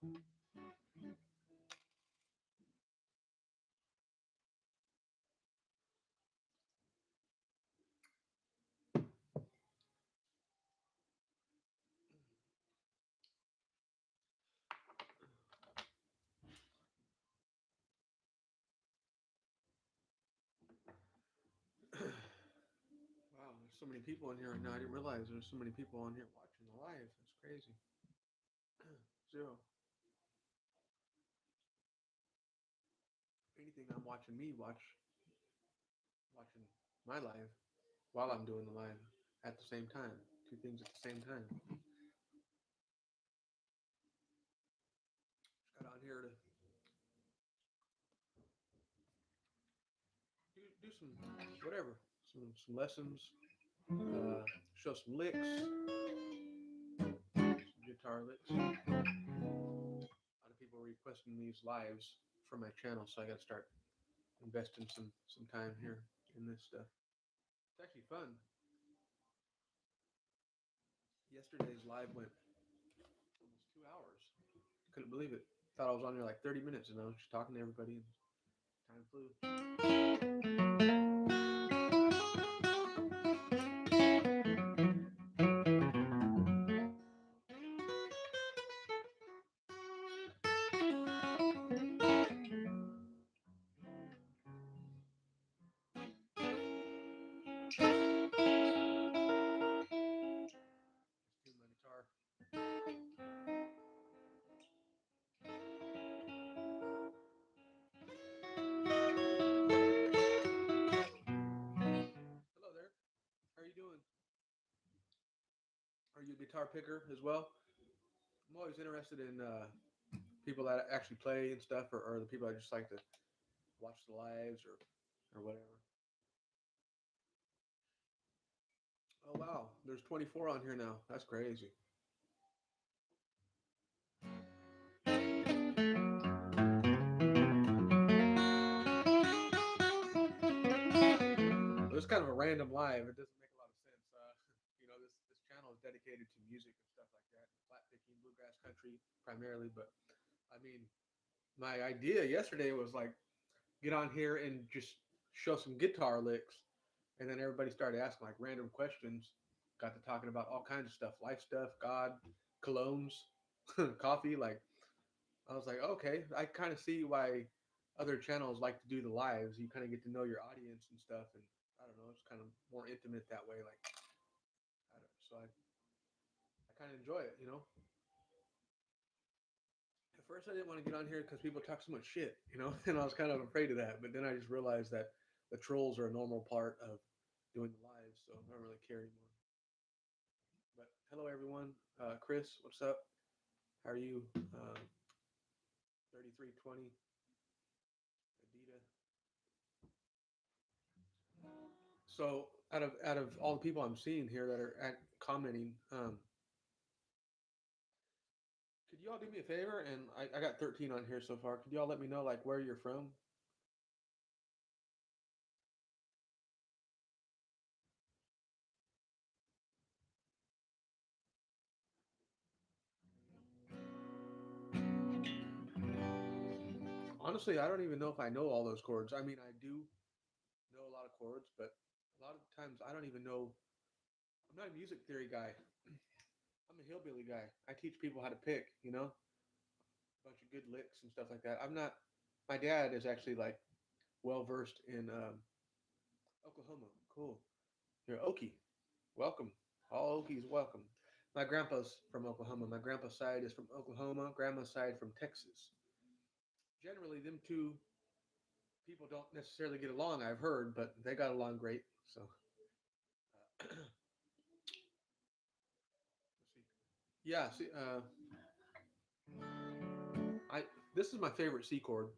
Wow, there's so many people in here right now. I didn't realize there's so many people on here watching the live. That's crazy. Zero. If anything, I'm watching me watching my live while I'm doing the live at the same time. Two things at the same time. Just got on here to do some whatever, some lessons, show some licks, some guitar licks. A lot of people are requesting these lives for my channel, so I got to start investing some time here in this stuff. It's actually fun. Yesterday's live went almost 2 hours. Couldn't believe it. Thought I was on there like 30 minutes, and I was just talking to everybody, and time flew. Just tune my guitar. Hello there. How are you doing? Are you a guitar picker as well? I'm always interested in people that actually play and stuff, or the people that just like to watch the lives or whatever. Oh wow, there's 24 on here now. That's crazy. It was kind of a random live. It doesn't make a lot of sense. This channel is dedicated to music and stuff like that, flat picking, bluegrass country primarily. But I mean, my idea yesterday was like get on here and just show some guitar licks, and then everybody started asking like random questions. Got to talking about all kinds of stuff, life stuff, God, colognes, coffee. Like I was like, okay, I kind of see why other channels like to do the lives. You kind of get to know your audience and stuff, and I don't know, it's kind of more intimate that way. Like, I kind of enjoy it. At first, I didn't want to get on here because people talk so much shit, and I was kind of afraid of that. But then I just realized that the trolls are a normal part of doing the lives, so I don't really care anymore. But hello, everyone. Chris, what's up? How are you? 3320, Adita. So out of all the people I'm seeing here that are commenting, could you all do me a favor? And I got 13 on here so far. Could you all let me know like where you're from? Honestly, I don't even know if I know all those chords. I mean, I do know a lot of chords, but a lot of times I don't even know. I'm not a music theory guy. I'm a hillbilly guy. I teach people how to pick, a bunch of good licks and stuff like that. I'm not. My dad is actually like well versed in Oklahoma. Cool. You're Okie. Welcome. All Okies welcome. My grandpa's from Oklahoma. My grandpa's side is from Oklahoma. Grandma's side from Texas. Generally, them two people don't necessarily get along. I've heard, but they got along great. So, let's see. Yeah. See, I this is my favorite C chord.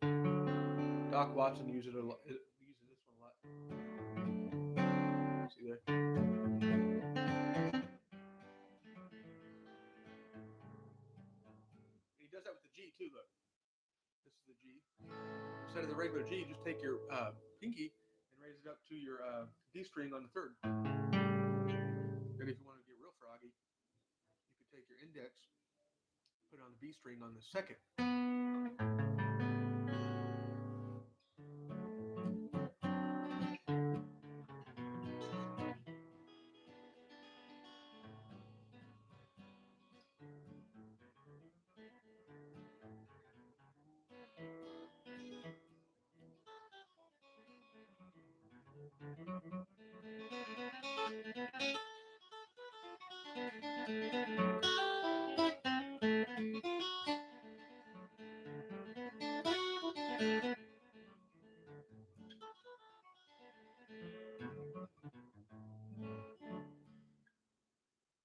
Doc Watson uses it a lot. Uses this one a lot. See there? And he does that with the G too. Look, this is the G. Instead of the regular G, just take your pinky and raise it up to your D string on the third. Then if you want to get real froggy, you could take your index Put on the B string on the second.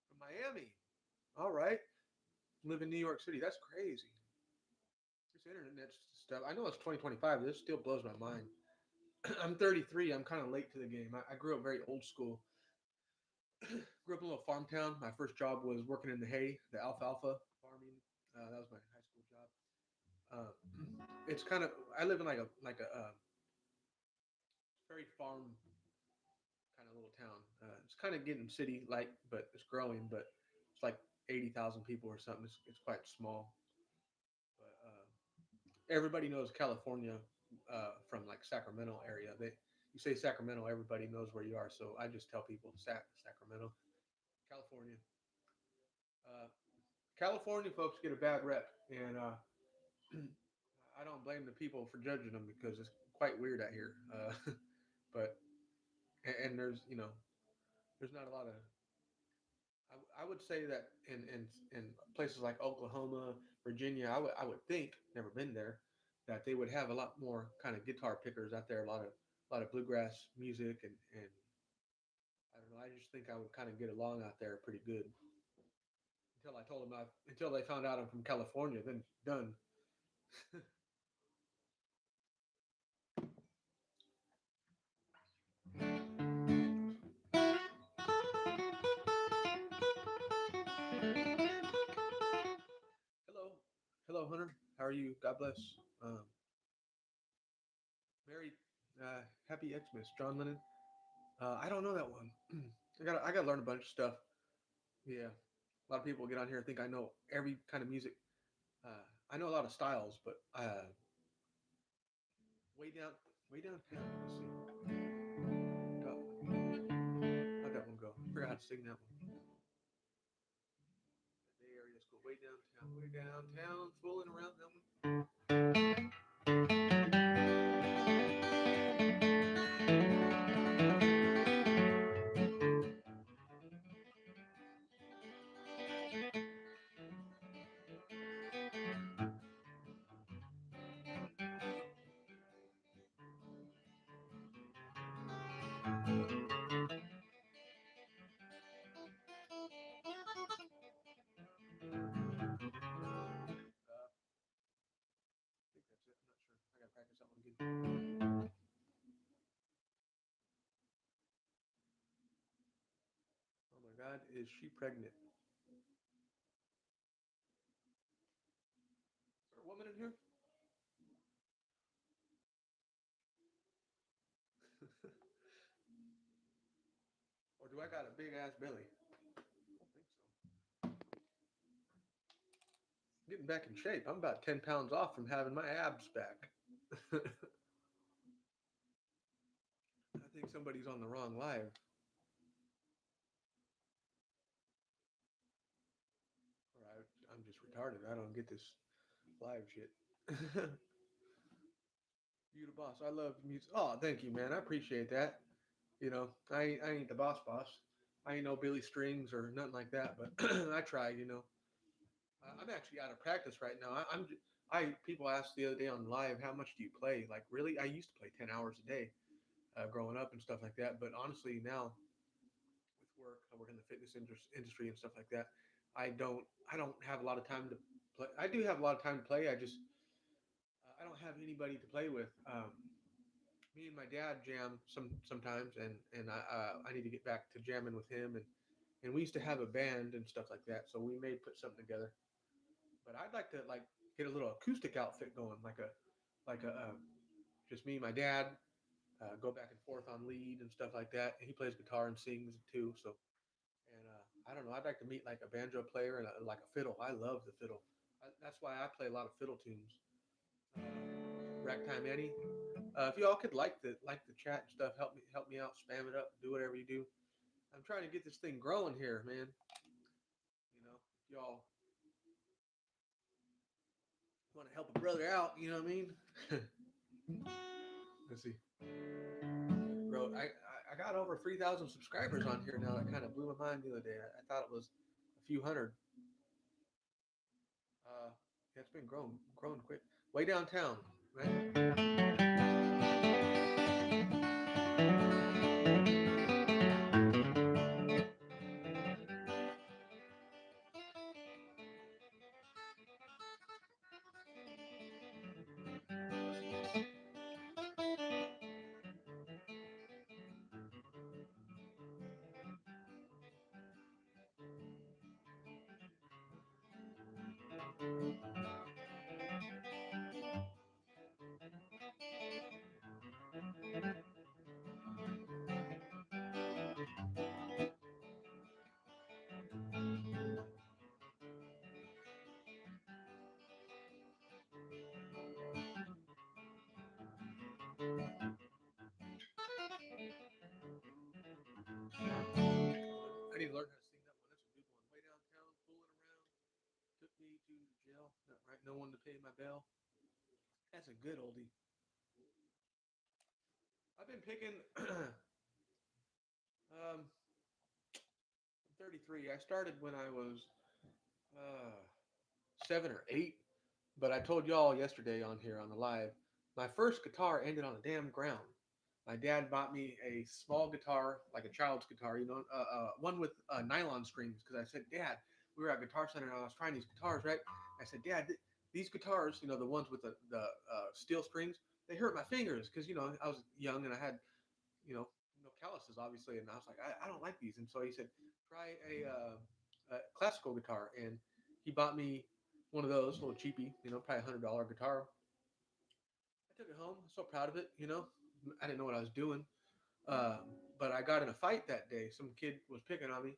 From Miami. All right. Live in New York City. That's crazy. This internet stuff. I know it's 2025. This still blows my mind. I'm 33. I'm kind of late to the game. I grew up very old school. Grew up in a little farm town. My first job was working in the hay, the alfalfa farming. That was my high school job. Uh, it's kind of. I live in like a very farm kind of little town. It's kind of getting city like, but it's growing. But it's like 80,000 people or something. It's quite small. But everybody knows California from like Sacramento area. They you say Sacramento, everybody knows where you are. So I just tell people Sacramento, California. Uh, California folks get a bad rep, and I don't blame the people for judging them because it's quite weird out here. But and there's there's not a lot of. I would say that in places like Oklahoma, Virginia, I would think never been there that they would have a lot more kind of guitar pickers out there. A lot of bluegrass music and I don't know. I just think I would kind of get along out there pretty good until I told them until they found out I'm from California. Then done. Hello, hello, Hunter. How are you? God bless. Um, Merry, Happy Xmas, John Lennon. I don't know that one. I got to learn a bunch of stuff. Yeah, a lot of people get on here and think I know every kind of music. I know a lot of styles, but way down, way downtown. Let's see. How'd that one go? I forgot how to sing that one. Bay Area School, way downtown, fooling around that one. I think that's it. I'm not sure. I gotta practice that one again. Oh my God, is she pregnant? Is there a woman in here? Or do I got a big ass belly? I don't think so. Getting back in shape. I'm about 10 pounds off from having my abs back. I think somebody's on the wrong live. Or I'm just retarded. I don't get this live shit. You the boss. I love music. Oh, thank you, man. I appreciate that. I ain't the boss. I ain't no Billy Strings or nothing like that, but I try. I'm actually out of practice right now. People asked the other day on live, how much do you play? Like, really? I used to play 10 hours a day growing up and stuff like that. But honestly, now with work, I work in the fitness industry and stuff like that. I don't have a lot of time to play. I do have a lot of time to play. I don't have anybody to play with. Me and my dad jam sometimes, and I need to get back to jamming with him, and we used to have a band and stuff like that, so we may put something together. But I'd like to like get a little acoustic outfit going, like a just me and my dad go back and forth on lead and stuff like that. And he plays guitar and sings too. So and I don't know, I'd like to meet like a banjo player and like a fiddle. I love the fiddle. That's why I play a lot of fiddle tunes. Ragtime Annie. If y'all could like the chat and stuff, help me out, spam it up, do whatever you do. I'm trying to get this thing growing here, man. If y'all want to help a brother out, you know what I mean? Let's see. Bro, I got over 3,000 subscribers on here now. That kind of blew my mind the other day. I thought it was a few hundred. Uh, yeah, it's been growing quick. Way downtown, right? I need to learn how to sing that one. That's a good one. Way downtown, fooling around. Took me to jail. No, right, no one to pay my bail. That's a good oldie. I've been picking. I'm 33. I started when I was uh, 7 or 8, but I told y'all yesterday on here on the live, my first guitar ended on the damn ground. My dad bought me a small guitar, like a child's guitar, one with nylon strings. Because I said, Dad, we were at Guitar Center and I was trying these guitars, right? I said, Dad, these guitars, the ones with the steel strings, they hurt my fingers because I was young and I had no calluses, obviously. And I was like, I don't like these. And so he said, try a classical guitar. And he bought me one of those, a little cheapy, probably $100 guitar. I took it home. I'm so proud of it. I didn't know what I was doing. Uh, but I got in a fight that day. Some kid was picking on me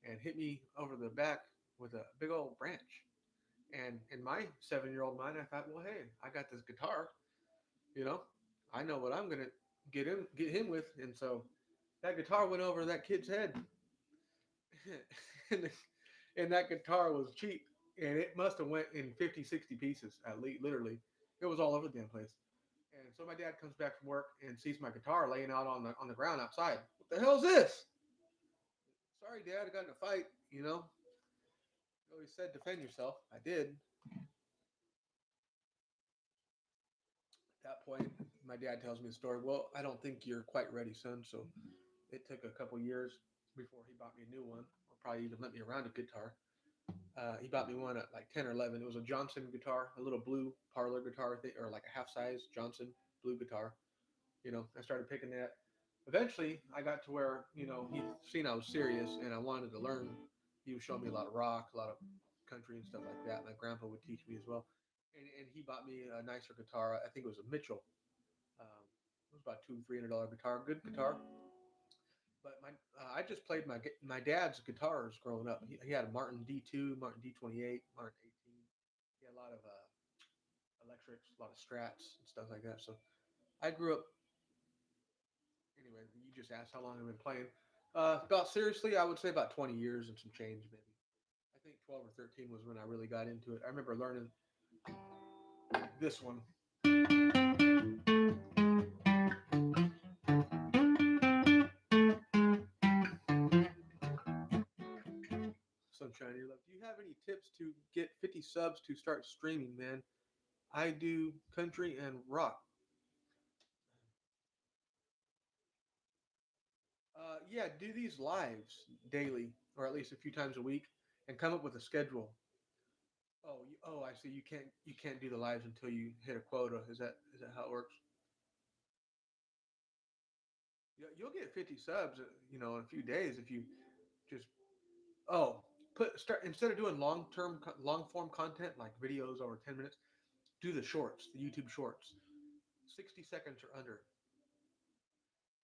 and hit me over the back with a big old branch. And in my 7-year-old mind, I thought, well, hey, I got this guitar. You know, I know what I'm gonna get him with. And so that guitar went over that kid's head, and, and that guitar was cheap, and it must have went in 50, 60 pieces at least. Literally, it was all over the damn place. And so my dad comes back from work and sees my guitar laying out on the ground outside. What the hell's this? Sorry, Dad, I got in a fight. You always said defend yourself. I did. At that point, my dad tells me the story. Well, I don't think you're quite ready, son. So it took a couple years before he bought me a new one, or probably even let me around a guitar. He bought me one at like 10 or 11. It was a Johnson guitar, a little blue parlor guitar, or like a half size Johnson blue guitar. I started picking that. Eventually, I got to where, he'd seen I was serious and I wanted to learn. He was showing me a lot of rock, a lot of country and stuff like that. My grandpa would teach me as well. And he bought me a nicer guitar. I think it was a Mitchell. It was about $200-300 guitar, good guitar. But I just played my dad's guitars growing up. He had a Martin D2, Martin D28, Martin 18. He had a lot of electrics, a lot of Strats and stuff like that. So I grew up. Anyway, you just asked how long I've been playing. About seriously, I would say about 20 years and some change, maybe. I think 12 or 13 was when I really got into it. I remember learning this one, Sunshine Your Love. Do you have any tips to get 50 subs to start streaming, man? I do country and rock. Yeah, do these lives daily, or at least a few times a week, and come up with a schedule. Oh, I see. You can't do the lives until you hit a quota. Is that how it works? You'll get 50 subs, in a few days if you just oh put start instead of doing long form content like videos over 10 minutes. Do the shorts, the YouTube shorts, 60 seconds or under.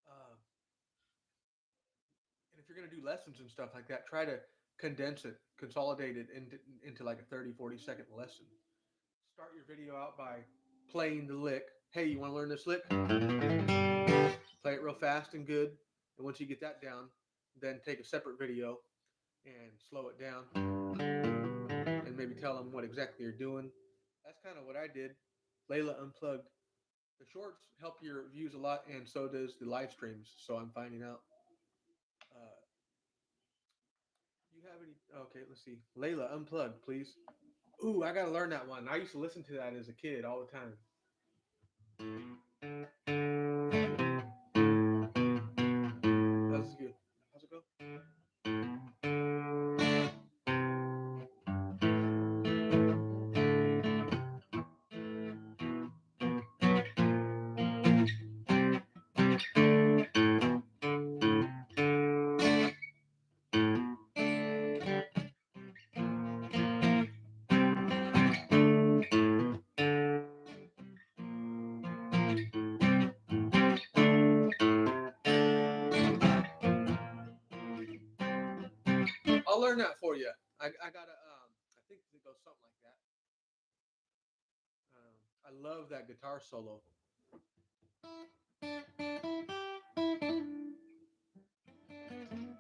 Uh, and if you're gonna do lessons and stuff like that, try to condense it, consolidate it into like a 30-40 second lesson. Start your video out by playing the lick. Hey, you want to learn this lick? Play it real fast and good. And once you get that down, then take a separate video and slow it down and maybe tell them what exactly you're doing. That's kind of what I did. Layla Unplugged. The shorts help your views a lot, and so does the live streams. So I'm finding out. Do you have any? Okay, let's see. Layla Unplugged, please. Ooh, I gotta learn that one. I used to listen to that as a kid all the time. That's good. How's it go? I'll learn that for you. I gotta. I think it goes something like that. I love that guitar solo.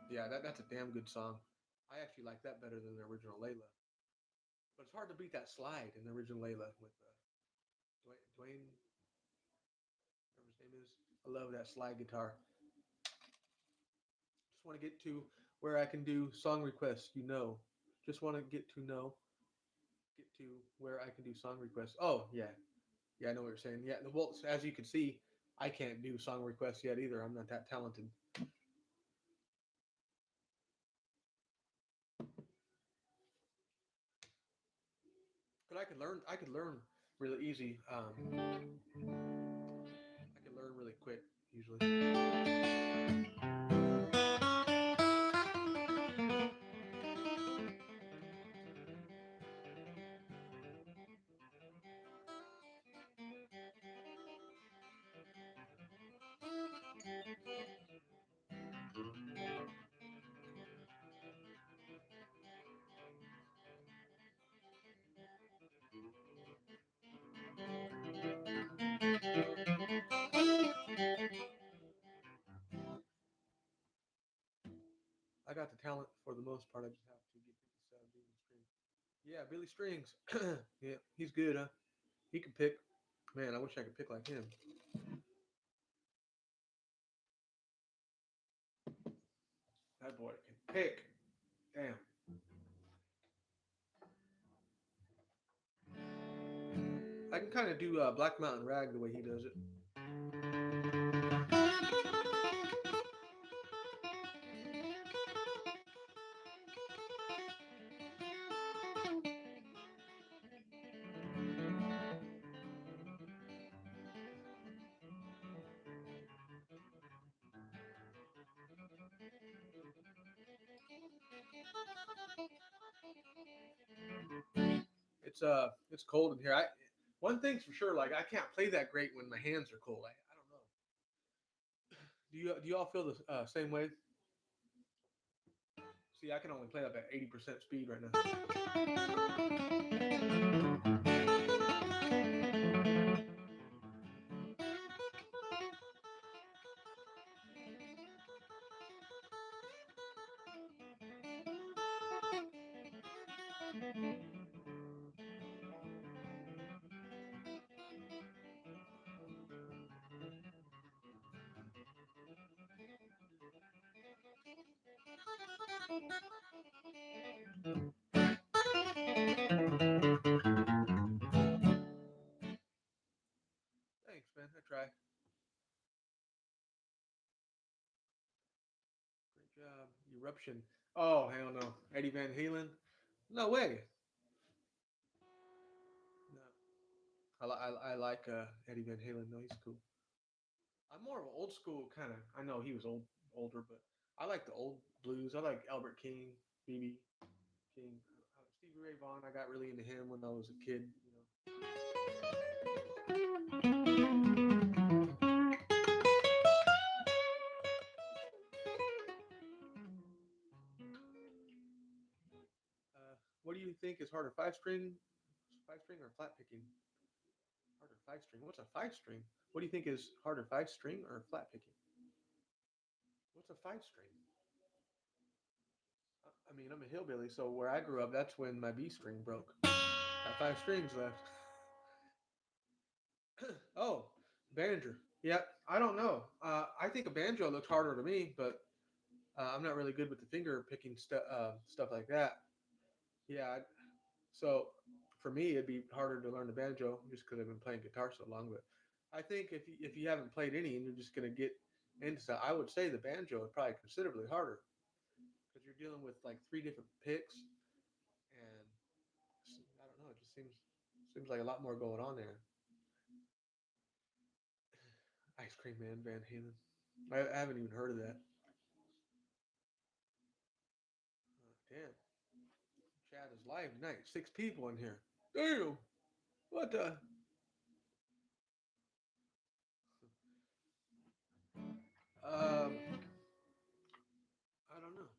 Yeah, that's a damn good song. I actually like that better than the original Layla. But it's hard to beat that slide in the original Layla with Dwayne, whatever his name is. I love that slide guitar. Just want to get to where I can do song requests. Just want to get to where I can do song requests. Oh yeah, yeah, I know what you're saying. Yeah, well, as you can see, I can't do song requests yet either. I'm not that talented. But I could learn. I could learn really easy. I could learn really quick usually. I got the talent for the most part. I just have to get Billy Strings. Yeah, Billy Strings. Yeah, he's good, huh? He can pick. Man, I wish I could pick like him. That boy can pick. Damn. I can kind of do Black Mountain Rag the way he does it. It's cold in here. One thing's for sure, like I can't play that great when my hands are cold. I don't know. Do you all feel the same way? See, I can only play up at 80% speed right now. Thanks, man. I try. Great job. Eruption. Oh hell no. Eddie Van Halen. No way. No. I like Eddie Van Halen. No, he's cool. I'm more of an old school kind of. I know he was older, but I like the old blues. I like Albert King, BB King, Stevie Ray Vaughan. I got really into him when I was a kid. think is harder, five string or flat picking? Harder five string. What's a five string? What do you think is harder, five string or flat picking? What's a five string? I mean, I'm a hillbilly, so where I grew up, that's when my B string broke. Got five strings left. Oh, banjo. Yep. I don't know. I think a banjo looks harder to me, but I'm not really good with the finger picking stuff like that. Yeah. So for me, it'd be harder to learn the banjo just because I've been playing guitar so long. But I think if you haven't played any and you're just gonna get into stuff, I would say the banjo is probably considerably harder because you're dealing with like three different picks, and I don't know. It just seems like a lot more going on there. Ice Cream Man, Van Halen. I haven't even heard of that. Damn, chat is live tonight. Six people in here. Damn, what the? I don't know.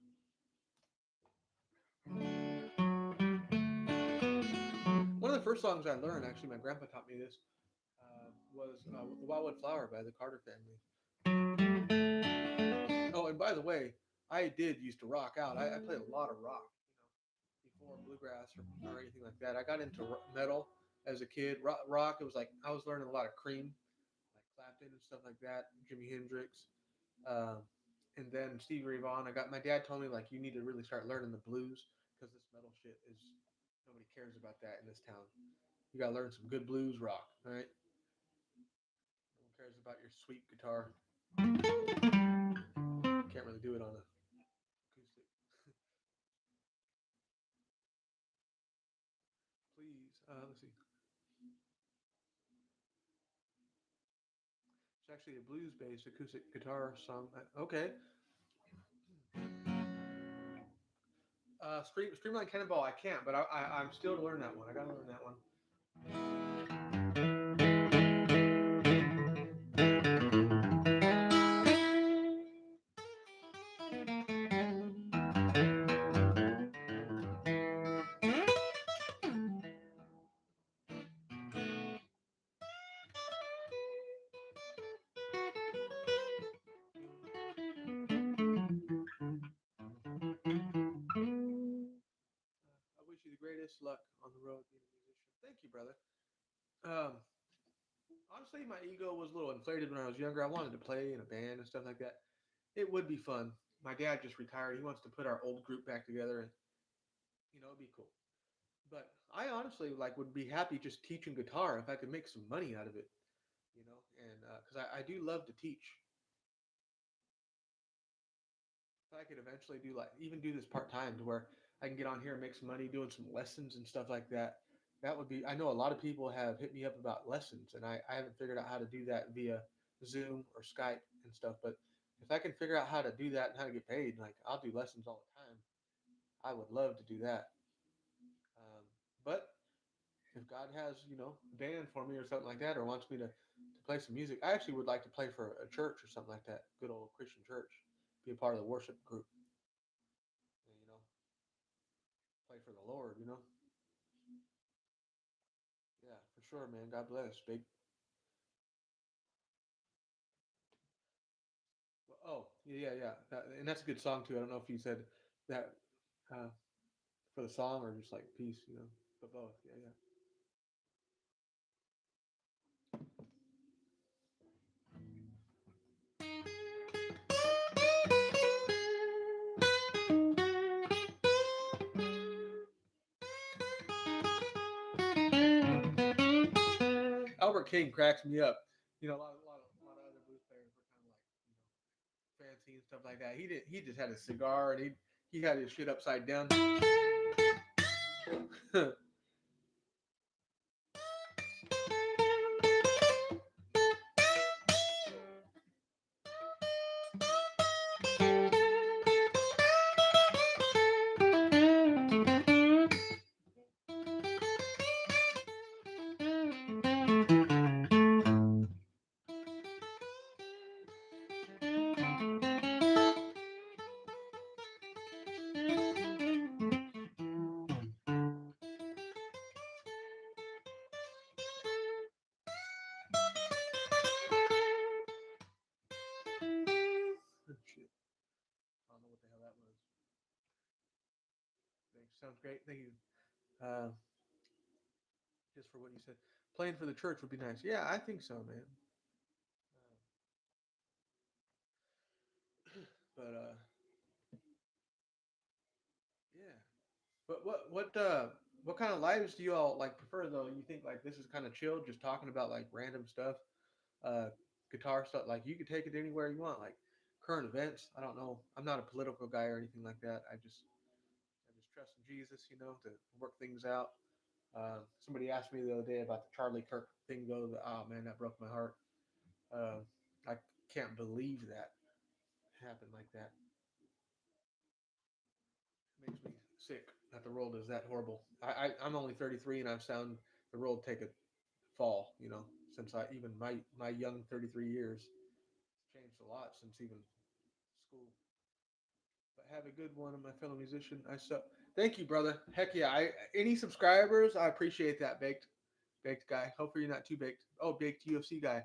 One of the first songs I learned, actually, my grandpa taught me this, was "The Wildwood Flower" by the Carter Family. Oh, and by the way, I did used to rock out. I played a lot of rock, before bluegrass or anything like that. I got into metal as a kid. Rock, it was like I was learning a lot of Cream, like Clapton and stuff like that, Jimi Hendrix, um, and then Stevie Ray Vaughan. I got my dad told me like you need to really start learning the blues because this metal shit is nobody cares about that in this town. You gotta learn some good blues rock, all right? No one cares about your sweet guitar. Can't really do it on a acoustic. Please, let's see. It's actually a blues-based acoustic guitar song. Okay. Streamline Cannonball, I can't, but I'm still to learn that one. I gotta learn that one. I wish you the greatest luck on the road being a musician. Thank you, brother. Um, Honestly, my ego was a little inflated when I was younger. I wanted to play in a band and stuff like that. It would be fun. My dad just retired. He wants to put our old group back together, and it'd be cool. But I honestly would be happy just teaching guitar if I could make some money out of it. And because I do love to teach. If I could eventually do even do this part time to where I can get on here and make some money doing some lessons and stuff like that. That would be. I know a lot of people have hit me up about lessons, and I haven't figured out how to do that via Zoom or Skype and stuff. But if I can figure out how to do that and how to get paid, like I'll do lessons all the time. I would love to do that. But if God has a band for me or something like that, or wants me to play some music, I actually would like to play for a church or something like that, good old Christian church, be a part of the worship group, and, play for the Lord. Yeah, for sure, man. God bless, big. Well, oh, yeah, yeah, yeah. And that's a good song too. I don't know if you said that uh, for the song or just like peace, but both. Yeah, yeah. Albert King cracks me up. A lot of other blues players were kind of like fancy and stuff like that. He did. He just had a cigar and he had his shit upside down. sounds great. Thank you. Uh, just for what you said, playing for the church would be nice. Yeah, I think so, man. But yeah. But what kind of lives do you all like prefer though? You think like this is kind of chill, just talking about like random stuff, uh, guitar stuff. Like you could take it anywhere you want, like current events. I don't know. I'm not a political guy or anything like that. I just trust in Jesus, to work things out. Somebody asked me the other day about the Charlie Kirk thing, though. Oh man, that broke my heart. Uh, I can't believe that happened like that. It makes me sick that the world is that horrible. I'm only 33 and I've found the world take a fall. Since I even my young 33 years, it's changed a lot since even school. But have a good one, my fellow musician. Thank you, brother. Heck yeah. Any subscribers, I appreciate that, baked guy. Hopefully you're not too baked. Oh, baked UFC guy.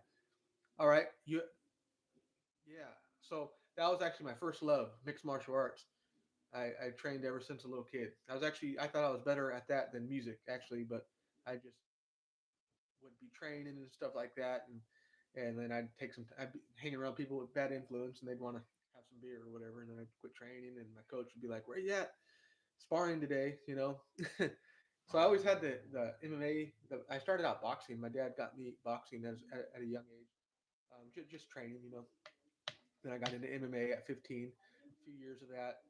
All right, yeah. So that was actually my first love, mixed martial arts. I trained ever since a little kid. I thought I was better at that than music actually, but I just would be training and stuff like that, and then I'd be hanging around people with bad influence, and they'd want to have some beer or whatever, and then I'd quit training, and my coach would be like, "Where you at? Sparring today?" So I always had the MMA. I started out boxing. My dad got me boxing at a young age, just training. Then I got into MMA at 15. A few years of that.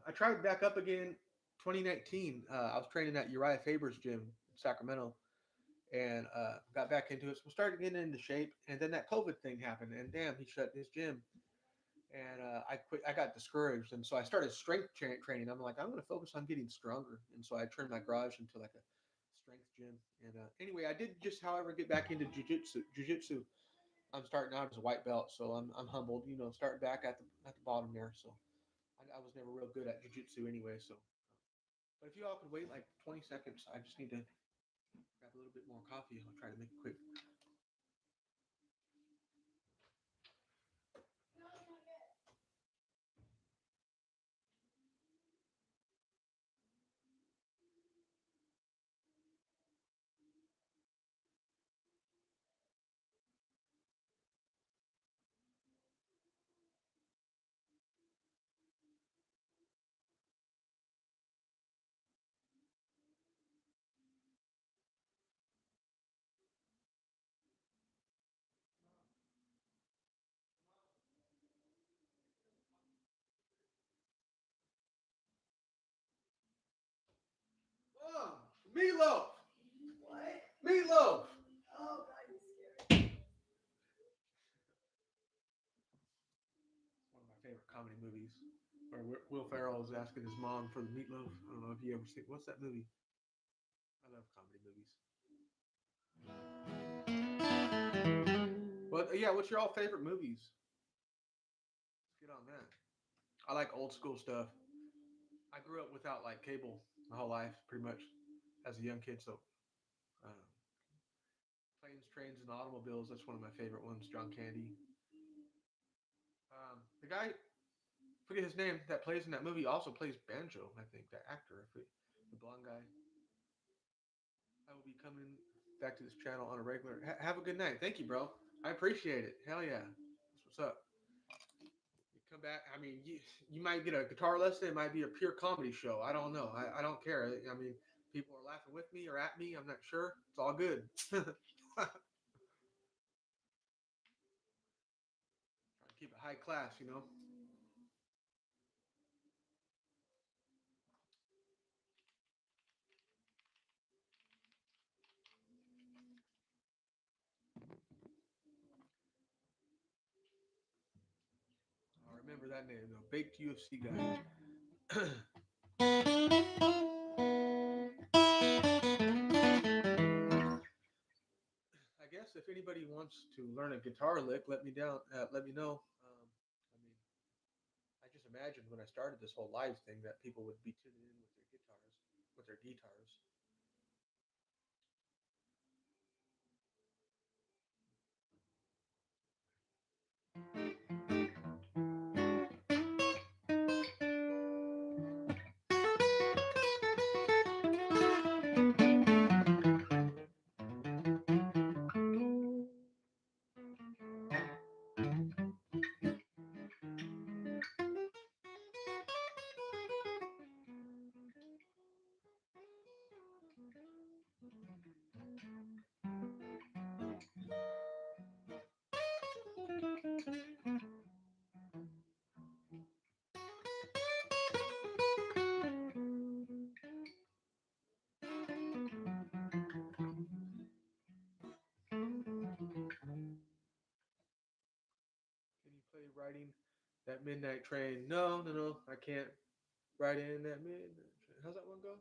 I tried back up again 2019. I was training at Uriah Faber's gym in Sacramento, and got back into it. So started getting into shape, and then that COVID thing happened, and damn, he shut his gym, and I quit. I got discouraged, and so I started training. I'm like, I'm going to focus on getting stronger, and so I turned my garage into like a strength gym. And anyway, I did just, however, get back into jujitsu. Jujitsu. I'm starting out as a white belt, so I'm humbled. Starting back at the bottom there. So I was never real good at jujitsu anyway. So, but if you all could wait like 20 seconds, I just need to grab a little bit more coffee. I'll try to make it quick. Meatloaf. What? Meatloaf. Oh God, you scared. One of my favorite comedy movies, where Will Ferrell is asking his mom for the meatloaf. I don't know if you ever seen. What's that movie? I love comedy movies. But yeah, what's your all favorite movies? Let's get on that. I like old school stuff. I grew up without like cable my whole life, pretty much, as a young kid. So, uh, planes, trains, and automobiles. That's one of my favorite ones. John Candy. The guy, forget his name, that plays in that movie also plays banjo. I think that actor, the blonde guy. I will be coming back to this channel on a regular. Have a good night. Thank you, bro. I appreciate it. Hell yeah. That's what's up. You come back. I mean, you might get a guitar lesson. It might be a pure comedy show. I don't know. I don't care. I mean, people are laughing with me or at me. I'm not sure. It's all good. Trying to keep it high class. I remember that name, though. Baked UFC guy. I guess if anybody wants to learn a guitar lick, let me down. Let me know. I mean, I just imagined when I started this whole live thing that people would be tuning in with their guitars, with their guitars. riding that midnight train. No, no, no, I can't ride in that midnight train. How's that one go?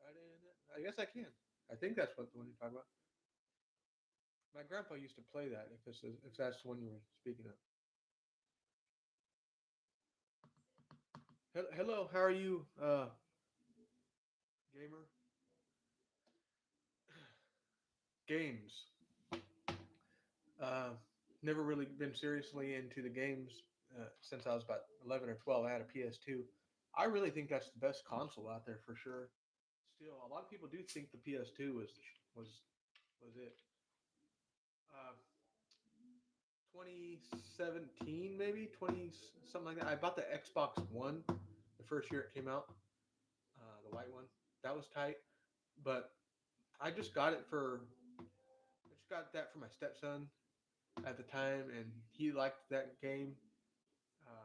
Ride in it. I guess I can. I think that's what the one you're talking about. My grandpa used to play that. If that's the one you were speaking of. Hello, how are you, gamer? Games. Uh, Never really been seriously into the games since I was about 11 or 12. I had a PS2. I really think that's the best console out there for sure. Still, a lot of people do think the PS2 was was it. 2017 maybe 20 something like that. I bought the Xbox One the first year it came out, the white one. That was tight, but I just got it for I just got that for my stepson at the time, and he liked that game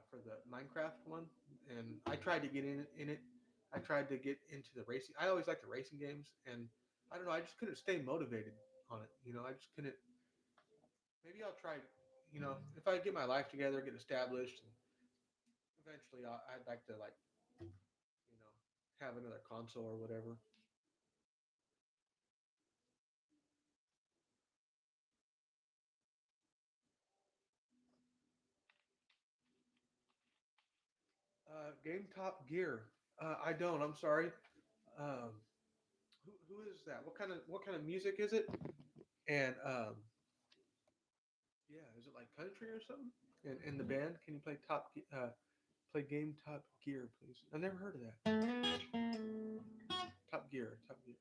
for the Minecraft one, and I tried to get in it. I tried to get into the racing. I always liked the racing games, and I don't know. I just couldn't stay motivated on it. I just couldn't. Maybe I'll try. If I get my life together, get established, and eventually I'd like to have another console or whatever. Game Top Gear. I don't. I'm sorry. Um, who is that? What kind of music is it? And yeah, is it like country or something? And in the band, can you play Game Top Gear, please? I never heard of that. Top Gear, Top Gear.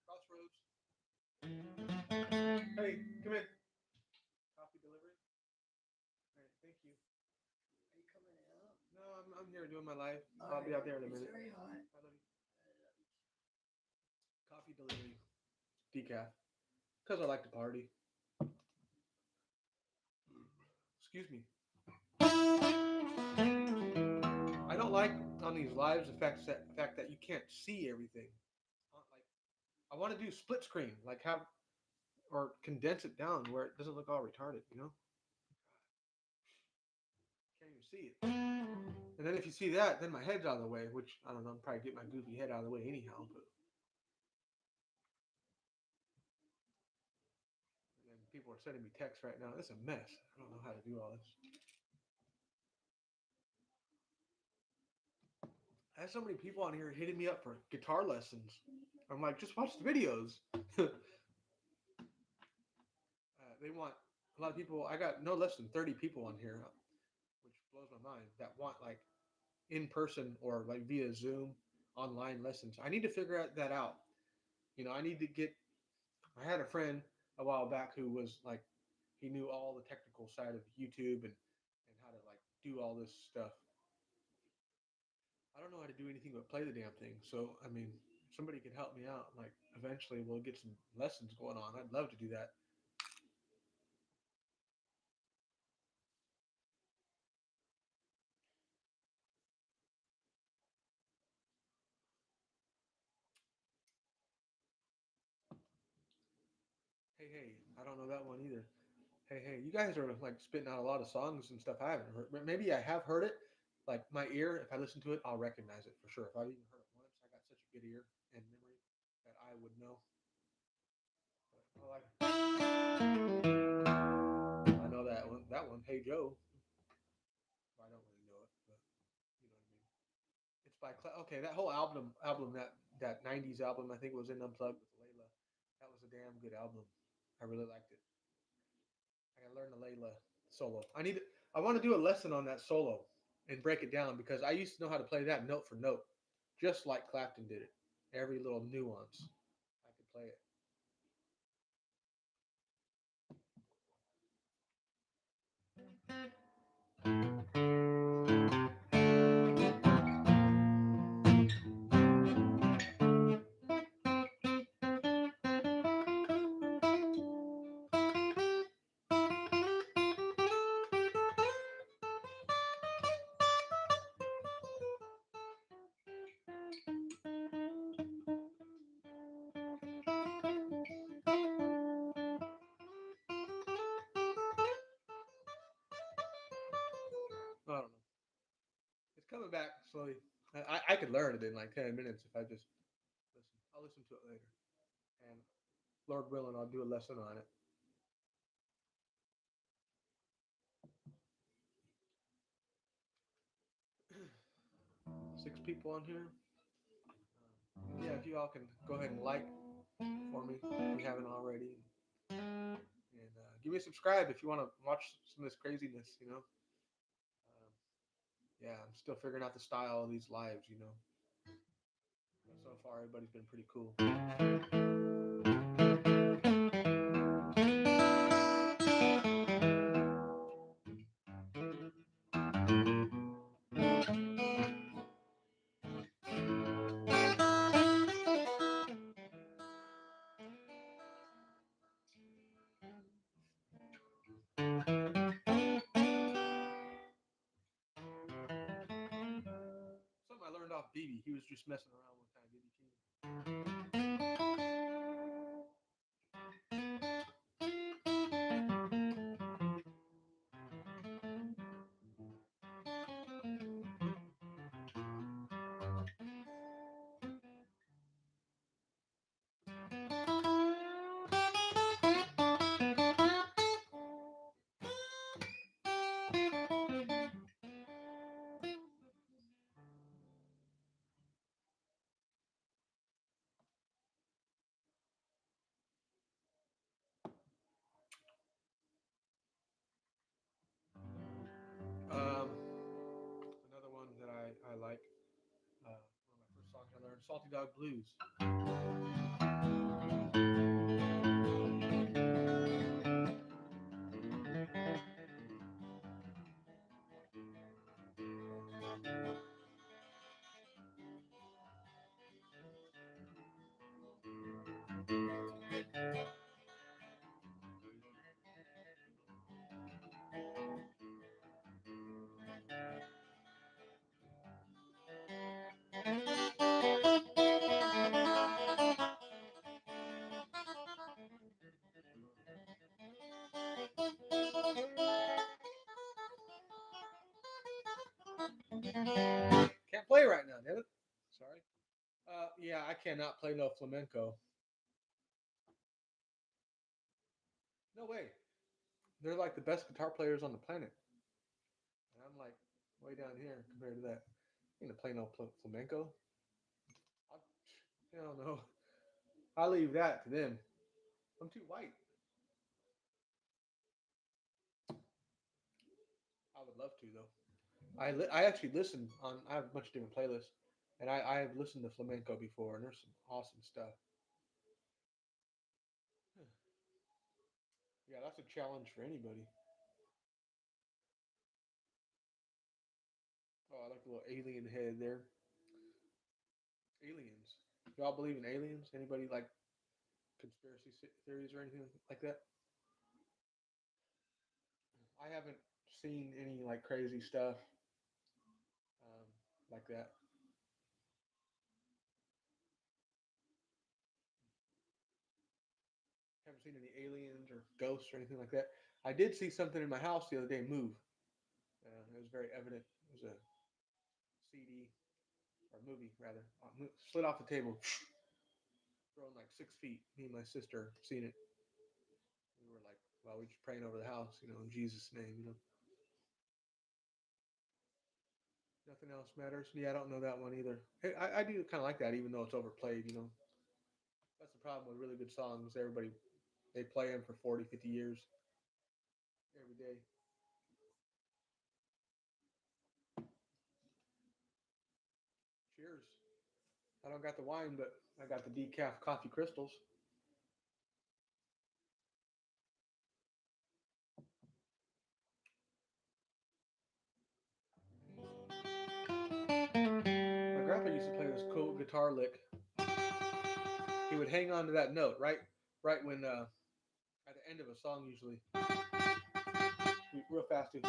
Crossroads. Hey, come in. Coffee delivery. All right, thank you. Are you coming out? No, I'm here doing my life. All I'll be right. out there in a It's minute. very hot. I love you. Coffee delivery. Decaf. Because I like to party. Excuse me. I don't like on these lives the fact that you can't see everything. Like I want to do split screen, like have or condense it down where it doesn't look all retarded. Can't even see it. And then if you see that, then my head's out of the way, which I don't know. I'm probably get my goofy head out of the way anyhow. But and then people are sending me texts right now. It's a mess. I don't know how to do all this. I have so many people on here hitting me up for guitar lessons. I'm like, just watch the videos. They want a lot of people. I got no less than 30 people on here, which blows my mind, that want like in person or like via Zoom online lessons. I need to figure that out. I need to get. I had a friend a while back who was like, he knew all the technical side of YouTube and how to like do all this stuff. I don't know how to do anything but play the damn thing. So I mean, if somebody could help me out. Like eventually, we'll get some lessons going on. I'd love to do that. Hey, hey, I don't know that one either. Hey, hey, you guys are like spitting out a lot of songs and stuff I haven't heard. Maybe I have heard it, Like my ear, if I listen to it, I'll recognize it for sure. If I've even heard it once, I got such a good ear and memory that I would know. But I know that one. That one, Hey Joe. I don't really know it, but you know what I mean. It's by okay. That whole album that '90s album, I think it was in Unplugged with Layla. That was a damn good album. I really liked it. I gotta learn the Layla solo. I want to do a lesson on that solo and break it down because I used to know how to play that note for note, just like Clapton did it. Every little nuance, I could play it. I don't know. It's coming back slowly. I could learn it in like 10 minutes if I just listen. I'll listen to it later, and Lord willing, I'll do a lesson on it. 6 people on here. Yeah, if you all can go ahead and like for me if you haven't already, and give me a subscribe if you want to watch some of this craziness. Yeah, I'm still figuring out the style of these lives. But so far everybody's been pretty cool. Something I learned off BB. He was just messing around one time. BB King. Um, Another one that I like. One of my first songs I learned, Salty Dog Blues. Can't play right now, damn it. Sorry. Yeah, I cannot play no flamenco. No way. They're like the best guitar players on the planet, and I'm like way down here compared to that. I'm gonna play no flamenco. I don't know. I leave that to them. I'm too white. I would love to though. I actually listen on. I have a bunch of different playlists, and I have listened to flamenco before, and there's some awesome stuff. Yeah, that's a challenge for anybody. Oh, I like the little alien head there. Aliens. Y'all believe in aliens? Anybody like conspiracy theories or anything like that? I haven't seen any like crazy stuff um, like that. Haven't seen any aliens or ghosts or anything like that. I did see something in my house the other day move. It was very evident. It was a CD or movie rather, slid off the table, thrown like 6 feet. Me and my sister seen it. We were like, well, we're just praying over the house, in Jesus' name, Nothing else matters. Yeah, I don't know that one either. Hey, I do kind of like that, even though it's overplayed. That's the problem with really good songs. Everybody, they play them for 40, 50 years every day. Cheers. I don't got the wine, but I got the decaf coffee crystals. My grandpa used to play this cool guitar lick. He would hang on to that note right when at the end of a song usually, real fast. Too.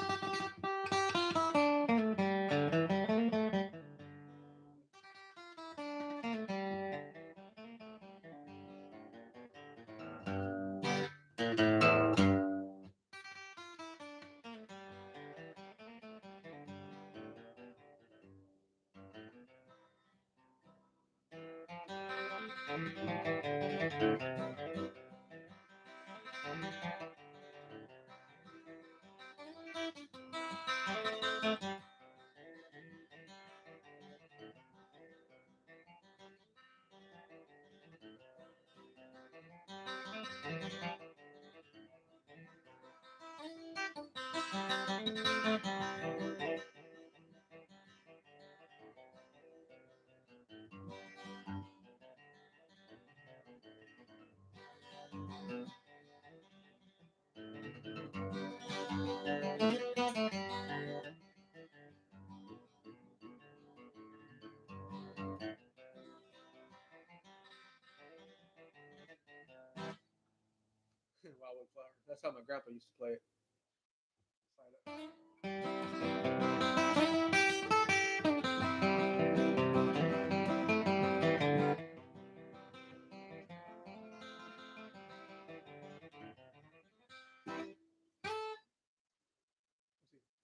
Wildwood Flower. That's how my grandpa used to play it.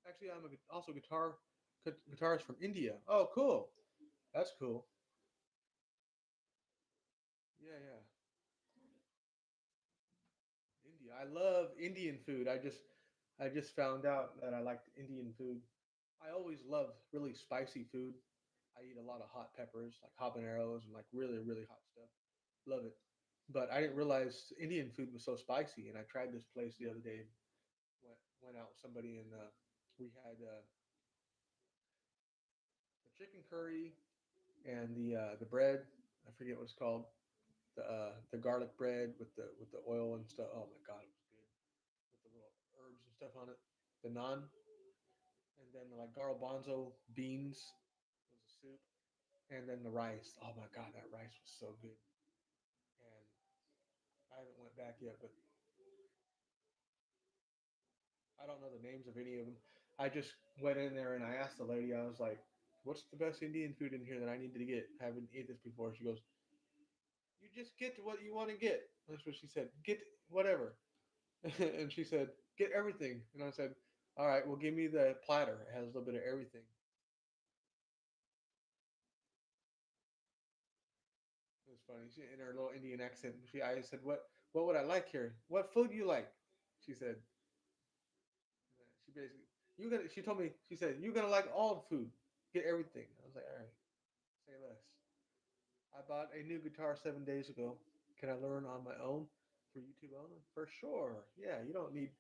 Actually, I'm also guitarist from India. Oh, cool. That's cool. Yeah, yeah. India. I love Indian food. I just found out that I liked Indian food. I always loved really spicy food. I eat a lot of hot peppers, like habaneros and like really, really hot stuff. Love it. But I didn't realize Indian food was so spicy. And I tried this place the other day. Went out with somebody and we had the chicken curry and the bread. I forget what it's called. The garlic bread with the oil and stuff. Oh my god, it was good with the little herbs and stuff on it. The naan, and then like garbanzo beans was a soup, and then the rice. Oh my god, that rice was so good. And I haven't went back yet, but I don't know the names of any of them. I just went in there and I asked the lady. I was like, "What's the best Indian food in here that I need to get? I haven't eaten this before." She goes, "You just get what you want to get." That's what she said. Get whatever. And she said, "Get everything." And I said, "All right, well, give me the platter. It has a little bit of everything." It was funny. She, in her little Indian accent, I said, "What would I like here? What food do you like?" She said, "She basically, you gonna." She told me, she said, "You're gonna like all the food. Get everything." I was like, "All right, say less." I bought a new guitar 7 days ago. Can I learn on my own for YouTube only? For sure. Yeah, you don't need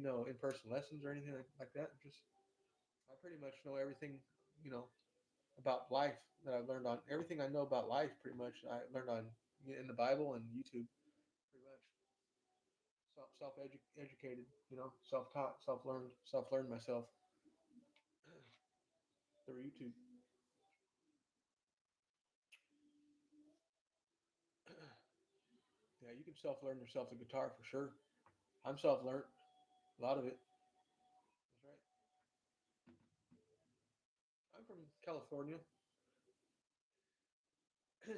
no in-person lessons or anything like that. Just I pretty much know everything, you know, about life that I've learned on everything I know about life. Pretty much I learned on in the Bible and YouTube. Pretty much educated, self taught, self learned myself through YouTube. Yeah, you can self learn yourself the guitar for sure. I'm self learned a lot of it. That's right. I'm from California.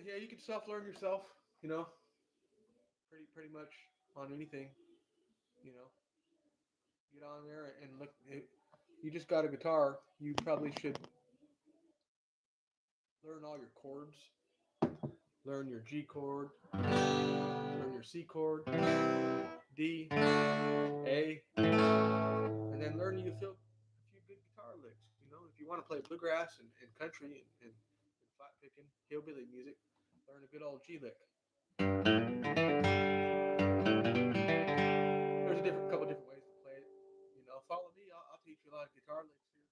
Yeah, you can self learn yourself. You know, pretty much on anything. You know, get on there and look. You just got a guitar. You probably should all your chords. Learn your G chord, learn your C chord, D, A, and then learn you to feel a few good guitar licks. You know, if you want to play bluegrass and country and flat picking, hillbilly music, learn a good old G lick. There's a different couple different ways to play it. You know, follow me. I'll teach you a lot of guitar licks here.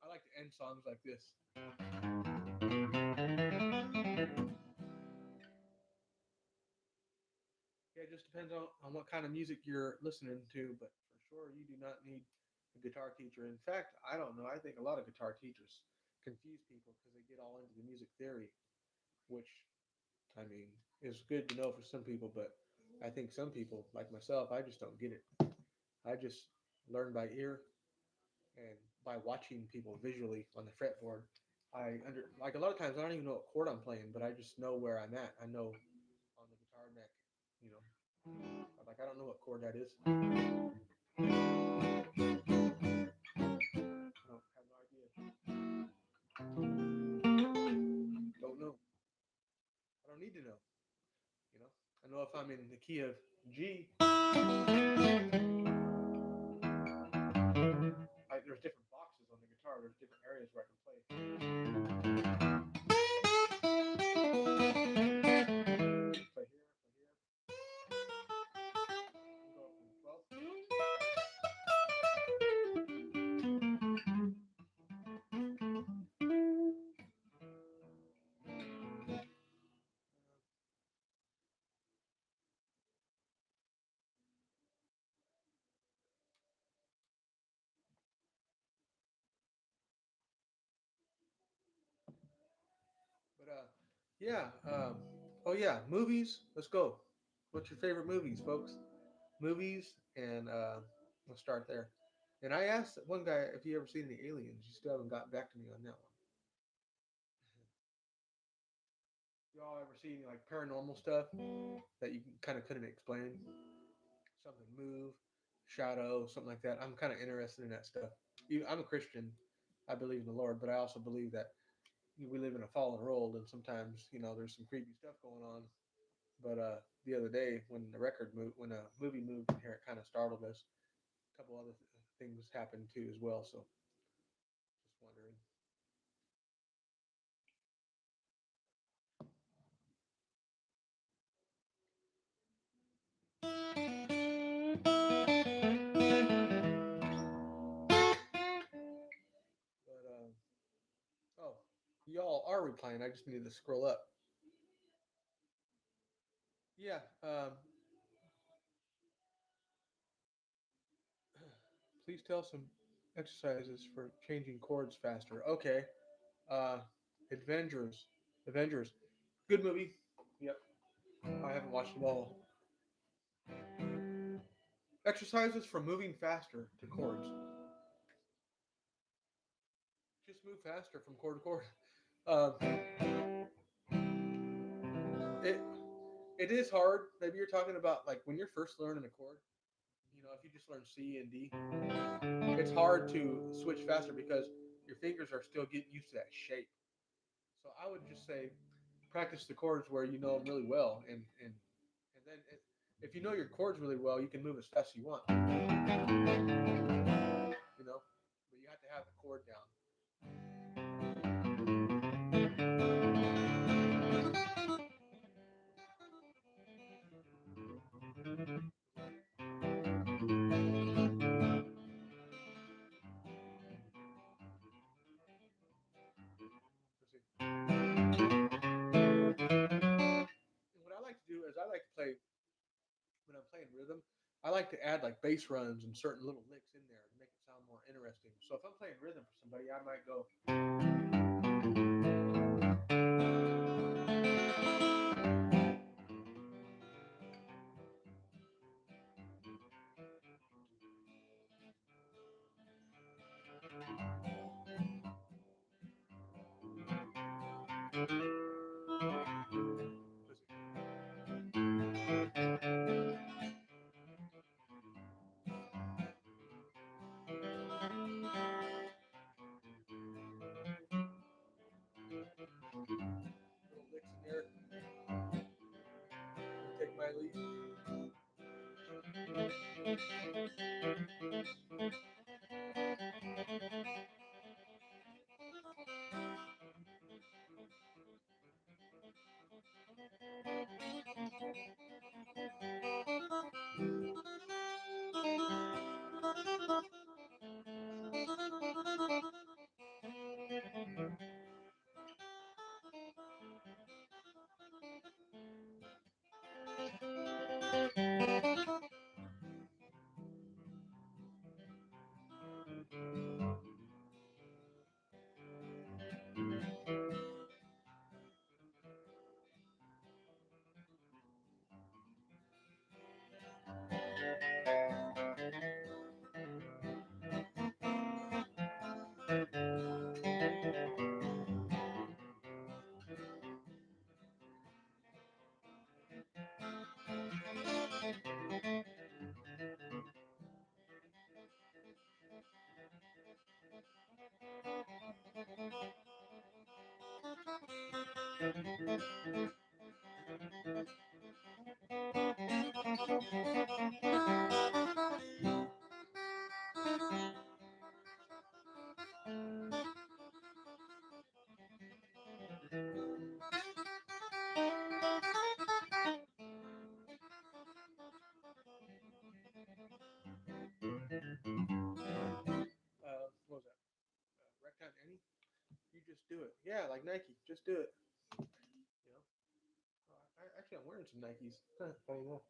I like to end songs like this. Yeah, it just depends on what kind of music you're listening to, but for sure you do not need a guitar teacher. In fact, I don't know. I think a lot of guitar teachers confuse people because they get all into the music theory, which I mean is good to know for some people, but I think some people, like myself, I just don't get it. I just learn by ear and by watching people visually on the fretboard. I under like a lot of times I don't even know what chord I'm playing, but I just know where I'm at. I know on the guitar neck, you know. Like I don't know what chord that is. I don't have no idea. Don't know. I don't need to know. You know. I know if I'm in the key of G, there's different boxes on the guitar. There's different areas where I can play. Play here, play here. Go from 12th. But yeah. Oh yeah, movies. Let's go. What's your favorite movies, folks? Movies, and we'll start there. And I asked one guy if he ever seen any aliens. You still haven't got back to me on that one. Y'all ever seen like paranormal stuff that you kind of couldn't explain? Something move, shadow, something like that. I'm kind of interested in that stuff. I'm a Christian. I believe in the Lord, but I also believe that we live in a fallen world, and sometimes there's some creepy stuff going on. But the other day, when a movie moved in here, it kind of startled us. A couple other things happened too as well. So just wondering. But oh, y'all are replying. I just needed to scroll up. Yeah. Please tell some exercises for changing chords faster. Okay. Uh, Avengers. Avengers. Good movie. Yep. I haven't watched it all. Exercises for moving faster to chords. Just move faster from chord to chord. Uh, it it is hard. Maybe you're talking about like when you're first learning a chord. If you just learn C and D, it's hard to switch faster because your fingers are still getting used to that shape. So I would just say practice the chords where you know them really well, and then if you know your chords really well, you can move as fast as you want. But you have to have the chord down. And what I like to do is I like to play when I'm playing rhythm. I like to add like bass runs and certain little licks in there to make it sound more interesting. So if I'm playing rhythm for somebody, I might go. What was that? Rectime Annie? You just do it. Yeah, like Nike. Just do it. You know. Actually, I'm wearing some Nikes. Huh, funny enough.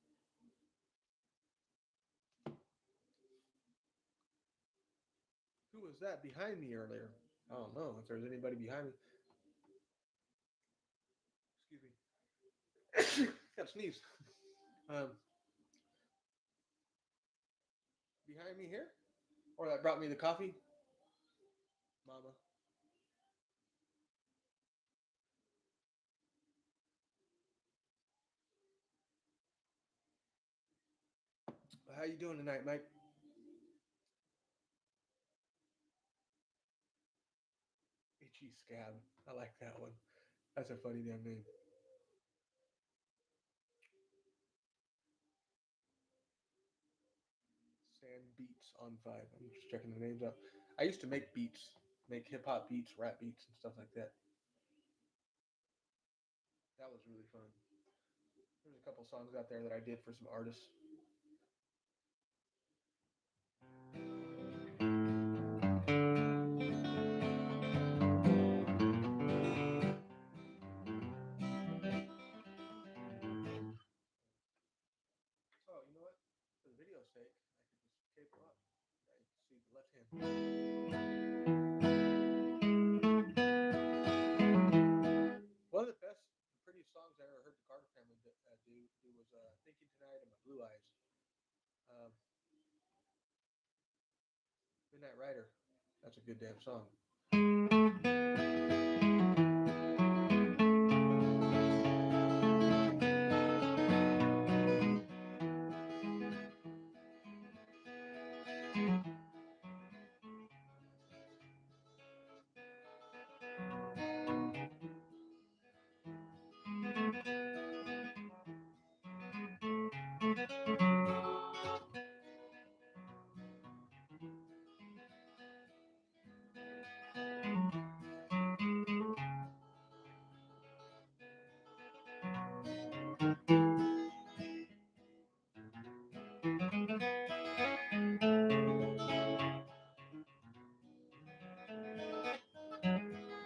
Who was that behind me earlier? I don't know if there's anybody behind me. Excuse me. Got to sneeze. Um, behind me here, or that brought me the coffee, Mama. How you doing tonight, Mike? Itchy scab. I like that one. That's a funny damn name. Sand beats on five. I'm just checking the names up. I used to make beats, make hip hop beats, rap beats, and stuff like that. That was really fun. There's a couple songs out there that I did for some artists. Oh, you know what? For the video's sake, I could just cape up. I see the left hand. One of the best, prettiest songs I ever heard the Carter family do was "Thinking Tonight" and "My Blue Eyes." Um, Midnight Rider. That's a good damn song.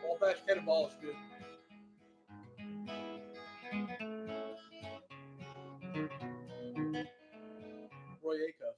Wabash Cannonball is good. Roy Acuff.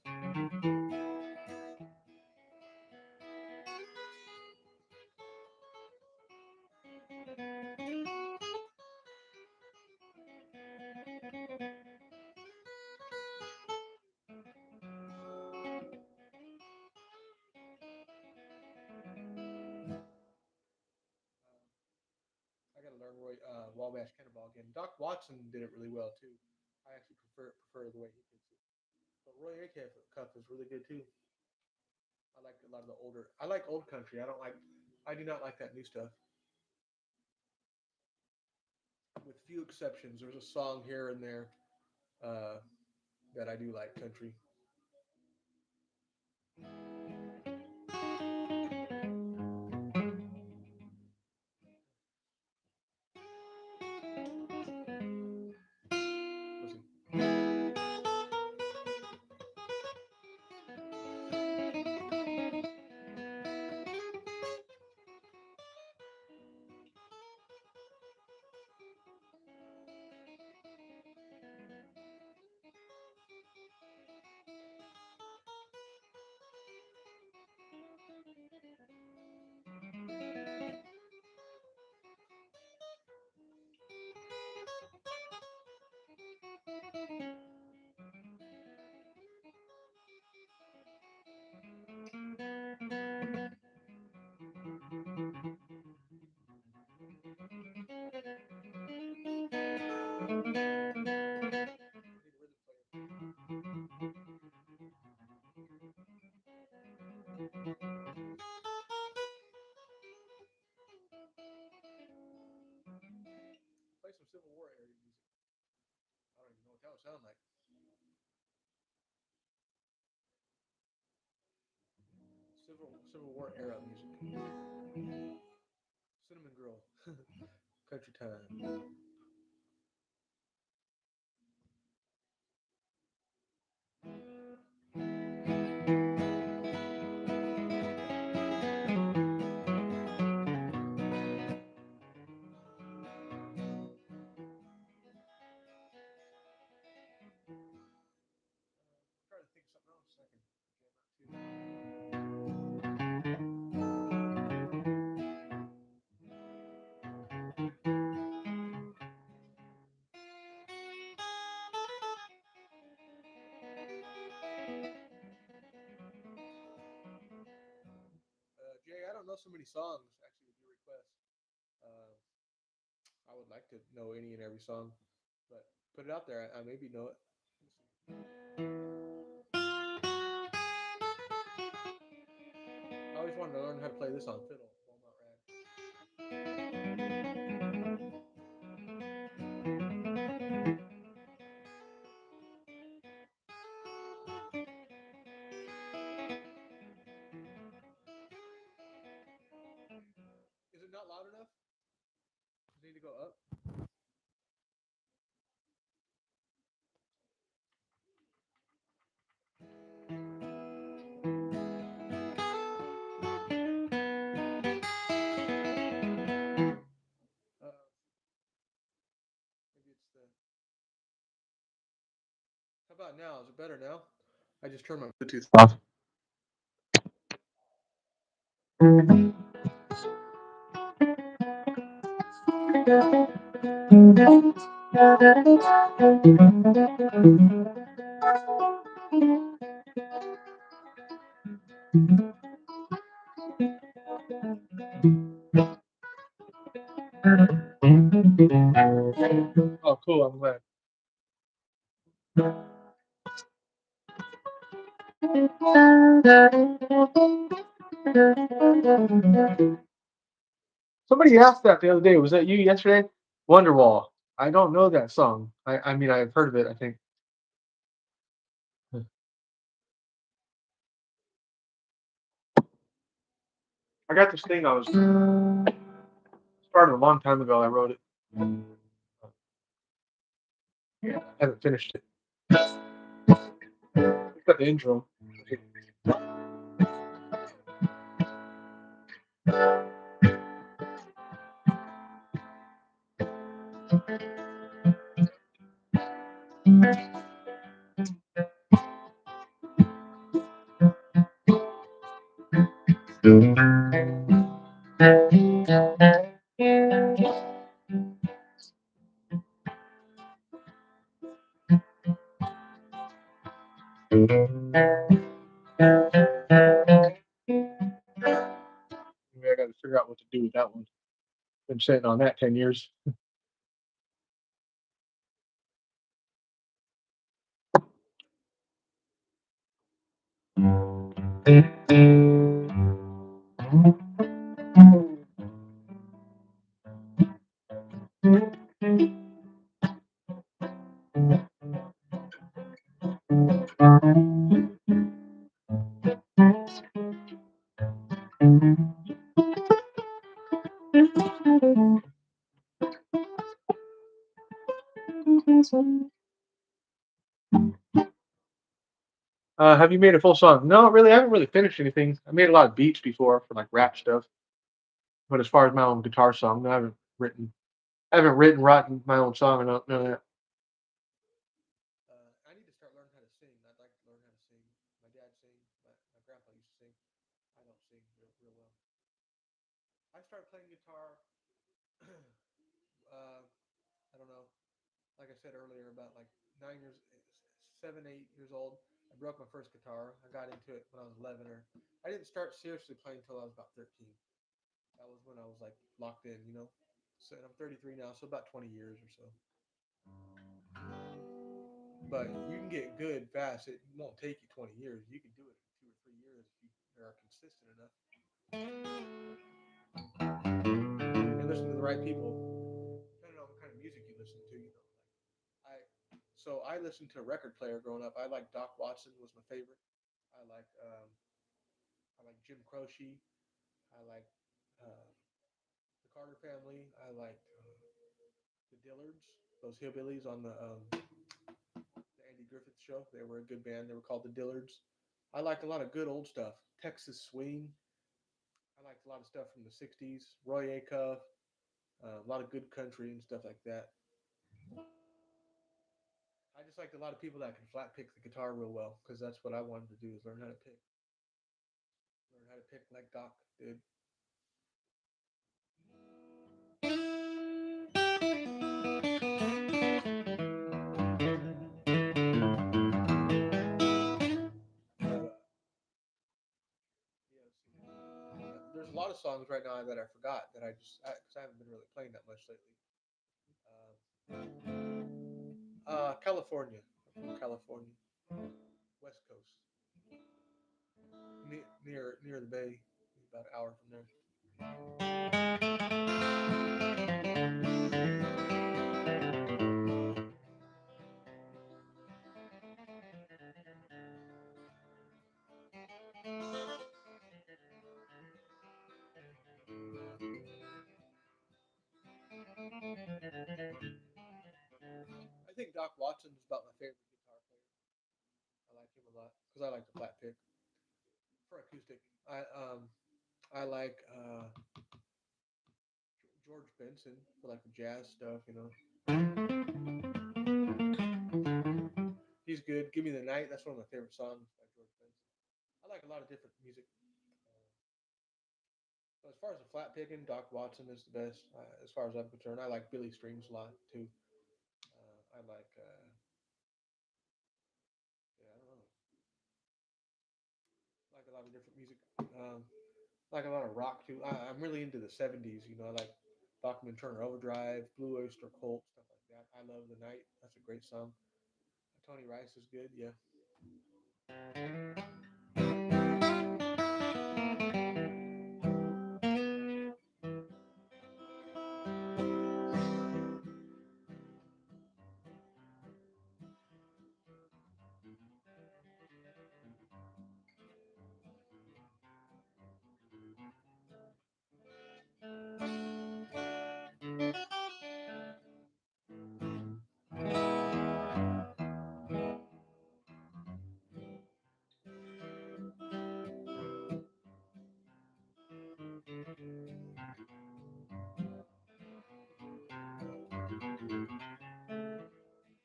I got to learn Roy Wabash Cannonball again. Doc Watson did it really well too. I actually prefer the way he did it. But Roy Acuff is really good too. I like a lot of the older. I like old country. I don't like. I do not like that new stuff. With few exceptions, there's a song here and there uh, that I do like country. Listen. Play some Civil War area music. I don't even know what that would sound like. Civil War era music. Cinnamon Girl. Country time. Try to think of something else I can jam out to. Jay, I don't know so many songs actually with your request. Uh, I would like to know any and every song, but put it out there. I maybe know it. I always wanted to learn how to play this on fiddle. Walnut Rag. Is it not loud enough? Does it need to go up? Maybe it's the. How about now? Is it better now? I just turned my Bluetooth off. Oh, cool. I'm glad. Somebody asked that the other day. Was that you yesterday? Wonderwall. I don't know that song. I mean, I've heard of it, I think. I got this thing I was started a long time ago. I wrote it. Yeah, I haven't finished it. It's got the intro. Maybe I got to figure out what to do with that one. Been sitting on that 10 years. Have you made a full song? No, really, I haven't really finished anything. I made a lot of beats before for like rap stuff, but as far as my own guitar song, no, written my own song, or none of that. I need to start learning how to sing. I'd like to learn how to sing. My dad sings. My grandpa used to sing. I don't sing real well. I started playing guitar. I don't know. Like I said earlier, about like 9 years, 7, 8 years old. I broke my first guitar. I got into it when I was 11, or I didn't start seriously playing until I was about 13. That was when I was like locked in, you know. So and I'm 33 now, so about 20 years or so. But you can get good fast. It won't take you 20 years. You can do it in 2 or 3 years if you are consistent enough and listen to the right people. Depending on what kind of music you listen to, you know. Like I listened to a record player growing up. I like Doc Watson was my favorite. I like um, I like Jim Croce. I like uh, the Carter Family. I like the Dillards, those hillbillies on the Andy Griffith show. They were a good band. They were called the Dillards. I like a lot of good old stuff. Texas swing. I liked a lot of stuff from the '60s. Roy Acuff. A lot of good country and stuff like that. I just liked a lot of people that can flat pick the guitar real well because that's what I wanted to do is learn how to pick like Doc did. Yeah, there's a lot of songs right now that I forgot that because I haven't been really playing that much lately. California, I'm from California, West Coast, near the bay, about an hour from there. I think Doc Watson is about my favorite guitar player. I like him a lot because I like the flat pick for acoustic. I like George Benson for like the jazz stuff. You know, he's good. Give Me the Night. That's one of my favorite songs by George Benson. I like a lot of different music. But as far as the flat picking, Doc Watson is the best. As far as I'm concerned, I like Billy Strings a lot too. I like, yeah, I don't know, like a lot of different music. Like a lot of rock too. I'm really into the '70s. You know, I like Bachman Turner Overdrive, Blue Oyster Cult, stuff like that. I Love the Night. That's a great song. Tony Rice is good. Yeah.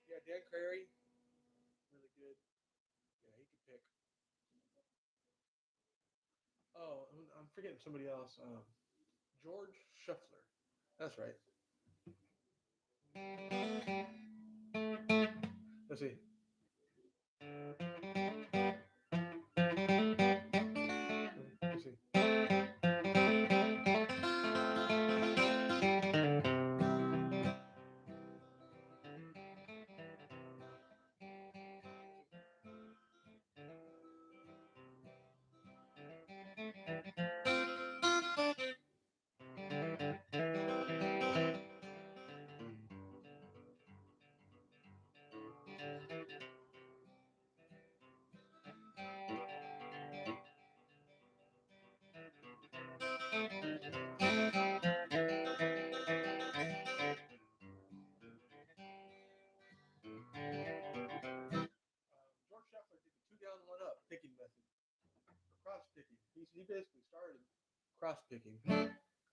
Yeah, Dan Crary, really good. Yeah, he could pick. Oh, I'm forgetting somebody else. George Shuffler. That's right. Let's see. Let's see. down, one up picking method. Cross picking. He basically started cross picking.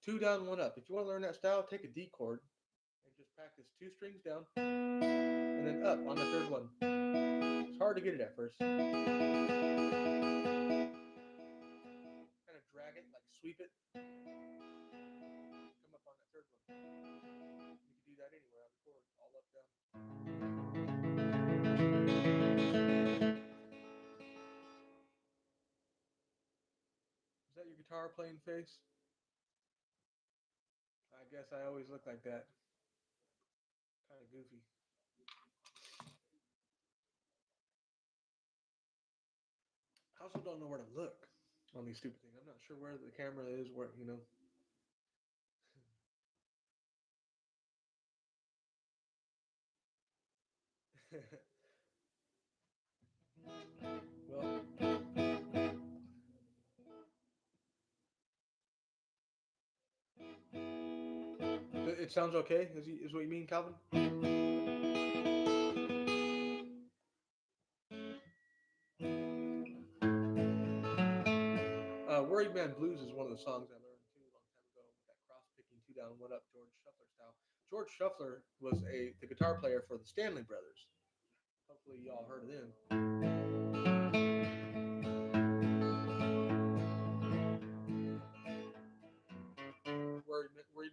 Two down, one up. If you want to learn that style, take a D chord and just practice two strings down and then up on the third one. It's hard to get it at first. Kind of drag it, like sweep it. Come up on that third one. You can do that anywhere on the chord, all up, down. Is that your guitar playing face? I guess I always look like that. Kind of goofy. I also don't know where to look on these stupid things. I'm not sure where the camera is, where, you know. Well, it sounds okay, is what you mean, Calvin? Worried Man Blues is one of the songs I learned too a long time ago with that cross picking two down, one up George Shuffler style. George Shuffler was the guitar player for the Stanley Brothers. Hopefully y'all heard of them. Worried Man Blues.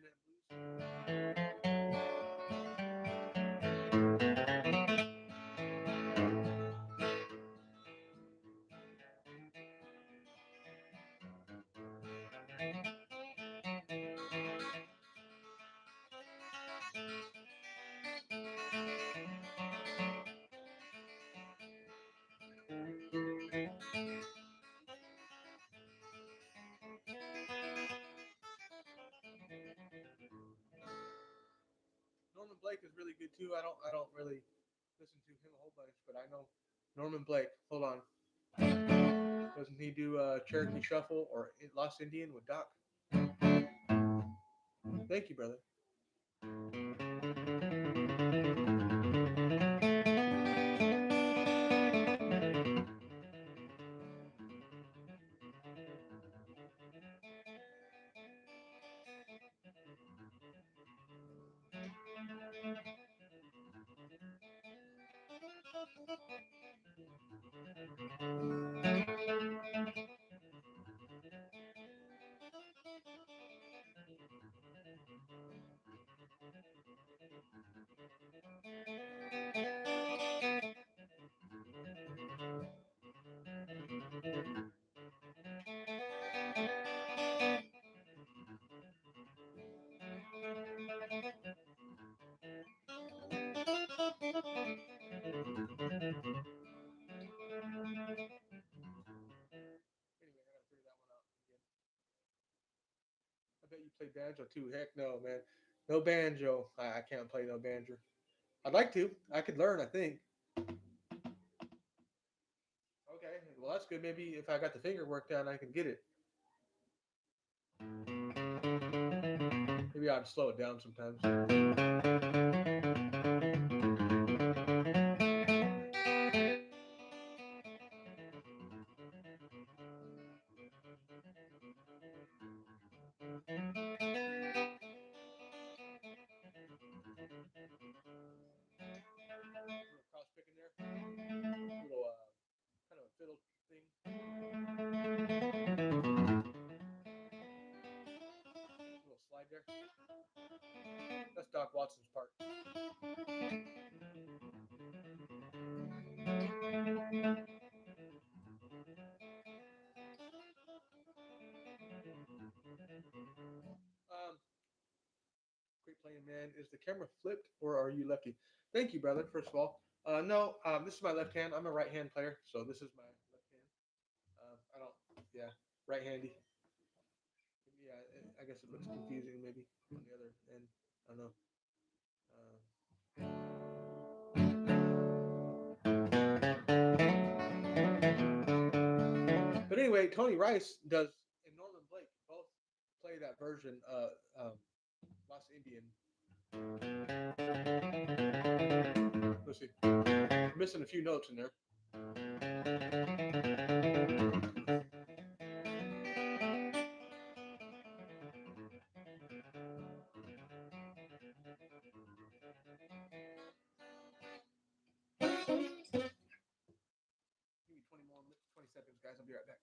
Norman Blake is really good too. I don't really listen to him a whole bunch, but I know Norman Blake. Hold on. Doesn't he do Cherokee Shuffle or Lost Indian with Doc? Thank you, brother. Anyway, I gotta figure that one out again. I bet you play banjo too. Heck no, man. No banjo. I can't play no banjo. I'd like to. I could learn, I think. Okay, well that's good. Maybe if I got the finger work down, I can get it. Maybe I ought to slow it down sometimes. Little cross picking there. Little kind of a fiddle thing. Little slide there. That's Doc Watson's part. Um, Great playing, man. Is the camera flipped or are you lefty? Thank you, brother. First of all, no. This is my left hand. I'm a right hand player, so this is my left hand. I don't. Yeah, right handy. Yeah, I guess it looks confusing maybe on the other end. I don't know. But anyway, Tony Rice does and Norman Blake both play that version. Lost Indian. Let's see. I'm missing a few notes in there. seconds, guys. I'll be right back.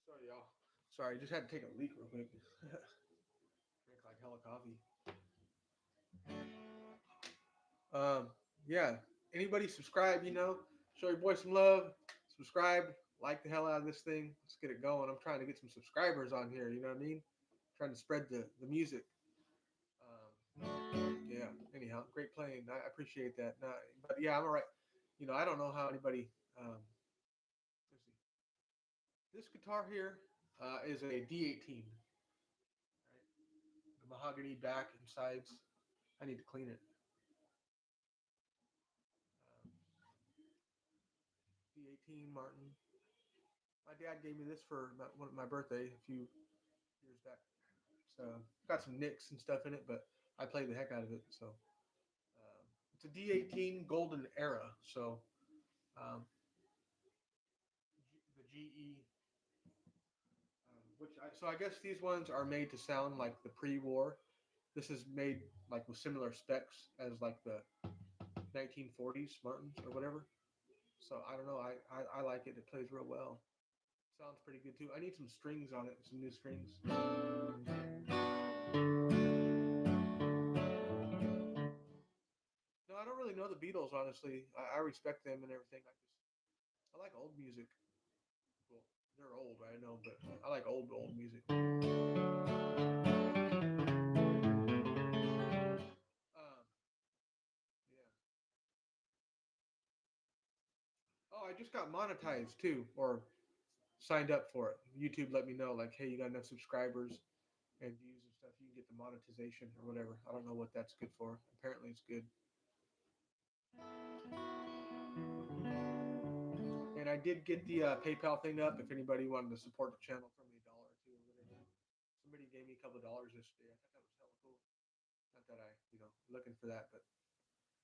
Sorry, y'all. Sorry, just had to take a leak real quick. Drink like hella coffee. Um, yeah. Anybody subscribe? Show your boy some love. Subscribe. Like the hell out of this thing. Let's get it going. I'm trying to get some subscribers on here. You know what I mean? Trying to spread the music. Yeah. Anyhow, great playing. I appreciate that. Nah, but yeah, I'm alright. I don't know how anybody. Um, let's see. This guitar here is a D18. Right? The mahogany back and sides. I need to clean it. D18 Martin. My dad gave me this for my birthday a few years back. So got some nicks and stuff in it, but I play the heck out of it. So it's a D18 Golden Era. So um, the GE, so I guess these ones are made to sound like the pre-war. This is made like with similar specs as like the 1940s Martins or whatever. So I don't know. I like it. It plays real well. Sounds pretty good too. I need some strings on it. Some new strings. No, I don't really know the Beatles, honestly. I respect them and everything. I like old music. Well, they're old, I know, but I like old music. Yeah. Oh, I just got monetized too, or signed up for it. YouTube let me know, like, hey, you got enough subscribers and views and stuff. You can get the monetization or whatever. I don't know what that's good for. Apparently, it's good. And I did get the PayPal thing up. If anybody wanted to support the channel from me, $1 or two or whatever. Somebody gave me a couple of dollars yesterday. I thought that was hella cool. Not that I, looking for that, but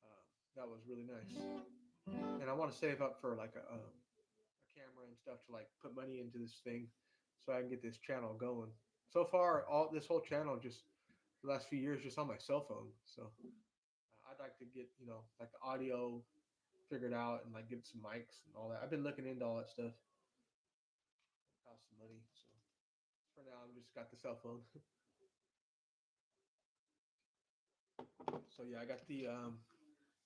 uh, that was really nice. And I want to save up for like a camera and stuff to like put money into this thing, so I can get this channel going. So far, all this whole channel just the last few years just on my cell phone. So I'd like to get like the audio figured out and like get some mics and all that. I've been looking into all that stuff. It costs some money, so for now I'm just got the cell phone. So yeah, I got the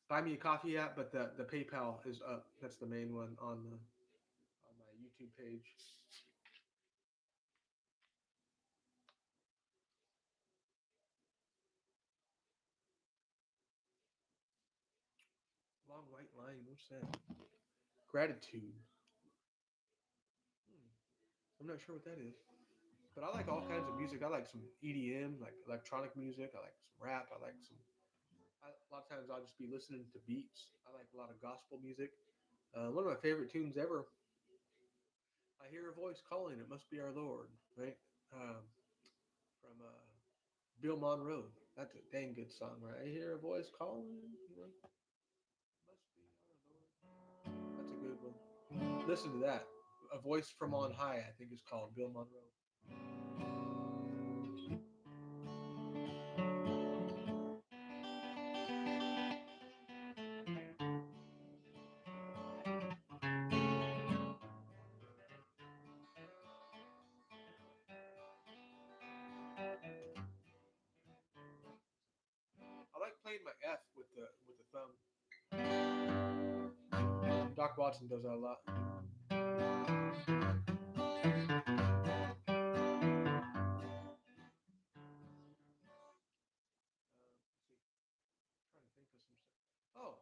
buy me a coffee app, but the PayPal is up. That's the main one on my YouTube page. Long white line. What's that? Gratitude. Hmm. I'm not sure what that is. But I like all kinds of music. I like some EDM, like electronic music. I like some rap. A lot of times I'll just be listening to beats. I like a lot of gospel music. One of my favorite tunes ever. I hear a voice calling. It must be our Lord, right? Um, from Bill Monroe. That's a dang good song, right? I hear a voice calling. Must be our Lord. That's a good one. Listen to that. A Voice from On High, I think is called Bill Monroe. I like playing my F with the thumb. Doc Watson does that a lot. Trying to think of some stuff. Oh,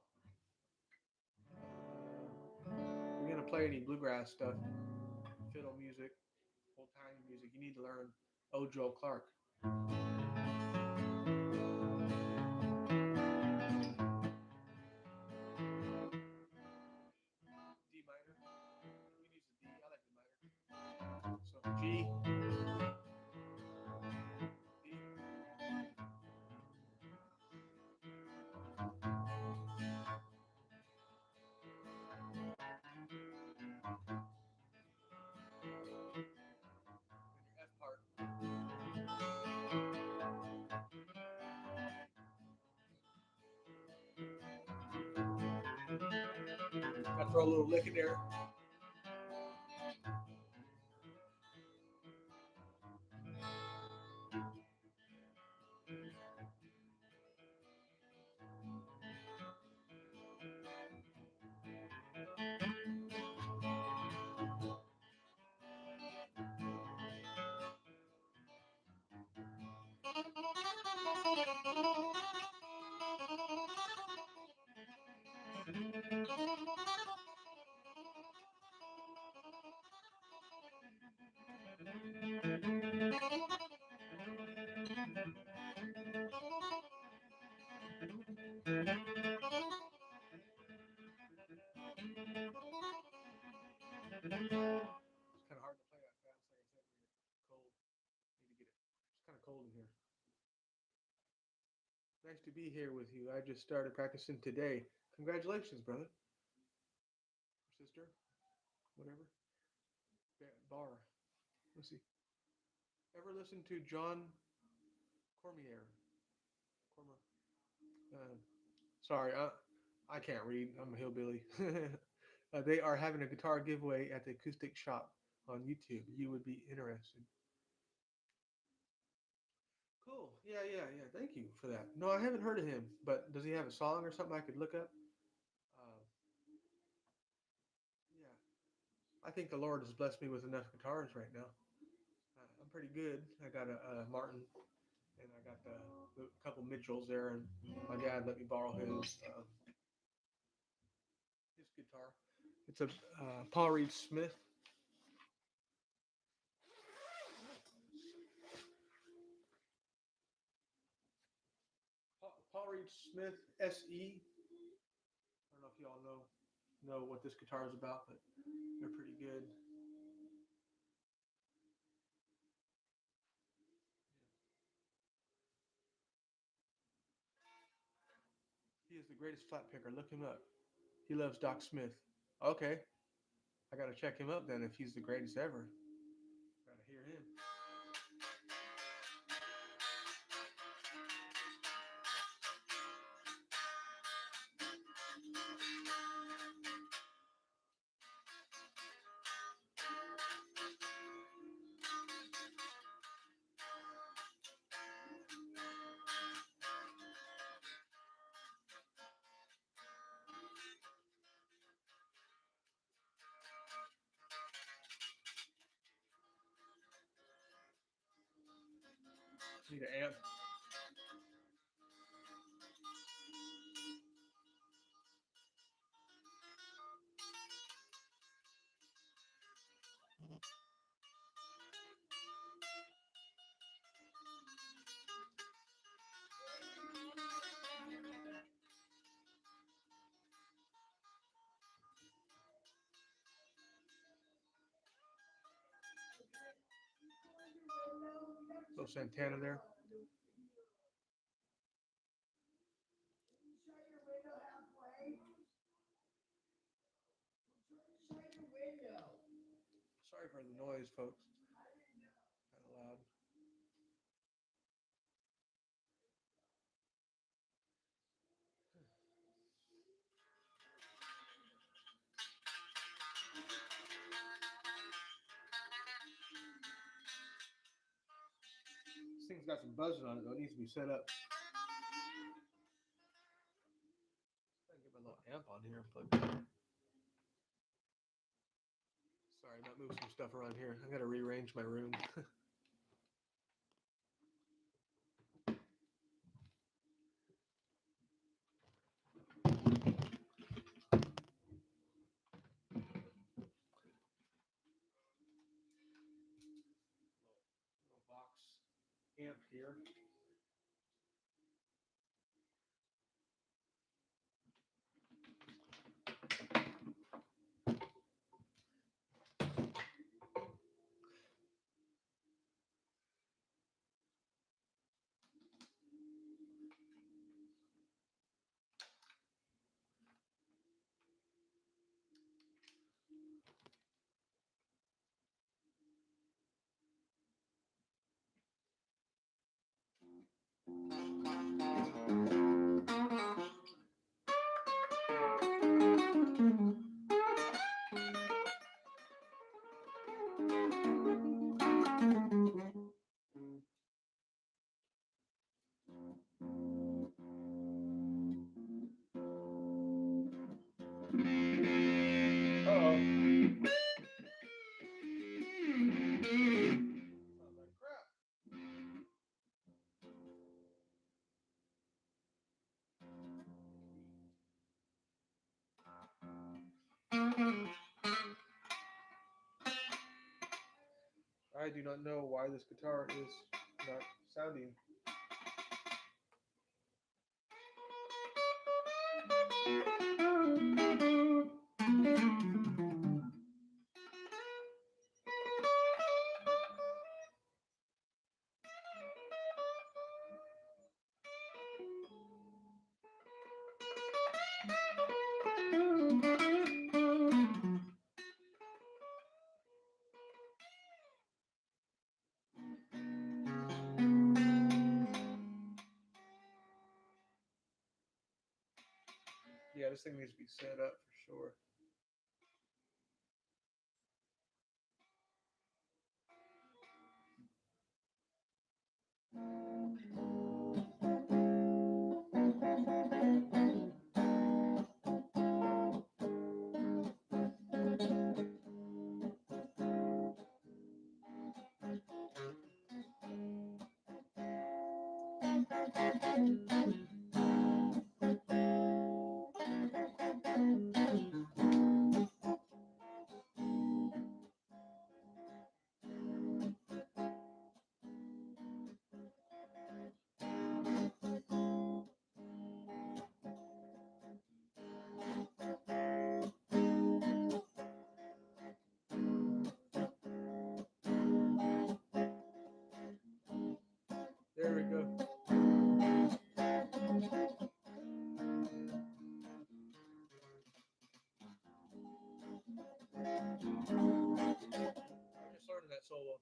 you're gonna play any bluegrass stuff, fiddle music, old time music. You need to learn Oh Joe Clark. throw a little lick in there. It's kind of hard to play that fast, like I said, when you're cold. Need to get it. It's kind of cold in here. Nice to be here with you. I just started practicing today. Congratulations, brother or sister, whatever. Bar. Let's see. Ever listen to John Cormier? Cormier. Uh, sorry, I can't read. I'm a hillbilly. They are having a guitar giveaway at the Acoustic Shop on YouTube. You would be interested. Cool. Yeah, yeah, yeah. Thank you for that. No, I haven't heard of him, but does he have a song or something I could look up? Uh, yeah. I think the Lord has blessed me with enough guitars right now. I'm pretty good. I got a Martin, and I got a couple Mitchells there, and my dad let me borrow his guitar. It's a Paul Reed Smith. Paul Reed Smith SE. I don't know if y'all know what this guitar is about, but they're pretty good. He is the greatest flat picker. Look him up. He loves Doc Smith. Okay, I gotta check him up then if he's the greatest ever. Gotta hear him. Need an amp. Little Santana there. Shut your window halfway. Shut your window. Sorry for the noise, folks. Kind of loud. This thing's got some buzzing on it though. It needs to be set up. I can get my little amp on here and plug it in. Sorry, I might move some stuff around here. I gotta rearrange my room. Little box amp here. I do not know why this guitar is not sounding. Yeah, this thing needs to be set up for sure. There we go. I'm just learning that solo.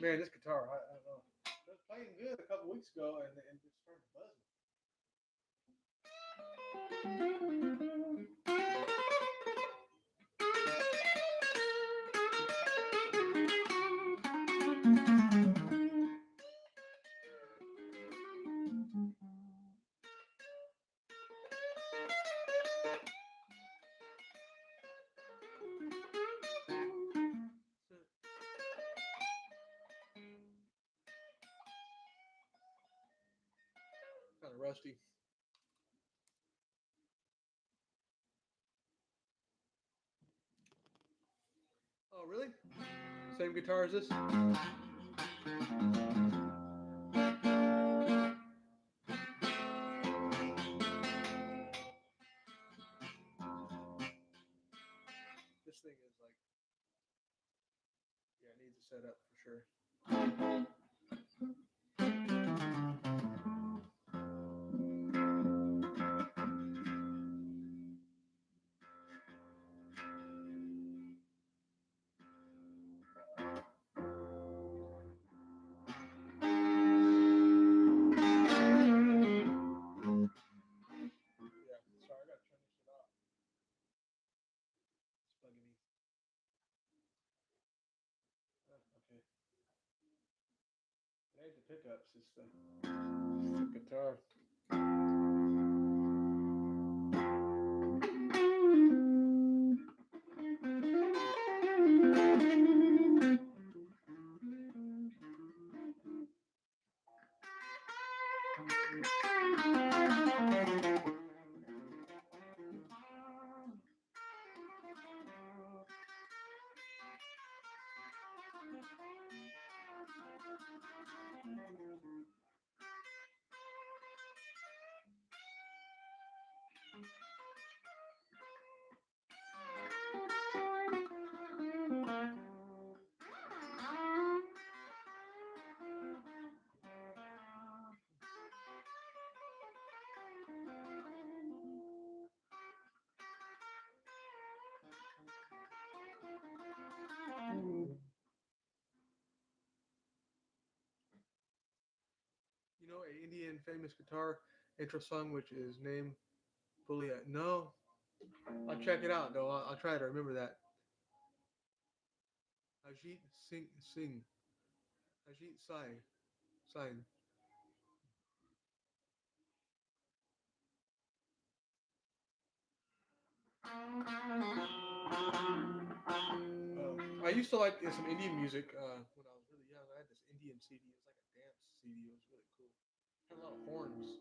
Man, this guitar, I don't know. It was playing good a couple weeks ago and just started buzzing. Kind of rusty. Oh, really? Same guitar as this? This thing is like, yeah, it needs a setup for sure. Yeah, sorry, I gotta turn this shit off. It's bugging me. Oh, okay. It ain't the pickups, it's the guitar. You know, an Indian famous guitar intro song, which is named Fully, no. I'll check it out though. I'll try to remember that. Ajit Singh. Ajit Sai. Sign. I used to like some Indian music when I was really young. I had this Indian CD. It was like a dance CD. It was really cool. Had a lot of horns.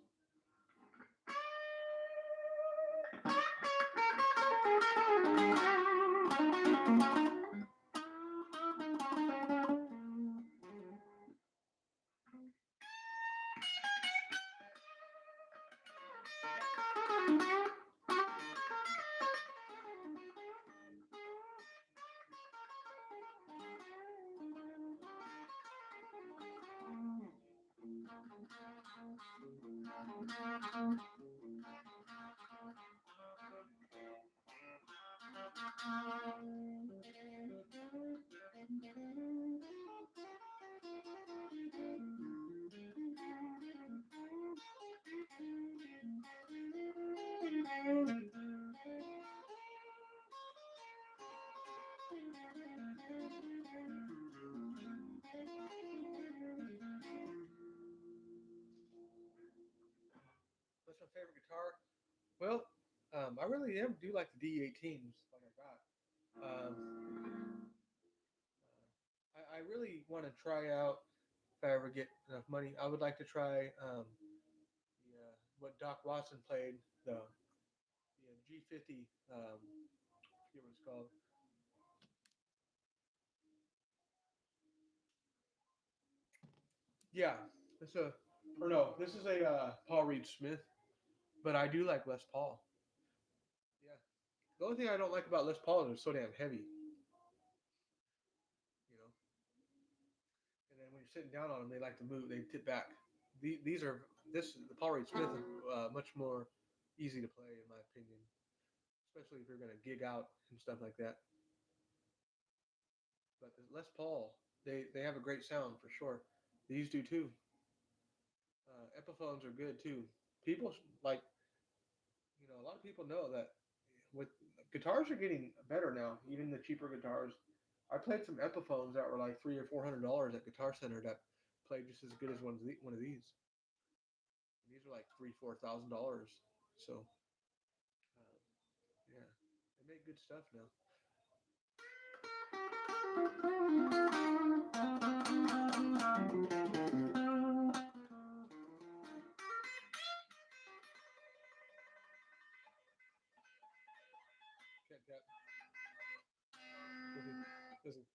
What's my favorite guitar? Well, I really do like the D18s, like I got. I really want to try out if I ever get enough money. I would like to try what Doc Watson played the G50. I forget what it's called. Yeah, it's a or no, this is a Paul Reed Smith, but I do like Les Paul. Yeah, the only thing I don't like about Les Paul is they're so damn heavy. You know, and then when you're sitting down on them, they like to move. They tip back. These are the Paul Reed Smith is much more easy to play in my opinion, especially if you're going to gig out and stuff like that. But the Les Paul, they have a great sound for sure. These do too. Epiphones are good too. People like a lot of people know that with guitars are getting better now, even the cheaper guitars. I played some Epiphones that were like $300 or $400 at Guitar Center that played just as good as one of these. And these are like $3,000 $4,000. So yeah, they make good stuff now. Check that. Listen, listen.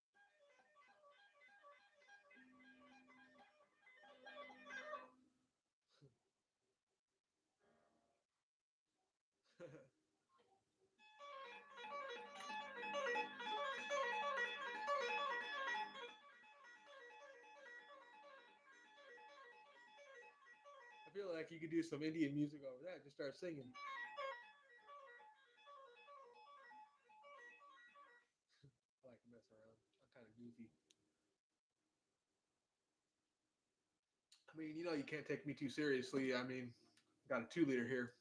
I feel like you could do some Indian music over that. Just start singing. I like to mess around. I'm kind of goofy. I mean, you can't take me too seriously. I mean, I got a 2 liter here.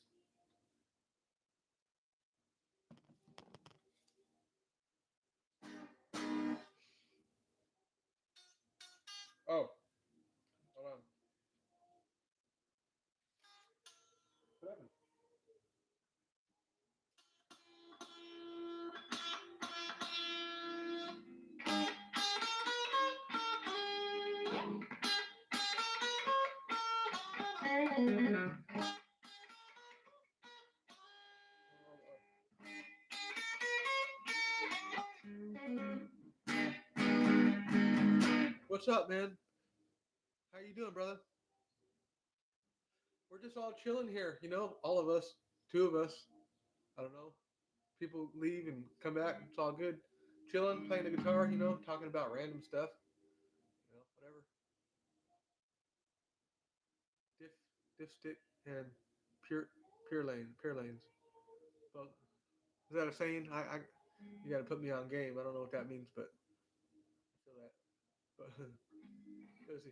Oh, hold on. What happened? What's up, man? How you doing, brother? We're just all chilling here, all of us, 2 of us. I don't know. People leave and come back. It's all good. Chilling, playing the guitar, talking about random stuff, whatever. Diff, diff stick, and pure, pure lanes. Well, is that a saying? You got to put me on game. I don't know what that means, but I feel that. But let's see.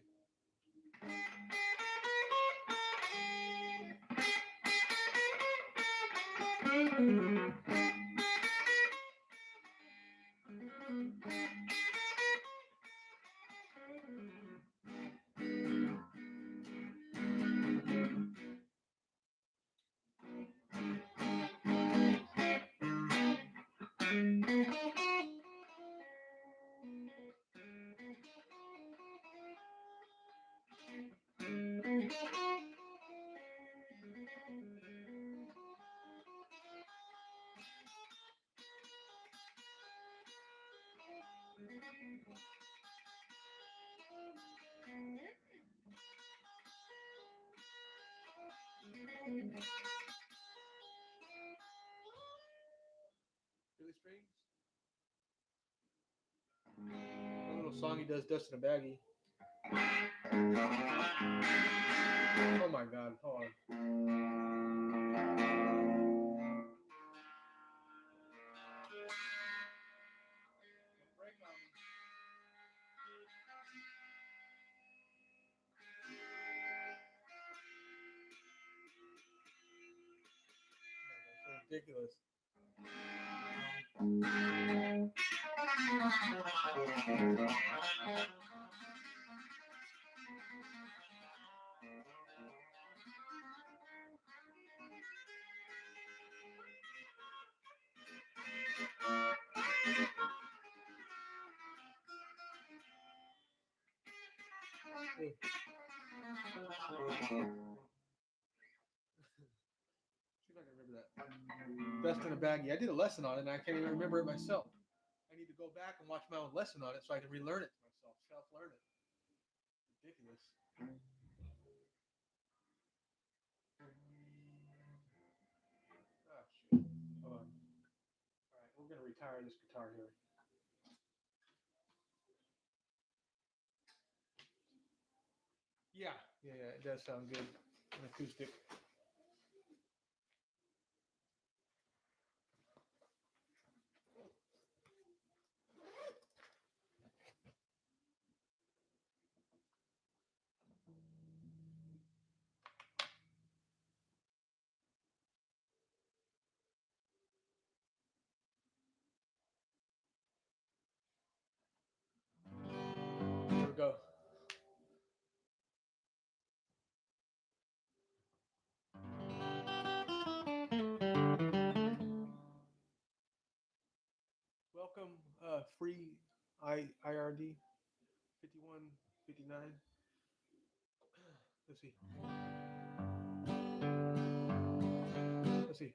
Billy Strings. A little song he does, Dust in a Baggie. Oh my God! Hold on. Break on me. That's ridiculous. Hey. See if I can remember that. Dust in a Baggie. I did a lesson on it, and I can't even remember it myself. I need to go back and watch my own lesson on it so I can relearn it to myself, self-learn it. Ridiculous. Oh shit. Hold on. All right, we're gonna retire this guitar here. Yeah, yeah, it does sound good. An acoustic. Here we go. Welcome, free IRD 5159. Let's see. Let's see.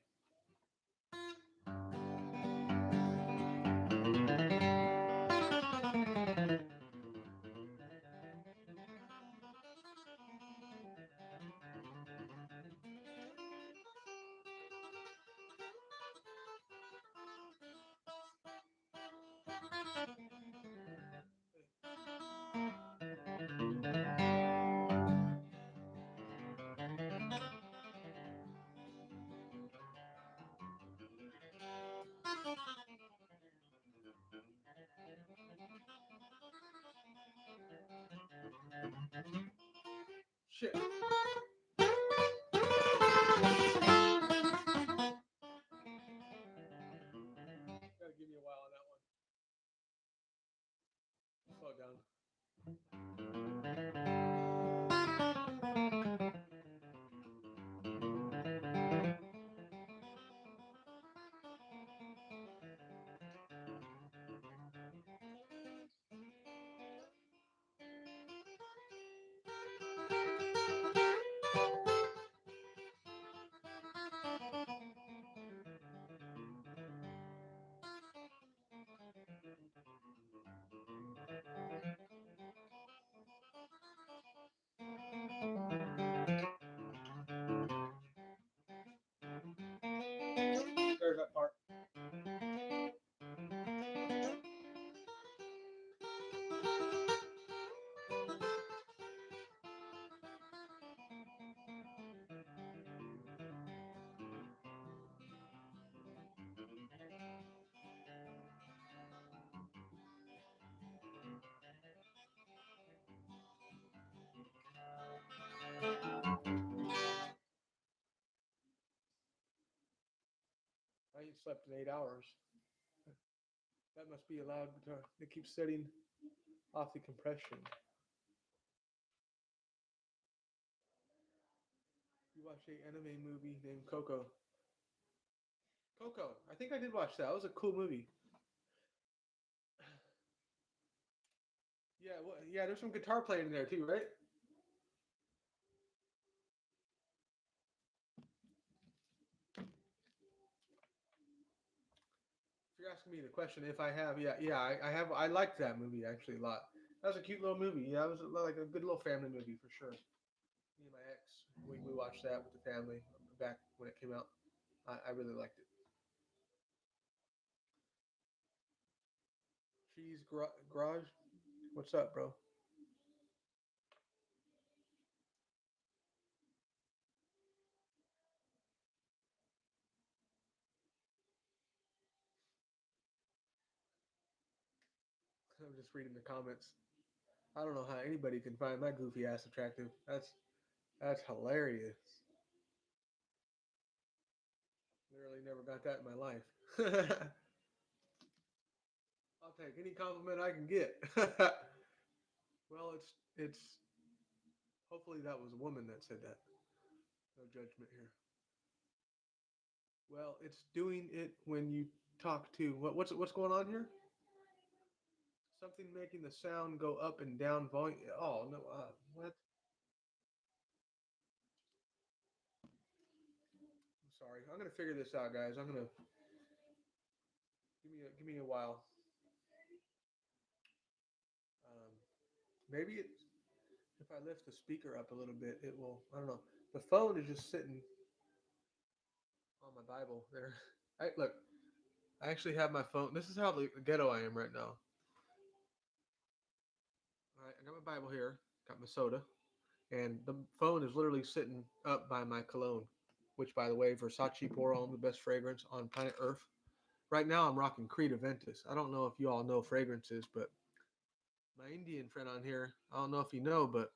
Shit. Gotta give me a while on that one. Slow down. ain't slept in 8 hours. That must be allowed to keep setting off the compression. You watched a anime movie named Coco. Coco. I think I did watch that. That was a cool movie. Yeah, well, yeah. There's some guitar playing in there too, right? If you're asking me the question, if I have, yeah, yeah, I have. I liked that movie actually a lot. That was a cute little movie. Yeah, it was like a good little family movie for sure. Me and my ex, we watched that with the family back when it came out. I really liked it. Cheese Garage. What's up, bro? I'm just reading the comments. I don't know how anybody can find my goofy ass attractive. That's hilarious. Literally never got that in my life. I'll take any compliment I can get. Well, it's hopefully that was a woman that said that. No judgment here. Well, it's doing it when you talk to what's going on here? Something making the sound go up and down volume. Oh no, what? I'm sorry. I'm gonna figure this out, guys. I'm gonna give me a while. Um, maybe if I lift the speaker up a little bit, it will. I don't know. The phone is just sitting on my Bible there. I look. I actually have my phone. This is how ghetto I am right now. All right, I got my Bible here. Got my soda, and the phone is literally sitting up by my cologne, which, by the way, Versace Pour Homme, the best fragrance on planet Earth. Right now, I'm rocking Creed Aventus. I don't know if you all know fragrances, but my Indian friend on here, I don't know if you know, but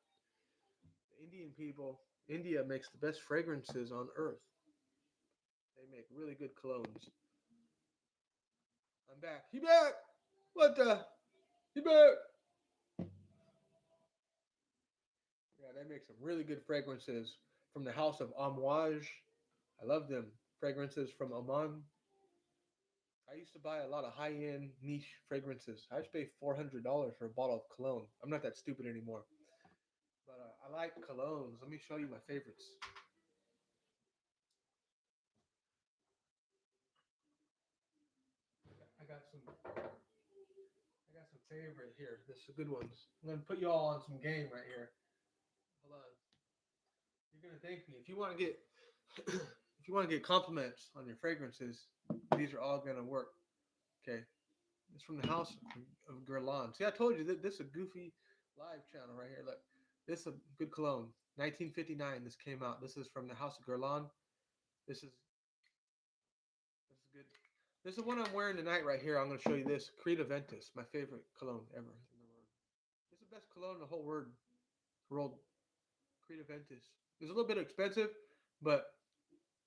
the Indian people, India makes the best fragrances on Earth. They make really good colognes. I'm back. He back. What the? He back. Yeah, they make some really good fragrances from the house of Amouage. I love them. Fragrances from Oman. I used to buy a lot of high-end niche fragrances. I used to pay $400 for a bottle of cologne. I'm not that stupid anymore. But I like colognes. Let me show you my favorites. I got some. I got some favorite here. This is good ones. I'm gonna put you all on some game right here. Hold on. You're gonna thank me if you want to get if you want to get compliments on your fragrances. These are all gonna work. Okay. It's from the house of Guerlain. See, I told you that this is a goofy live channel right here. Look, this is a good cologne. 1959. This came out. This is from the house of Guerlain. This is good. This is one I'm wearing tonight right here. I'm going to show you this Creed Aventus, my favorite cologne ever in the world. It's the best cologne in the whole world. Creed Aventus. It's a little bit expensive, but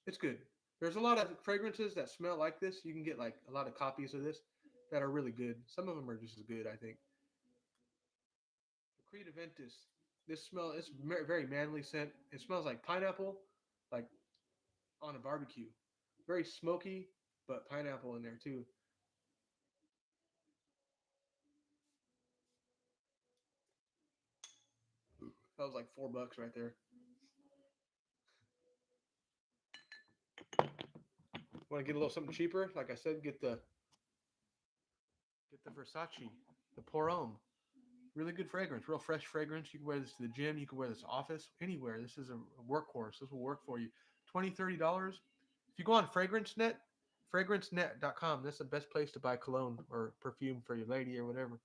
it's good. There's a lot of fragrances that smell like this. You can get like a lot of copies of this that are really good. Some of them are just as good, I think. The Creed Aventus. This smell, it's very manly scent. It smells like pineapple, like on a barbecue. Very smoky, but pineapple in there too. That was like $4 right there. Want to get a little something cheaper? Like I said, get the Versace, the Pour Homme. Really good fragrance, real fresh fragrance. You can wear this to the gym. You can wear this office, anywhere. This is a workhorse. This will work for you. $20, $30. If you go on fragrancenet.com, that's the best place to buy cologne or perfume for your lady or whatever.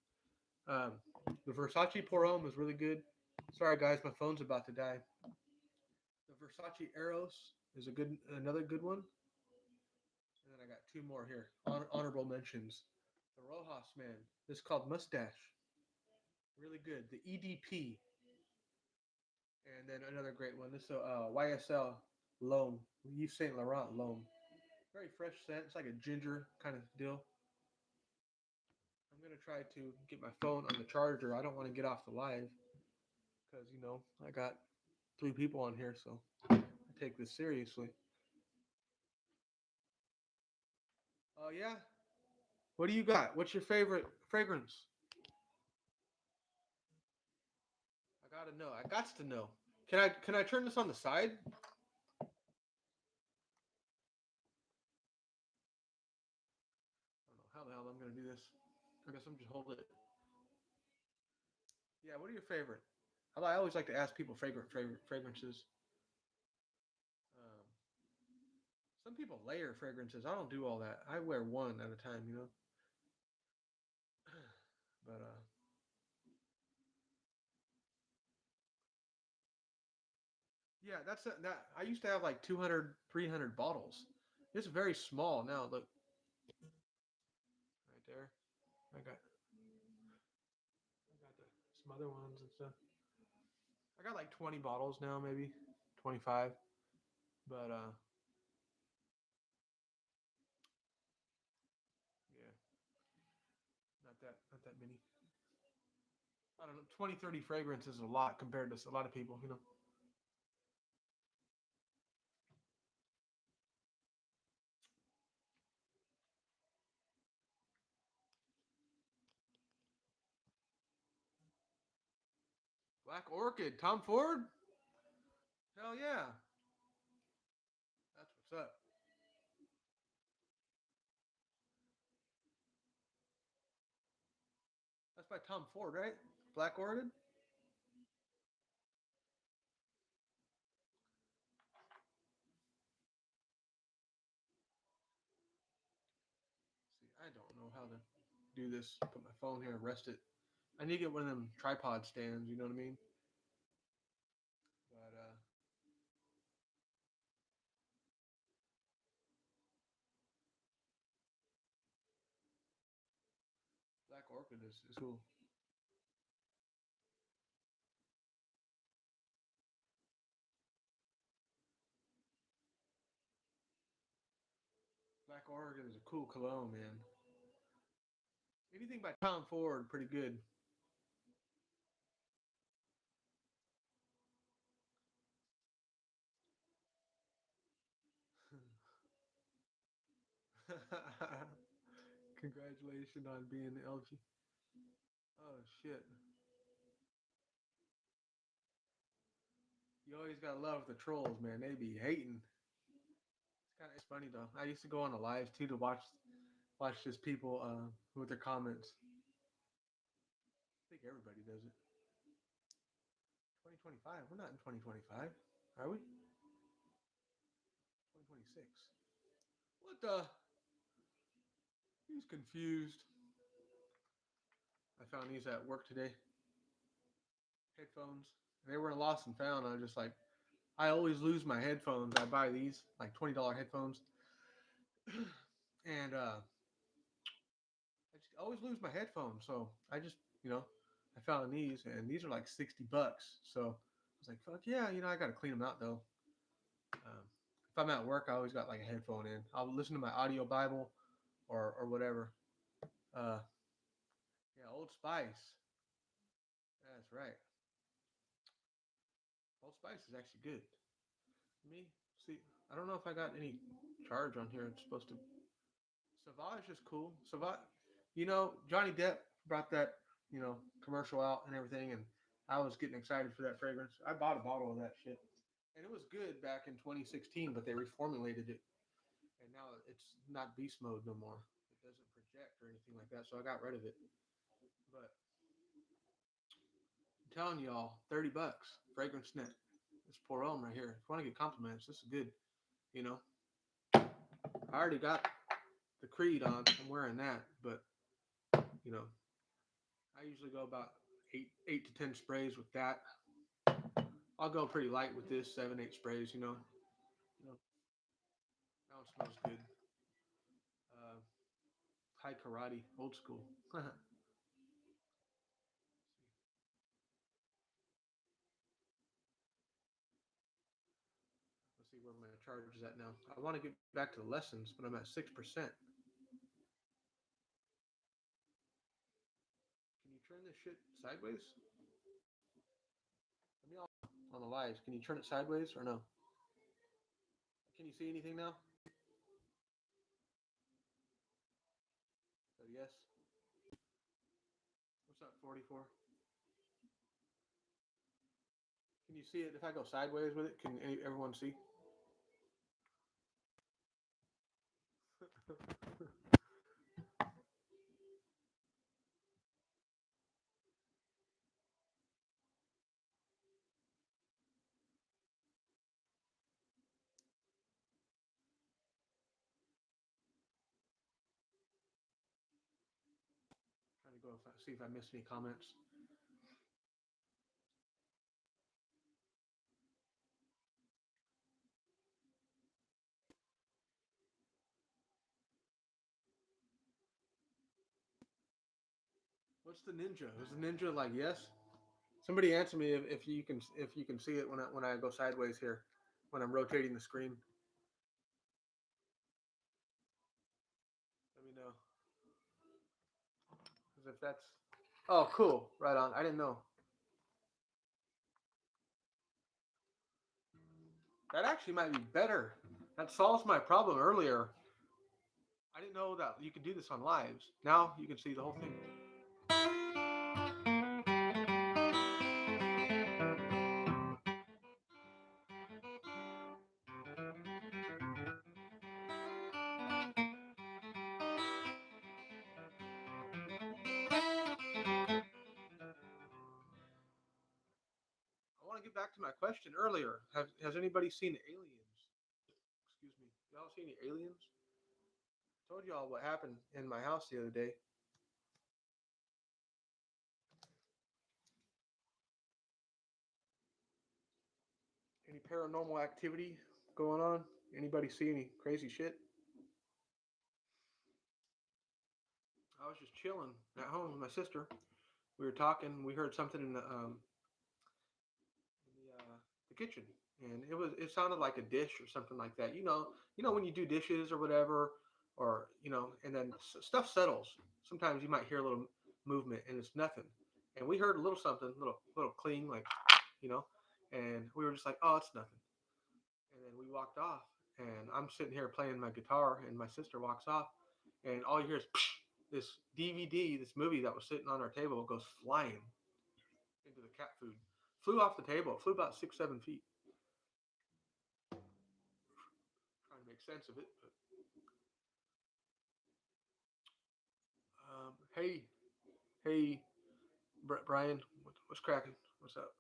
Um, the Versace Pour Homme is really good. Sorry guys, my phone's about to die. The Versace Eros is another good one. And then I got two more here. Honorable mentions. The Rojas man. This is called Mustache. Really good. The EDP. And then another great one. This is YSL L'Homme. Yves Saint Laurent L'Homme. Very fresh scent. It's like a ginger kind of deal. I'm gonna try to get my phone on the charger. I don't want to get off the live because I got three people on here, so I take this seriously. Oh yeah. What do you got? What's your favorite fragrance? I gotta know. I got to know. Can I turn this on the side? I don't know how the hell I'm gonna do this. I guess I'm just hold it. Yeah. What are your favorite? I always like to ask people favorite fragrances. Um, some people layer fragrances. I don't do all that. I wear one at a time. But yeah, that. I used to have like 200, 300 bottles. It's very small now. Look right there. I got some other ones and stuff. I got like 20 bottles now, maybe 25. But yeah, not that many. I don't know. 20, 30 fragrances is a lot compared to a lot of people. Black Orchid, Tom Ford. Hell yeah, that's what's up. That's by Tom Ford, right? Black Orchid. See, I don't know how to do this. Put my phone here, rest it. I need to get one of them tripod stands. You know what I mean? But Black Orchid is cool. Black Orchid is a cool cologne, man. Anything by Tom Ford, pretty good. Congratulations on being LG. Oh shit! You always gotta love the trolls, man. They be hating. It's funny though. I used to go on the lives too to watch just people with their comments. I think everybody does it. 2025. We're not in 2025, are we? 2026. What the? He's confused. I found these at work today. Headphones. They were in lost and found. I was just like, I always lose my headphones. I buy these like $20 headphones, and I just always lose my headphones. So I just, I found these, and these are like $60. So I was like, fuck yeah, I got to clean them out though. If I'm at work, I always got like a headphone in. I'll listen to my audio Bible or whatever. Uh, yeah, Old Spice. That's right. Old Spice is actually good. Me, see, I don't know if I got any charge on here. It's supposed to. Sauvage is cool. Sauvage, Johnny Depp brought that, commercial out and everything, and I was getting excited for that fragrance. I bought a bottle of that shit, and it was good back in 2016, but they reformulated it, and now it's not beast mode no more. It doesn't project or anything like that, so I got rid of it. But I'm telling y'all, $30, fragrance net. This pour homme right here. If you want to get compliments, this is good. You know, I already got the Creed on. I'm wearing that, but you know, I usually go about eight to 10 sprays with that. I'll go pretty light with this, 7, 8 sprays. That one smells good. Uh, High karate, old school. Let's see where my my charge is at now. I want to get back to the lessons, but I'm at 6%. Can you turn this shit sideways? Let me on the lives. Can you turn it sideways or no? Can you see anything now? Yes. What's up, 44? Can you see it if I go sideways with it? Can everyone see? Trying to go see if I missed any comments. What's the ninja? Is the ninja like yes? Somebody answer me if you can see it when I go sideways here, when I'm rotating the screen. Let me know. Because if that's oh cool, right on. I didn't know. That actually might be better. That solves my problem earlier. I didn't know that you could do this on lives. Now you can see the whole thing. I want to get back to my question earlier. Has anybody seen aliens? Excuse me. Y'all see any aliens? I told y'all what happened in my house the other day. Any paranormal activity going on? Anybody see any crazy shit? I was just chilling at home with my sister. We were talking. We heard something in the kitchen, and it sounded like a dish or something like that. You know when you do dishes or whatever, or and then stuff settles. Sometimes you might hear a little movement, and it's nothing. And we heard a little something, little cling, like you know, and we were just like, oh, it's nothing. And then we walked off, and I'm sitting here playing my guitar, and my sister walks off, and all you hear is this DVD, this movie that was sitting on our table goes flying into the cat food. Flew off the table. Flew about 6, 7 feet. Trying to make sense of it. But, hey, hey, Brian, what's cracking? What's up?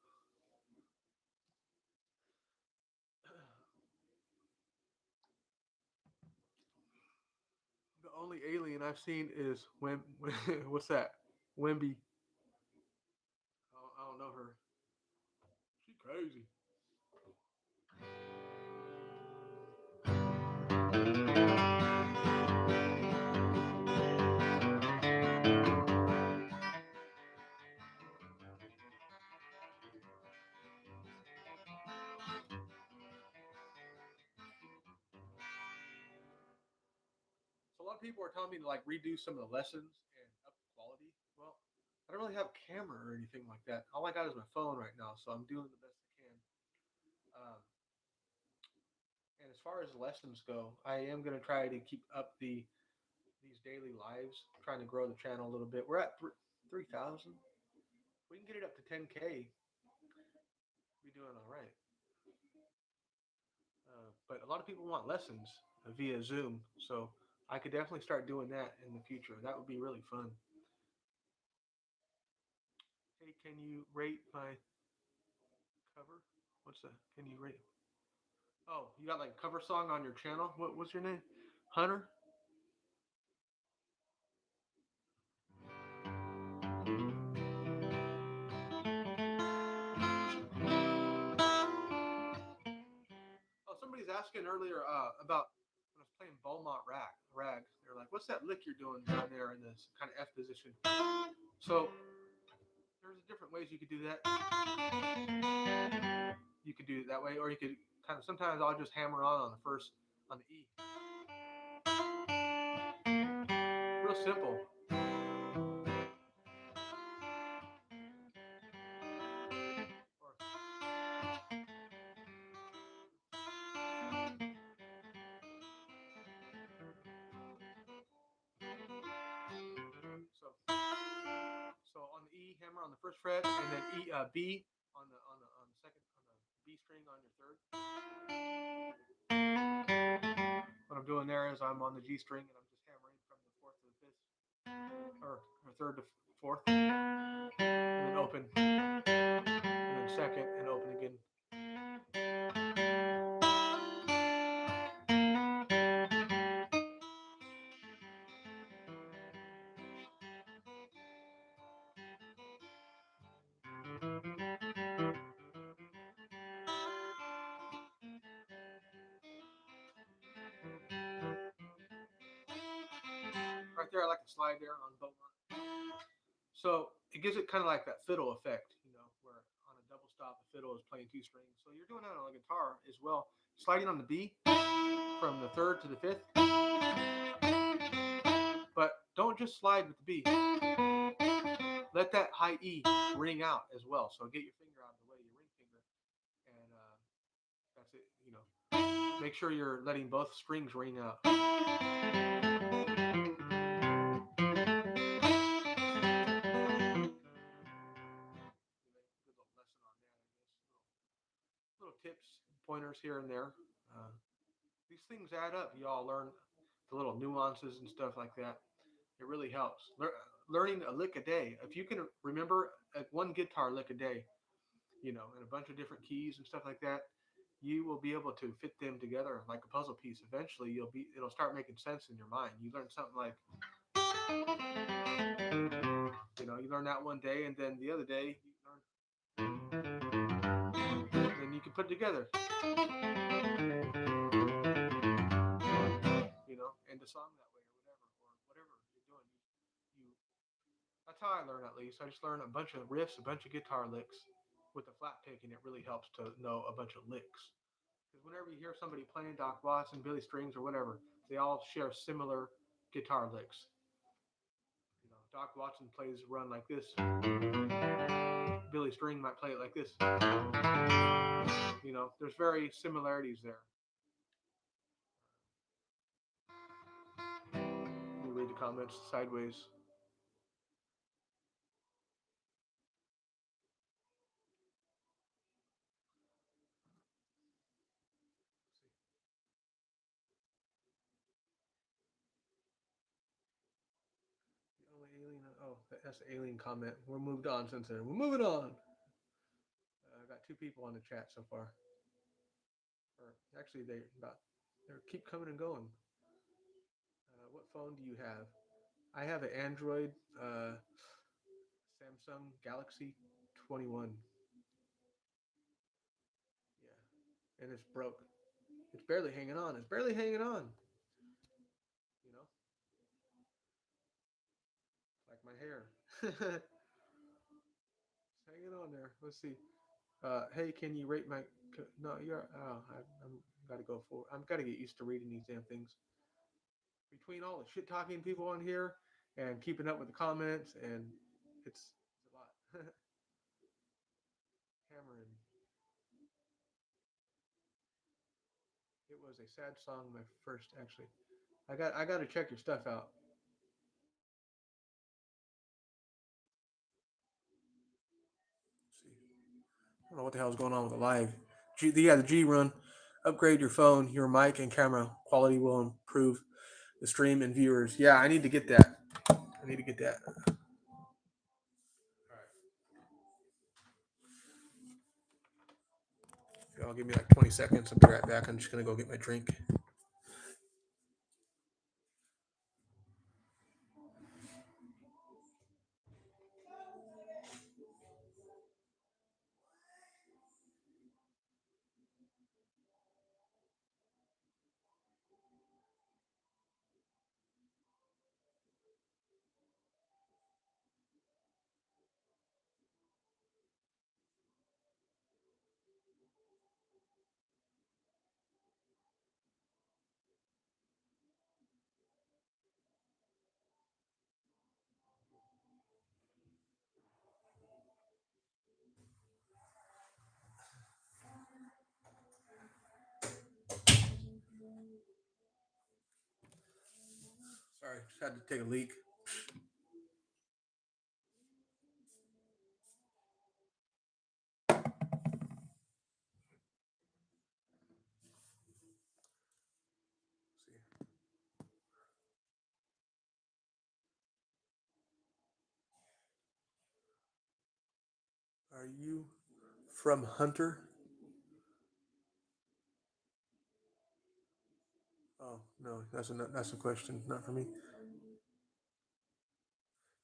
The only alien I've seen is what's that? Wimby. I don't know her. She crazy. So a lot of people are telling me to like redo some of the lessons and up the quality. Well, I don't really have a camera or anything like that. All I got is my phone right now, so I'm doing the best I can. Um, and as far as lessons go, I am going to try to keep up these daily lives, trying to grow the channel a little bit. We're at 3,000. We can get it up to 10K. We're doing all right. But a lot of people want lessons via Zoom, so I could definitely start doing that in the future. That would be really fun. Hey, can you rate my cover? What's that? Can you rate? Oh, you got like a cover song on your channel? What's your name? Hunter? Oh, somebody's asking earlier about when I was playing Beaumont Rag. They're like, "What's that lick you're doing down there in this kind of F position?" So there's different ways you could do that. You could do it that way, or you could Sometimes I'll just hammer on the first on the E. Real simple. So so on the E, hammer on the first fret, and then B on the second on the B string on your third. What I'm doing there is I'm on the G string and I'm just hammering from the fourth to the fifth, or third to fourth, and then open, and then second and open again. Right there, I like to slide there on both. So it gives it kind of like that fiddle effect, where on a double stop, the fiddle is playing two strings. So you're doing that on a guitar as well, sliding on the B from the third to the fifth. But don't just slide with the B. Let that high E ring out as well. So get your finger out of the way, your ring finger, and that's it. Make sure you're letting both strings ring out. Good little lesson on that, I guess. Little tips, pointers here and there. These things add up. You all learn the little nuances and stuff like that. It really helps. Learning a lick a day. If you can remember one guitar lick a day, and a bunch of different keys and stuff like that, you will be able to fit them together like a puzzle piece. Eventually, it'll start making sense in your mind. You learn something like, you learn that one day, and then the other day you learn, and then you can put it together, and the song that way or whatever you're doing. You That's how I learn, at least. I just learn a bunch of riffs, a bunch of guitar licks with the flat pick, and it really helps to know a bunch of licks. Because whenever you hear somebody playing Doc Watson, Billy Strings, or whatever, they all share similar guitar licks. Doc Watson plays a run like this. Billy String might play it like this. There's very similarities there. Let me read the comments sideways. The only alien. Oh, that's the alien comment. We're moved on since then. We're moving on. I got two people on the chat so far. Or actually, they keep coming and going. What phone do you have? I have an Android Samsung Galaxy 21. Yeah, and it's broke. It's barely hanging on. It's barely hanging on. You know, like my hair. It's hanging on there. Let's see. Hey, can you rate my? No, you're. Oh, I'm got to go for. I'm got to get used to reading these damn things. Between all the shit talking people on here and keeping up with the comments, and it's a lot. Hammering. It was a sad song. My first, actually. I got to check your stuff out. Let's see. I don't know what the hell is going on with the live. The G run. Upgrade your phone, your mic, and camera quality will improve the stream and viewers. Yeah, I need to get that. I need to get that. All right. Y'all give me like 20 seconds. I'll be right back. I'm just gonna go get my drink. Sorry, just had to take a leak. See. Are you from Hunter? Oh no, that's a question, not for me.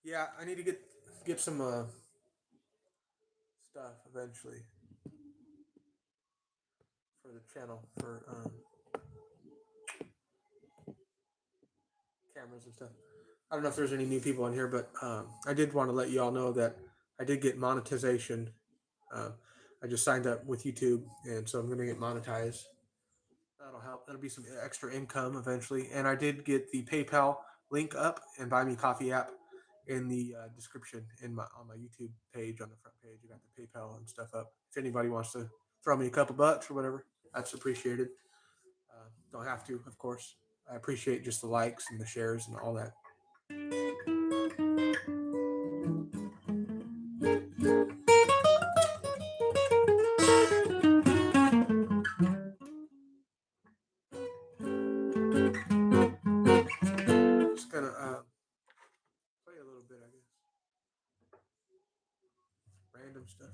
Yeah, I need to get some stuff eventually for the channel for cameras and stuff. I don't know if there's any new people on here, but I did want to let you all know that I did get monetization. Uh, I just signed up with YouTube, and so I'm going to get monetized. That'll help. That'll be some extra income eventually. And I did get the PayPal link up and Buy Me Coffee app in the description in my on my YouTube page on the front page. I got the PayPal and stuff up. If anybody wants to throw me a couple bucks or whatever, that's appreciated. Don't have to, of course. I appreciate just the likes and the shares and all that. Just gonna play a little bit, I guess. Random stuff.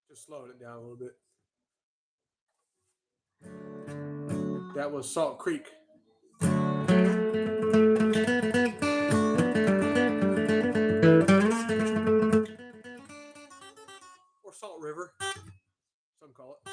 Just slowing it down a little bit. That was Salt Creek. Or Salt River, some call it.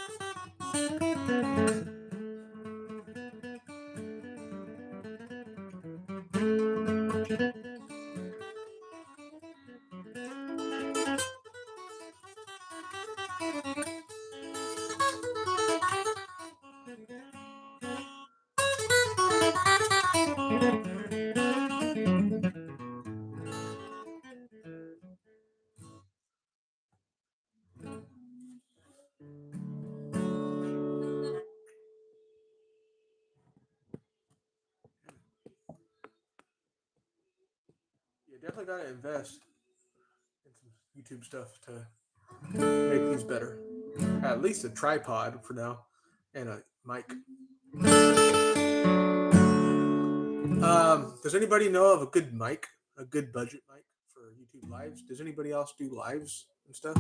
definitely got to invest in some YouTube stuff to make these better. At least a tripod for now, and a mic. Does anybody know of a good mic, a good budget mic for YouTube lives? Does anybody else do lives and stuff?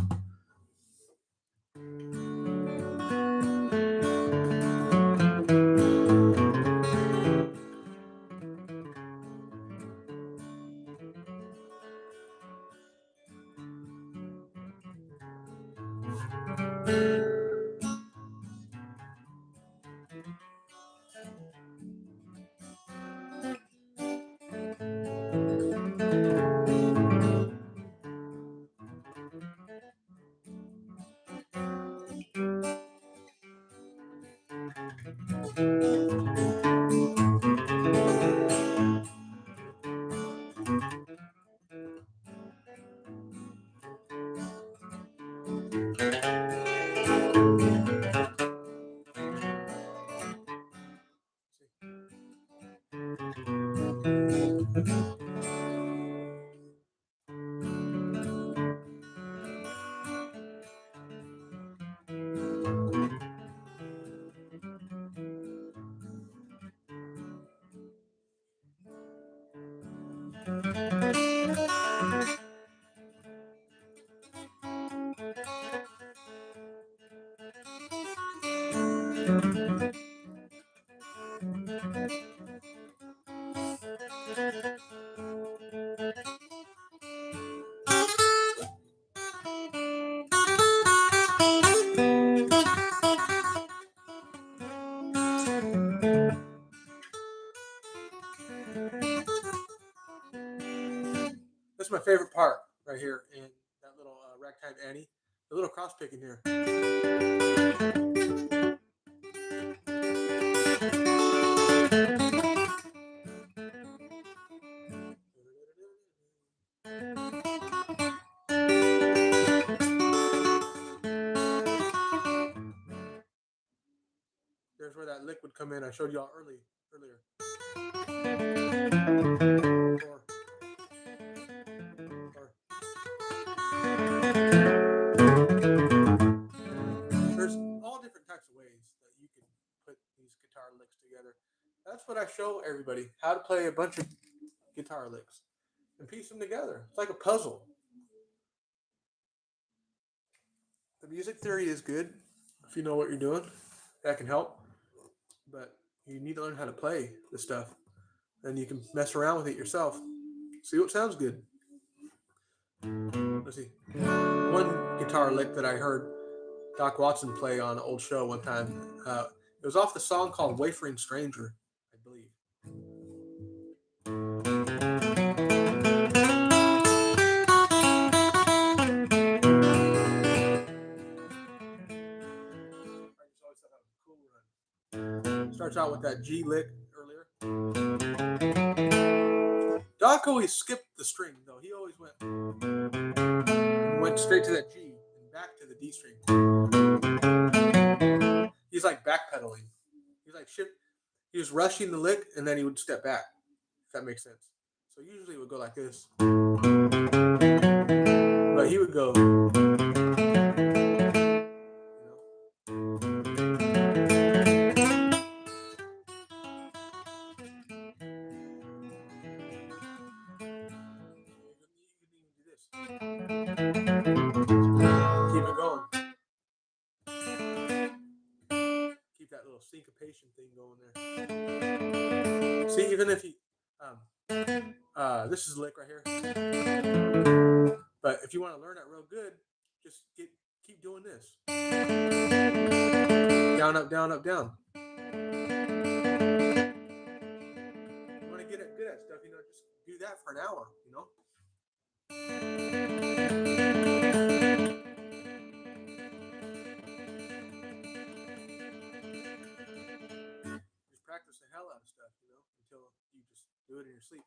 That's my favorite part right here in that little ragtime Annie. The little cross picking here. There's where that lick would come in. I showed y'all earlier. Or, there's all different types of ways that you can put these guitar licks together. That's what I show everybody, how to play a bunch of guitar licks and piece them together. It's like a puzzle. The music theory is good if you know what you're doing. That can help. But you need to learn how to play the stuff. And you can mess around with it yourself. See what sounds good. Let's see. One guitar lick that I heard Doc Watson play on an old show one time. It was off the song called Wayfaring Stranger, I believe. Starts out with that G lick earlier. Doc always skipped the string, though. He always went straight to that G and back to the D string. He's like backpedaling. He's like shit. He was rushing the lick and then he would step back. If that makes sense. So usually it would go like this. But he would go. Keep it going. Keep that little syncopation thing going there. See, even if you, this is a lick right here. But if you want to learn that real good, just keep doing this. Down, up, down, up, down. You want to get good at stuff, just do that for an hour, Just practice the hell out of stuff, until you just do it in your sleep.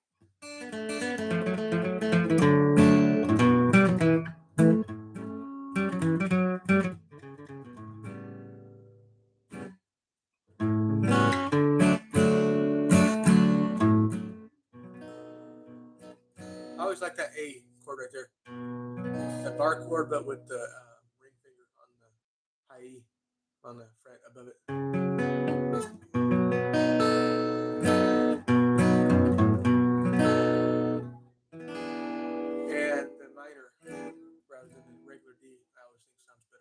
I always always like that A chord right there, that bar chord, but with the ring finger on the high E on the fret above it. And the minor rather than the regular D, I always think sounds better.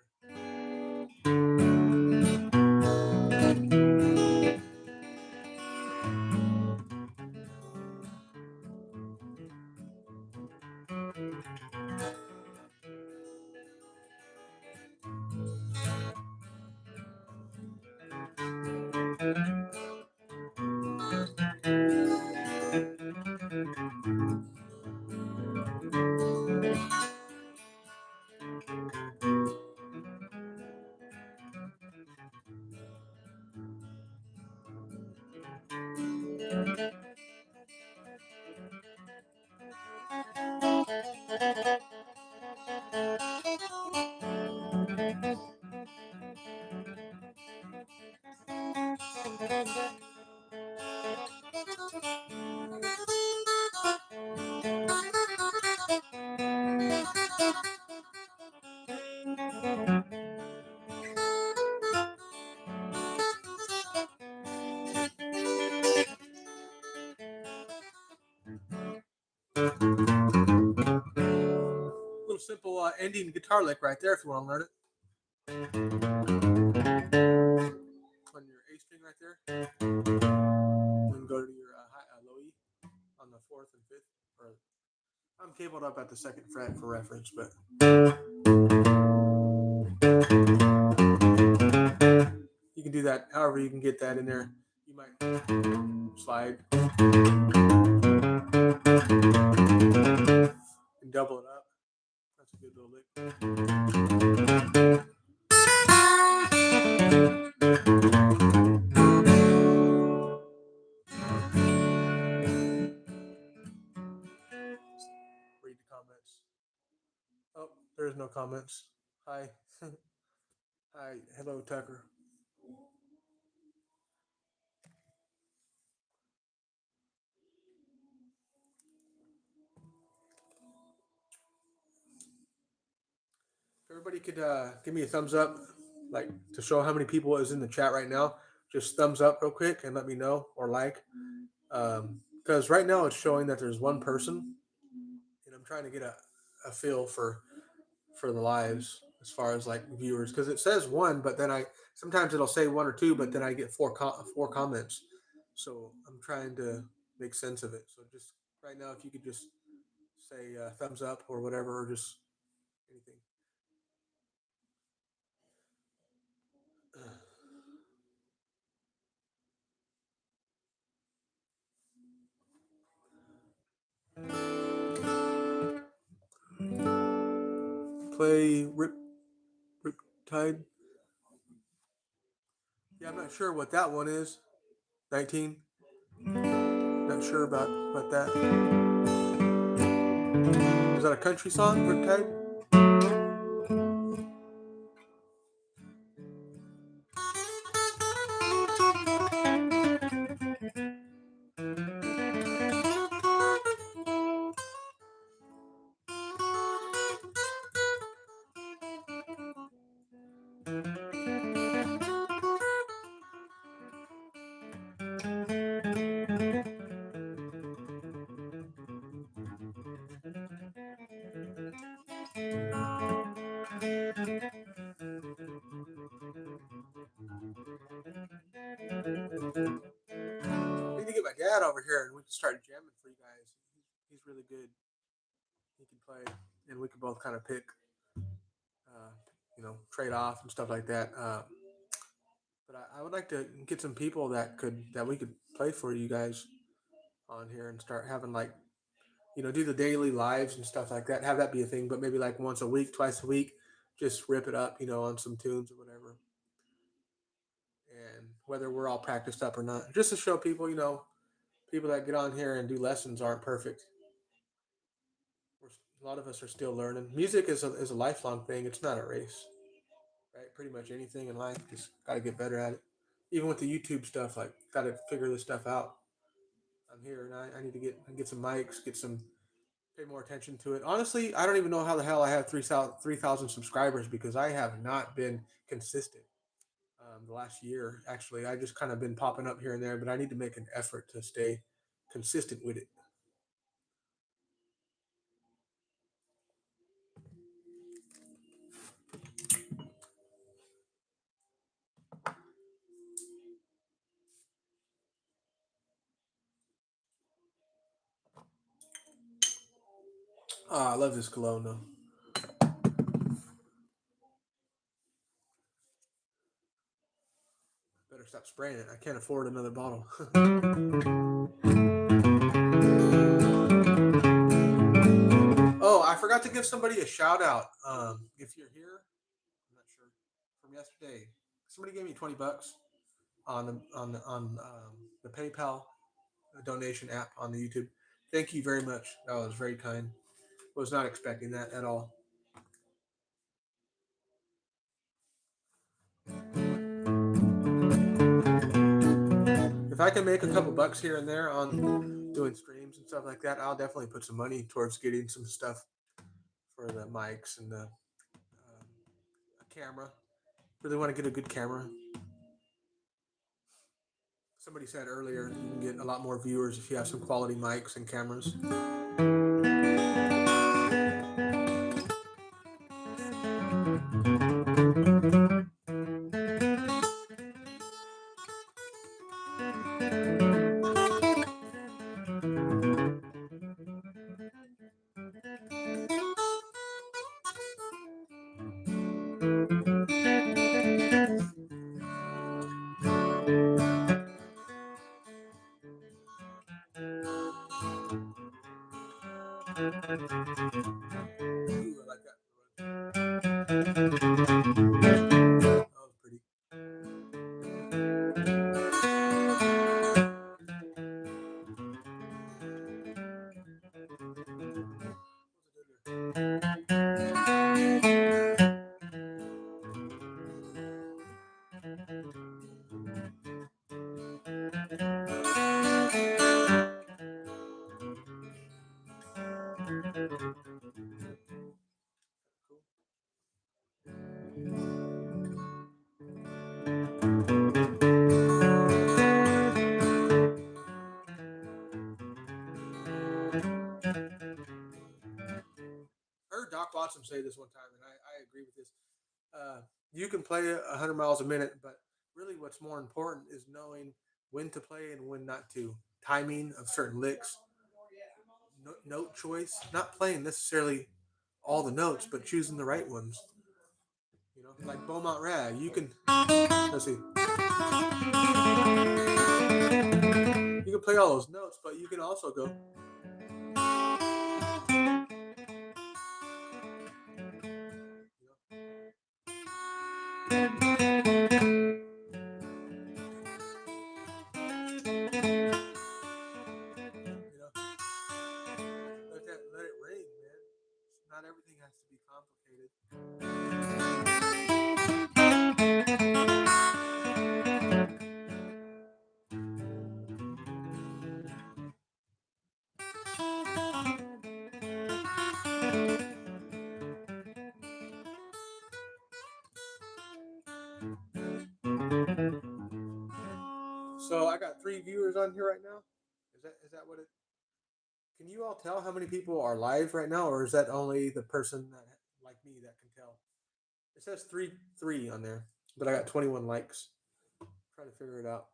Little simple ending guitar lick right there if you want to learn it. On your A string right there. Then go to your low E on the fourth and fifth. Or I'm cabled up at the second fret for reference, but you can do that however you can get that in there. You might slide and double it up. That's a good little lick. Read the comments. Oh, there's no comments. Hi. Hi. Hello, Tucker. Everybody could give me a thumbs up, like to show how many people is in the chat right now. Just thumbs up real quick and let me know, or like, because right now it's showing that there's one person, and I'm trying to get a feel for the lives as far as like viewers, because it says one, but then I sometimes it'll say one or two, but then I get four comments, so I'm trying to make sense of it. So just right now, if you could just say thumbs up or whatever, or just anything. Play Rip Tide. Yeah, I'm not sure what that one is. 19. Not sure about that. Is that a country song, Rip Tide? I need to get my dad over here and we can start jamming for you guys. He's really good. He can play, and we can both kind of pick, uh, trade off and stuff like that. But I would like to get some people that we could play for you guys on here and start having like do the daily lives and stuff like that. Have that be a thing, but maybe like once a week, twice a week, just rip it up, on some tunes or whatever. And whether we're all practiced up or not, just to show people, people that get on here and do lessons aren't perfect. A lot of us are still learning. Music is a lifelong thing. It's not a race, right? Pretty much anything in life, just got to get better at it. Even with the YouTube stuff, like got to figure this stuff out. I'm here and I need to get some mics, get some pay more attention to it. Honestly, I don't even know how the hell I have 3,000 subscribers because I have not been consistent. The last year, actually, I just kind of been popping up here and there, but I need to make an effort to stay consistent with it. I love this cologne though. Better stop spraying it. I can't afford another bottle. Oh, I forgot to give somebody a shout out. If you're here, I'm not sure from yesterday. Somebody gave me $20 on the PayPal donation app on the YouTube. Thank you very much. That was very kind. Was not expecting that at all. If I can make a couple bucks here and there on doing streams and stuff like that, I'll definitely put some money towards getting some stuff for the mics and the camera. Really want to get a good camera. Somebody said earlier you can get a lot more viewers if you have some quality mics and cameras. Ooh, I like that. That was pretty. I heard Doc Watson say this one time, and I agree with this. You can play 100 miles a minute, but really what's more important is knowing when to play and when not to. Timing of certain licks, note choice, not playing necessarily all the notes, but choosing the right ones. You know, like Beaumont Rag, you can, let's see, you can play all those notes, but you can also go, you know, let it ring, man. Not everything has to be complicated. So I got 3 viewers on here right now. Is that what it? Can you all tell how many people are live right now, or is that only the person that like me that can tell? It says three on there, but I got 21 likes. Try to figure it out.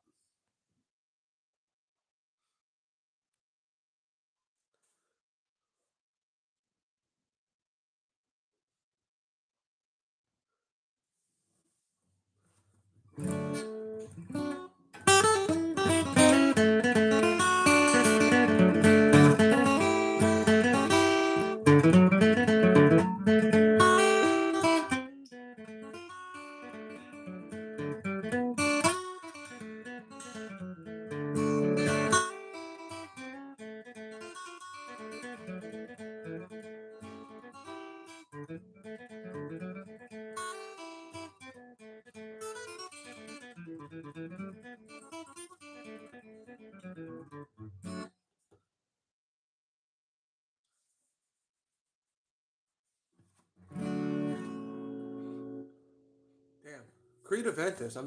Creed Aventus.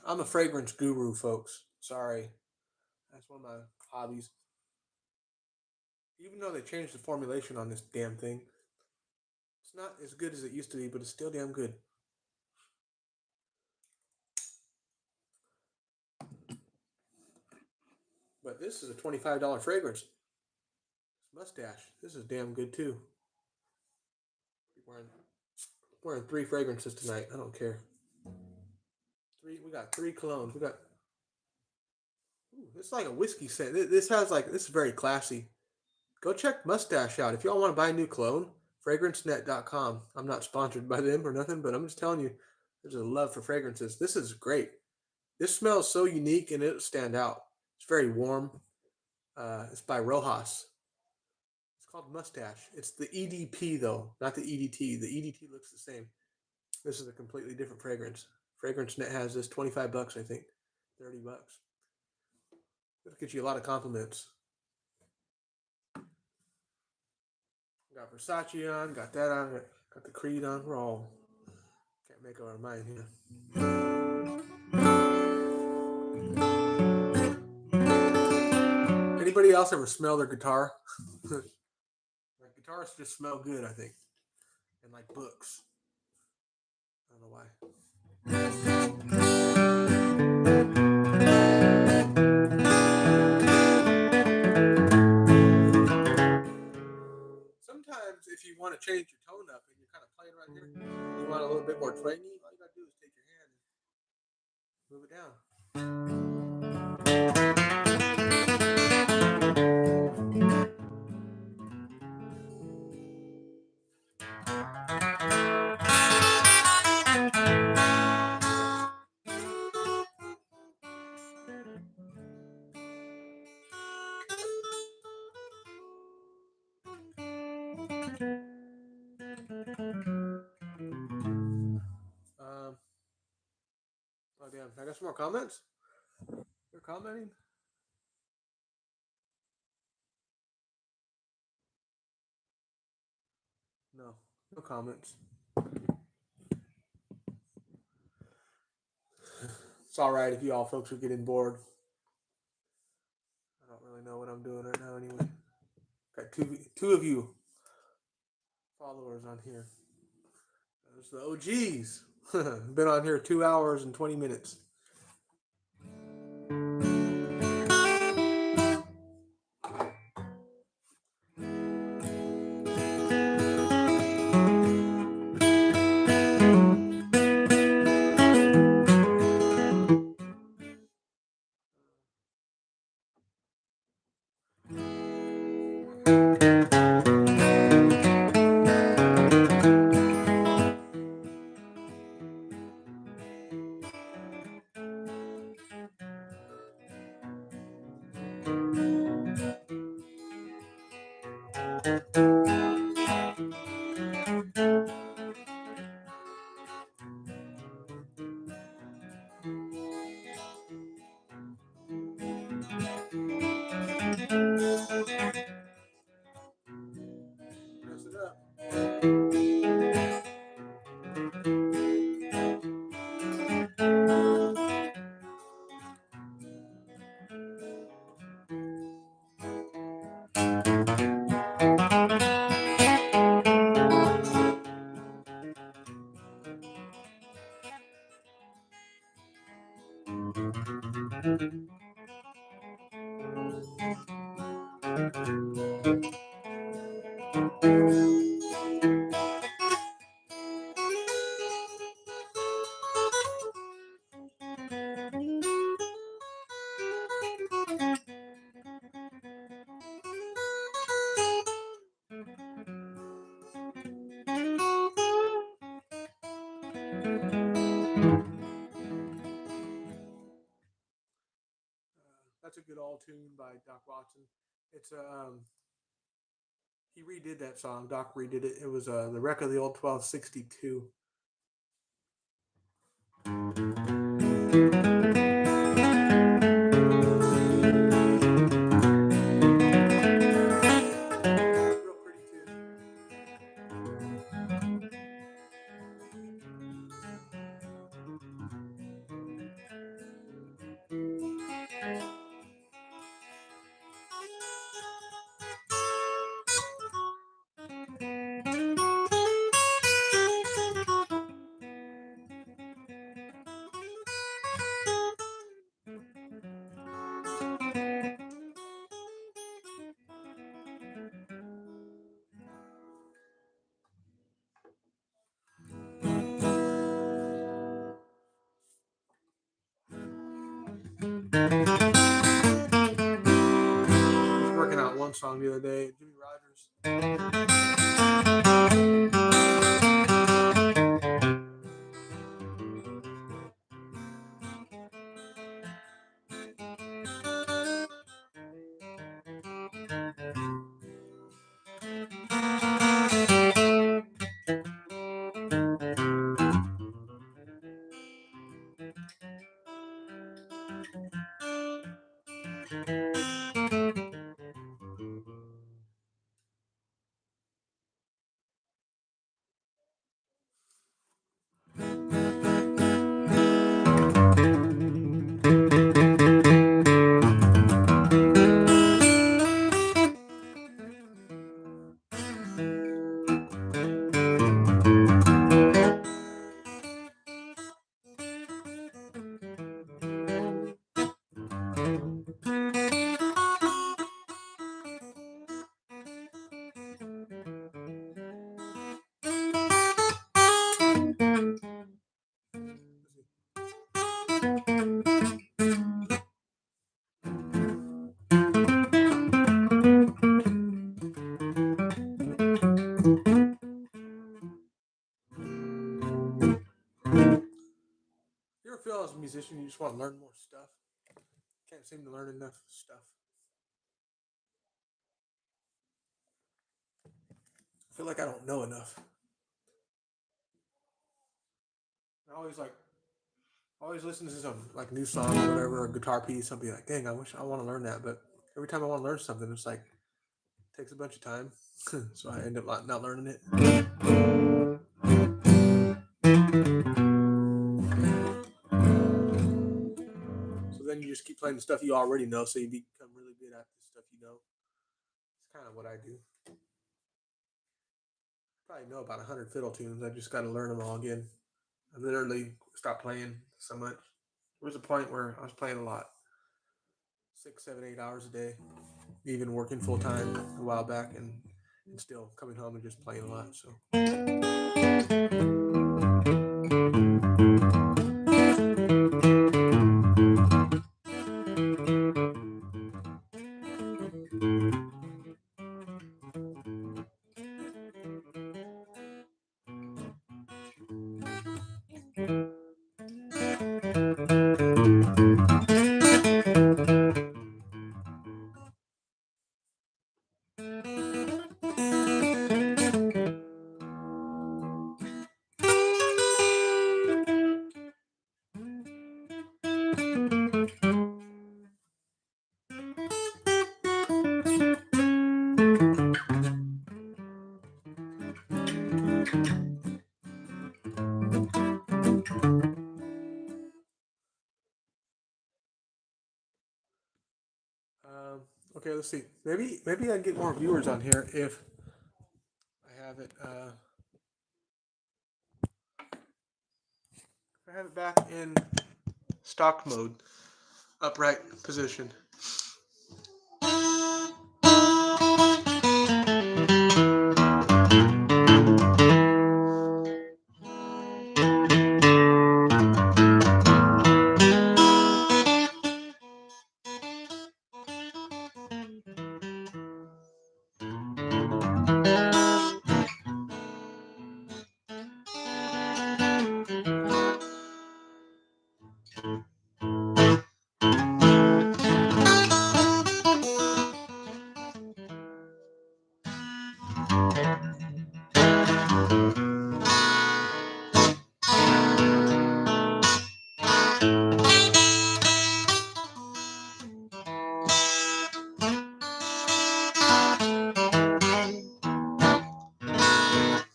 I'm a fragrance guru, folks. Sorry, that's one of my hobbies. Even though they changed the formulation on this damn thing, it's not as good as it used to be, but it's still damn good. But this is a $25 fragrance. Mustache. This is damn good too. Wearing, wearing 3 fragrances tonight. I don't care. We got 3 colognes. We got. Ooh, it's like a whiskey scent. This has like this is very classy. Go check Mustache out if y'all want to buy a new cologne. FragranceNet.com. I'm not sponsored by them or nothing, but I'm just telling you, there's a love for fragrances. This is great. This smells so unique and it'll stand out. It's very warm. It's by Rojas. It's called Mustache. It's the EDP though, not the EDT. The EDT looks the same. This is a completely different fragrance. FragranceNet has this $25, I think, $30. It'll get you a lot of compliments. Got Versace on, got that on, got the Creed on. We're all can't make up our mind here. Anybody else ever smell their guitar? Like guitarists just smell good, I think, and like books. I don't know why. Sometimes, if you want to change your tone up and you're kind of playing right here, you want a little bit more twangy. All you gotta do is take your hand and move it down. Oh damn! I got some more comments. You're commenting. No, no comments. It's all right if you all folks are getting bored. I don't really know what I'm doing right now anyway. Got two of you followers on here. There's the OGs. Been on here 2 hours and 20 minutes. Mess it up. That's a good all tune by Doc Watson. It's he redid that song. Doc redid it. It was the wreck of the old 1262. Real pretty too. I was working out one song the other day, Jimmy Rogers. You ever feel as a musician you just want to learn more stuff? Can't seem to learn enough stuff. I feel like I don't know enough. I always listen to some like new song or whatever, a guitar piece. I'll be like, dang, I wish I want to learn that, but every time I want to learn something, it's like it takes a bunch of time, so I end up not learning it. So then you just keep playing the stuff you already know, so you become really good at the stuff you know. It's kind of what I do. Probably know about 100 fiddle tunes. I just got to learn them all again. I literally stopped playing so much. There was a point where I was playing a lot, 6, 7, 8 hours a day, even working full time a while back, and still coming home and just playing a lot. Um, okay, let's see. Maybe I get more viewers on here if I have it. If I have it back in stock mode, upright position.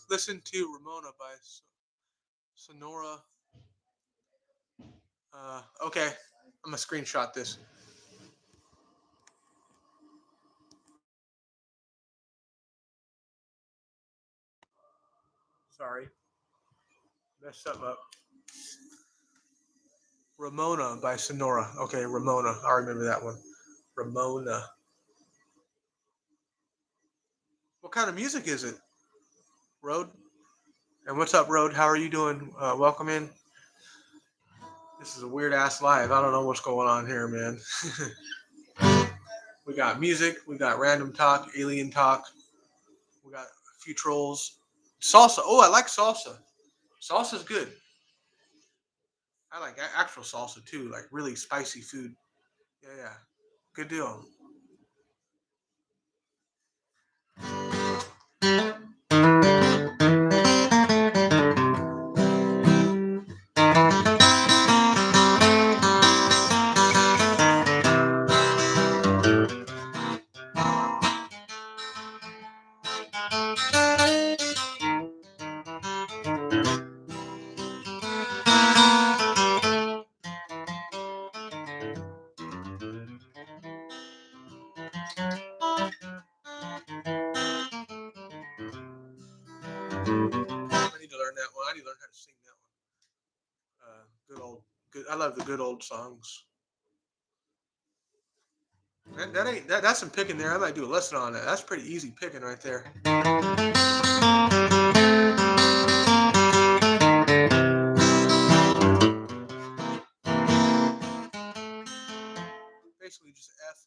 Listen to Ramona by Sonora. Okay, I'm gonna screenshot this. Sorry, messed something up. Ramona by Sonora. Okay, Ramona. I remember that one. Ramona. What kind of music is it? Road? And what's up, Road? How are you doing? Welcome in. This is a weird ass live. I don't know what's going on here, man. We got music, we got random talk, alien talk, we got a few trolls. Salsa. Oh, I like salsa. Salsa's good. I like actual salsa too, like really spicy food. Yeah, yeah. Good deal. I need to learn that one. I need to learn how to sing that one. Good old, good. I love the good old songs. That ain't that's some picking there. I might do a lesson on that. That's pretty easy picking right there. Basically just F.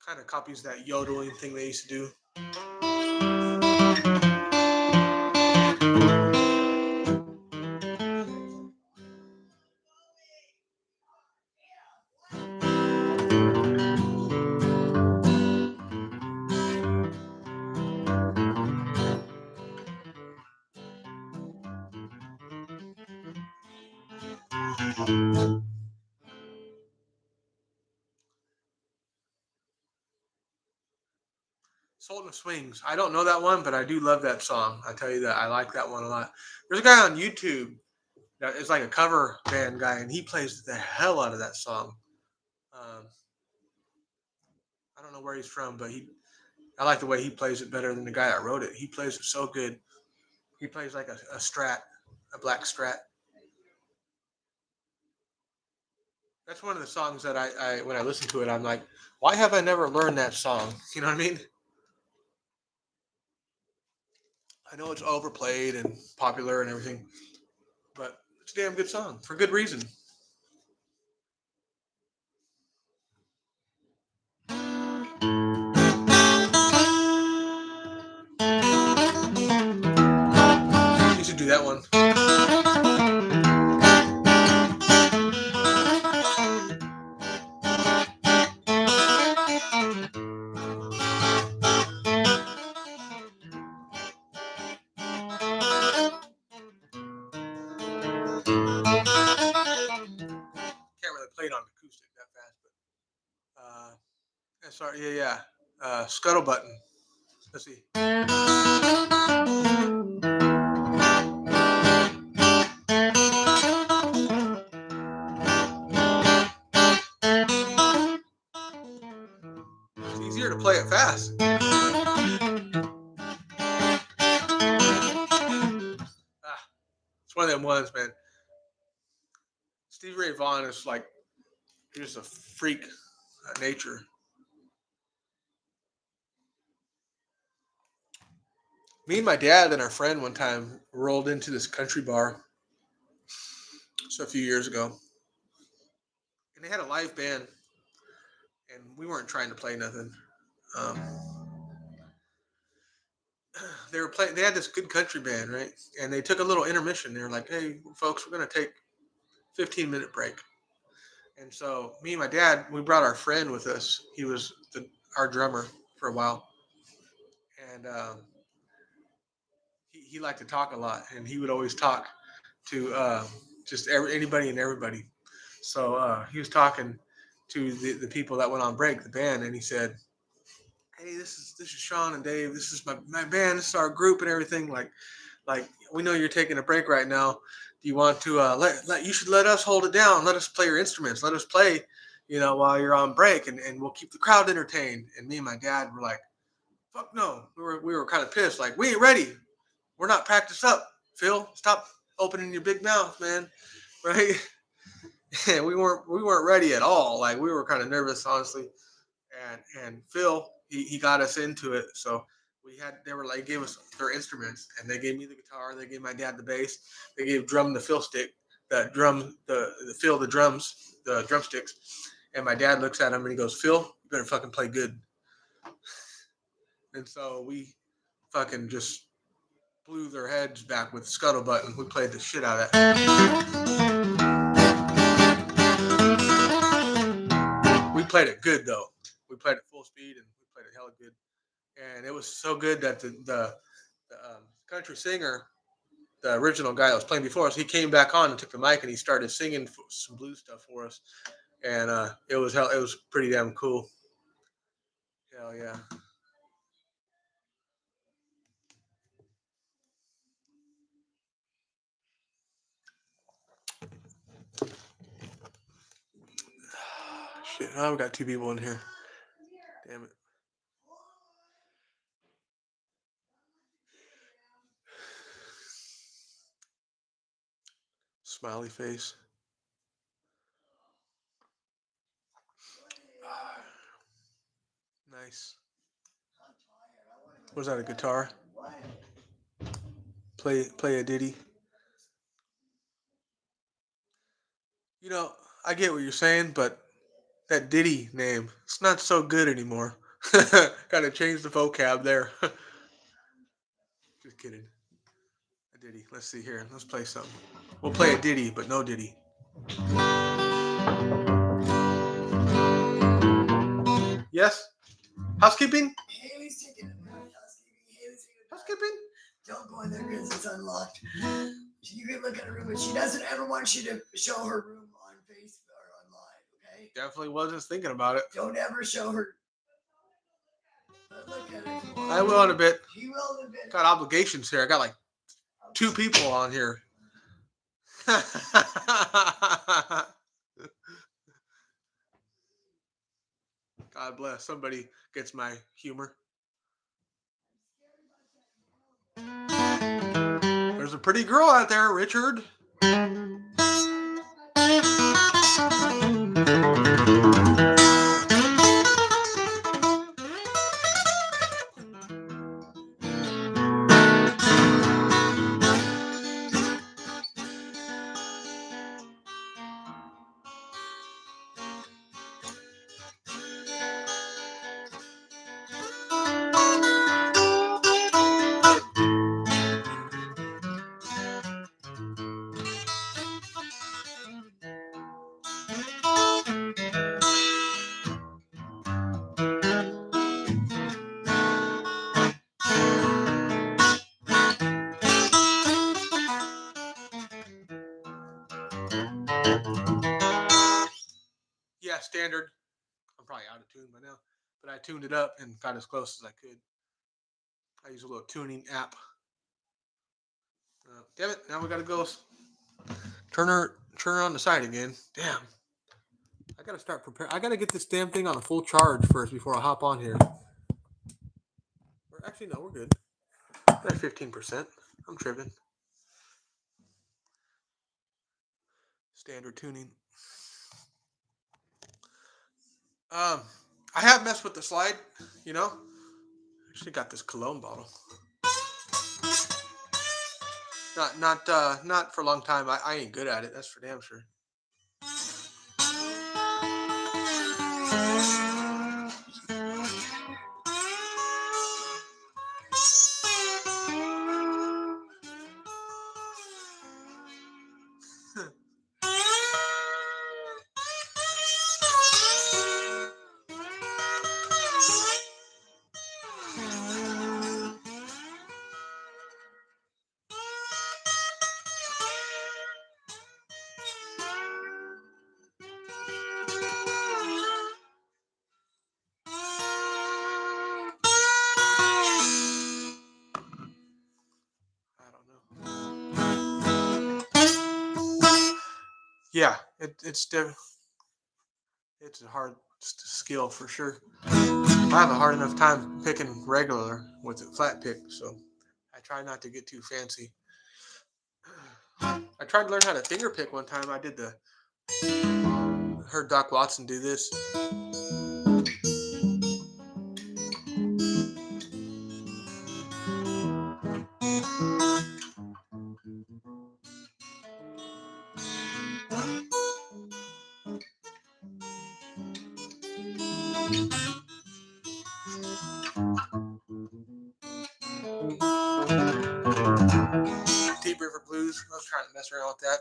Kind of copies that yodeling thing they used to do. Sultan of Swings. I don't know that one, but I do love that song. I tell you that I like that one a lot. There's a guy on YouTube that is like a cover band guy, and he plays the hell out of that song. Um, I don't know where he's from, but I like the way he plays it better than the guy that wrote it. He plays it so good. He plays like a strat, a black strat. That's one of the songs that I when I listen to it, I'm like, why have I never learned that song? You know what I mean? I know it's overplayed and popular and everything, but it's a damn good song for good reason. You should do that one. Can't really play it on acoustic that fast, but sorry, yeah, yeah. Scuttle button. Let's see. It's easier to play it fast. It's one of them ones, man. Stevie Ray Vaughan is like he's just a freak nature. Me and my dad and our friend one time rolled into this country bar, so a few years ago, and they had a live band, and we weren't trying to play nothing. Um, they were playing. They had this good country band, right? And they took a little intermission. They were like, "Hey, folks, we're gonna take 15-minute break." And so me and my dad, we brought our friend with us. He was our drummer for a while, and he liked to talk a lot, and he would always talk to just anybody and everybody. So he was talking to the people that went on break, the band, and he said, "Hey, this is Sean and Dave. This is my band. This is our group and everything. Like we know you're taking a break right now. Do you want to let you should let us hold it down. Let us play your instruments. Let us play. while you're on break, and we'll keep the crowd entertained. And me and my dad were like, fuck no. We were kind of pissed. Like, we ain't ready. We're not practiced up. Phil, stop opening your big mouth, man. Right? And we weren't ready at all. Like, we were kind of nervous, honestly. And Phil, he got us into it. So they were like, gave us their instruments, and they gave me the guitar, they gave my dad the bass, they gave drum the fill stick, the fill the drums, the drumsticks. And my dad looks at him and he goes, Phil, you better fucking play good. And so we fucking just blew their heads back with Scuttlebutt, and we played the shit out of that. We played it good though. We played it full speed, and we played it hella good. And it was so good that the country singer, the original guy that was playing before us, he came back on and took the mic and he started singing some blues stuff for us, and it was pretty damn cool. Hell yeah. Shit, oh, we got two people in here. Damn it. Smiley face. Nice. Was that a guitar? Play a ditty. I get what you're saying, but that ditty name, it's not so good anymore. Gotta change the vocab there. Just kidding. A ditty. Let's see here. Let's play something. We'll play a ditty, but no ditty. Yes? Housekeeping? Haley's taking it. Housekeeping? Don't go in there because it's unlocked. You can look at her room, but she doesn't ever want you to show her room on Facebook or on live, okay? Definitely wasn't thinking about it. Don't ever show her. Look at it. I will in a bit. She will in a bit. Got obligations here. I got like 2 people on here. God bless. Somebody gets my humor. There's a pretty girl out there, Richard. Yeah, standard. I'm probably out of tune by now, but I tuned it up and got as close as I could. I use a little tuning app. Damn it! Now we gotta go turn her on the side again. Damn. I gotta start preparing. I gotta get this damn thing on a full charge first before I hop on here. Or actually, no, we're good. At 15%. I'm tripping. Standard tuning. I have messed with the slide. Actually got this cologne bottle. Not for a long time. I ain't good at it. That's for damn sure. Yeah, it's It's a hard skill for sure. I have a hard enough time picking regular with a flat pick, so I try not to get too fancy. I tried to learn how to finger pick one time. I did the heard Doc Watson do this. Deep River Blues. I was trying to mess around with that.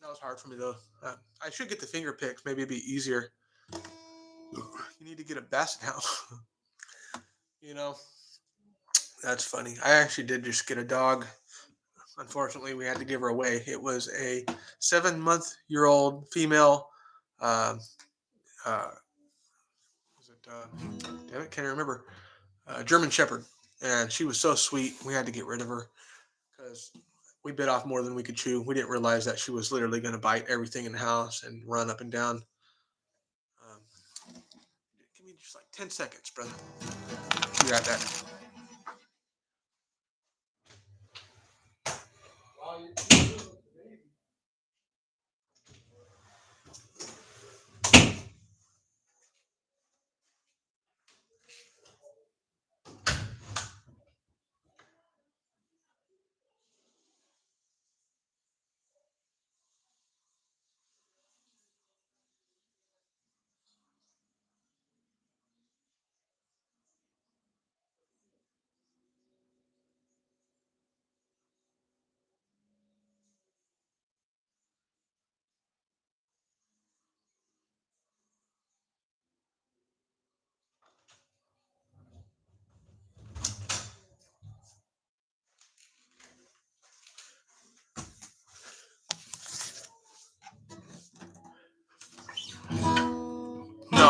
That was hard for me though. I should get the finger picks. Maybe it'd be easier. You need to get a basset hound. you know, that's funny. I actually did just get a dog. Unfortunately, we had to give her away. It was a 7-month-year-old female. Um, was it? Damn it, can't remember. German Shepherd, and she was so sweet. We had to get rid of her because we bit off more than we could chew. We didn't realize that she was literally going to bite everything in the house and run up and down. Um, Give me just like 10 seconds, brother. You got that.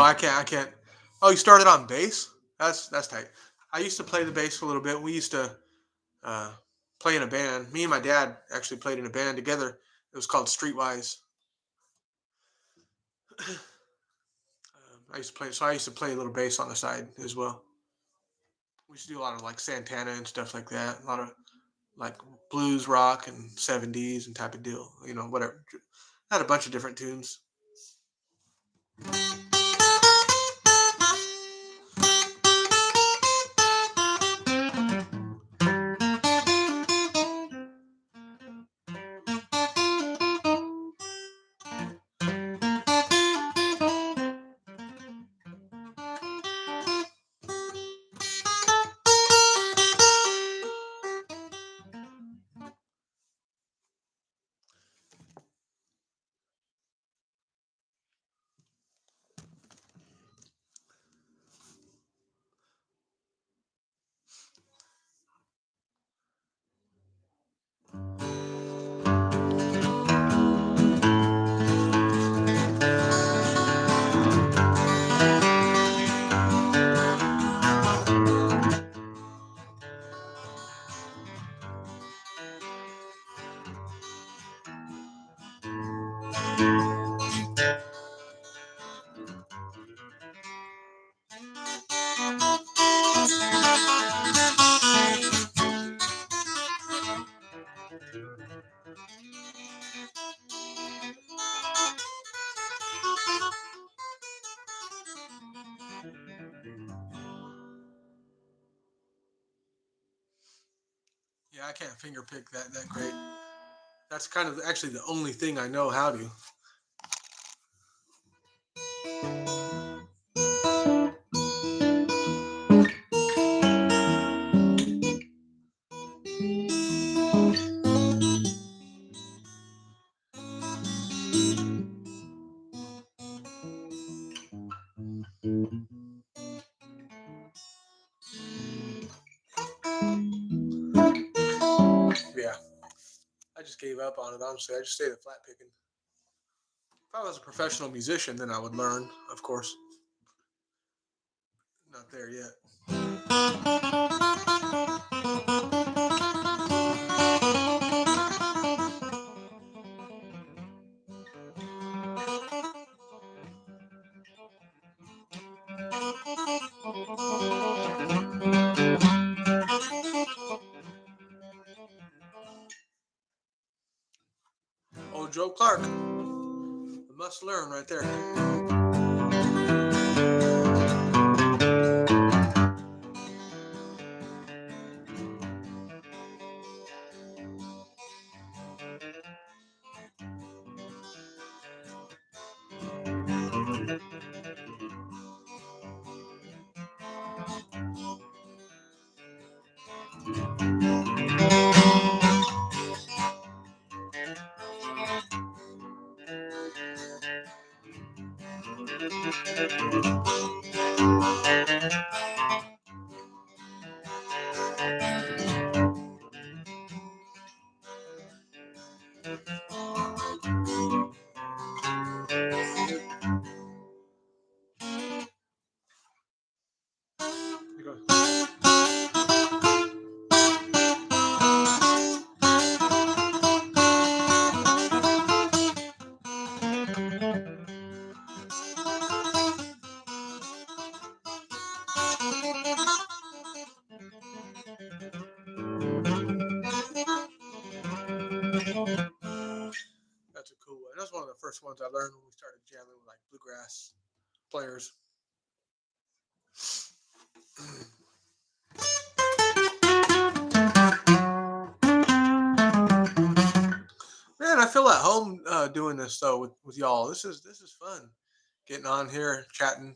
No, I can't. I can't. Oh, you started on bass? That's tight. I used to play the bass a little bit. We used to uh, play in a band. Me and my dad actually played in a band together. It was called Streetwise. I used to play. So I used to play a little bass on the side as well. We used to do a lot of like Santana and stuff like that. A lot of like blues rock and 70s and type of deal. Whatever. Had a bunch of different tunes. Yeah, I can't finger pick that great. That's kind of actually the only thing I know how to. Yeah, I just gave up on it. Honestly, I just stayed at flat picking. If I was a professional musician, then I would learn, of course. Not there yet. Joe Clark. A must learn right there. That's a cool one. That's one of the first ones I learned when we started jamming with like bluegrass players. Man, I feel at home doing this though with y'all. This is fun. Getting on here, chatting,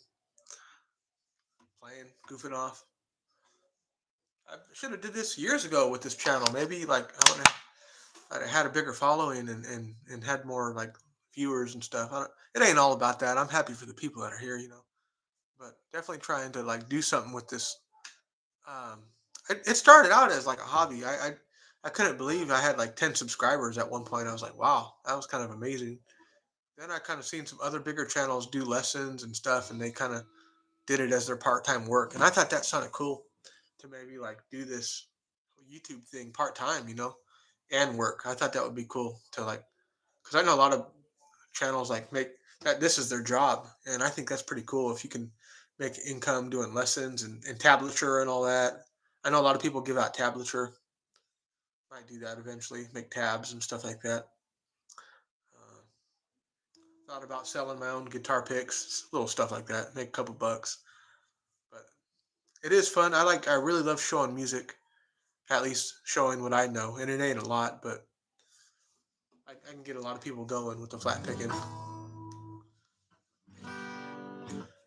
playing, goofing off. I should have did this years ago with this channel. Maybe like I'd have had a bigger following and had more like viewers and stuff. It ain't all about that. I'm happy for the people that are here, but definitely trying to like do something with this. Um, it started out as like a hobby. I couldn't believe I had like 10 subscribers at one point. I was like, wow, that was kind of amazing. Then I kind of seen some other bigger channels do lessons and stuff, and they kind of did it as their part-time work. And I thought that sounded cool to maybe like do this YouTube thing part-time, and work. I thought that would be cool to like, because I know a lot of channels like make that this is their job, and I think that's pretty cool if you can make income doing lessons and tablature and all that. I know a lot of people give out tablature. Might do that eventually, make tabs and stuff like that. Uh, Thought about selling my own guitar picks, little stuff like that, make a couple bucks. But it is fun. I really love showing music, at least showing what I know, and it ain't a lot, but I can get a lot of people going with the flat picking.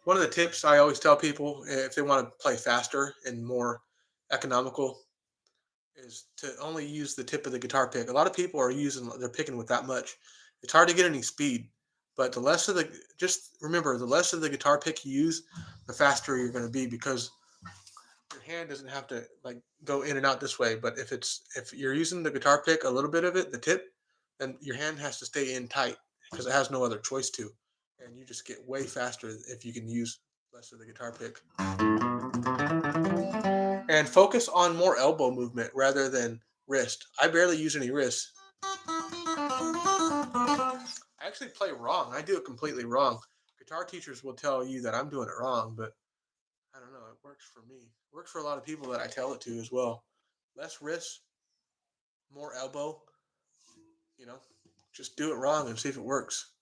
One of the tips I always tell people if they want to play faster and more economical is to only use the tip of the guitar pick. A lot of people they're picking with that much. It's hard to get any speed, but just remember, the less of the guitar pick you use, the faster you're going to be because your hand doesn't have to like go in and out this way. But if you're using the guitar pick, a little bit of it, the tip, then your hand has to stay in tight because it has no other choice to. And you just get way faster if you can use less of the guitar pick. And focus on more elbow movement rather than wrist. I barely use any wrist. I actually play wrong. I do it completely wrong. Guitar teachers will tell you that I'm doing it wrong, but I don't know. It works for me. It works for a lot of people that I tell it to as well. Less wrist, more elbow. You know, just do it wrong and see if it works.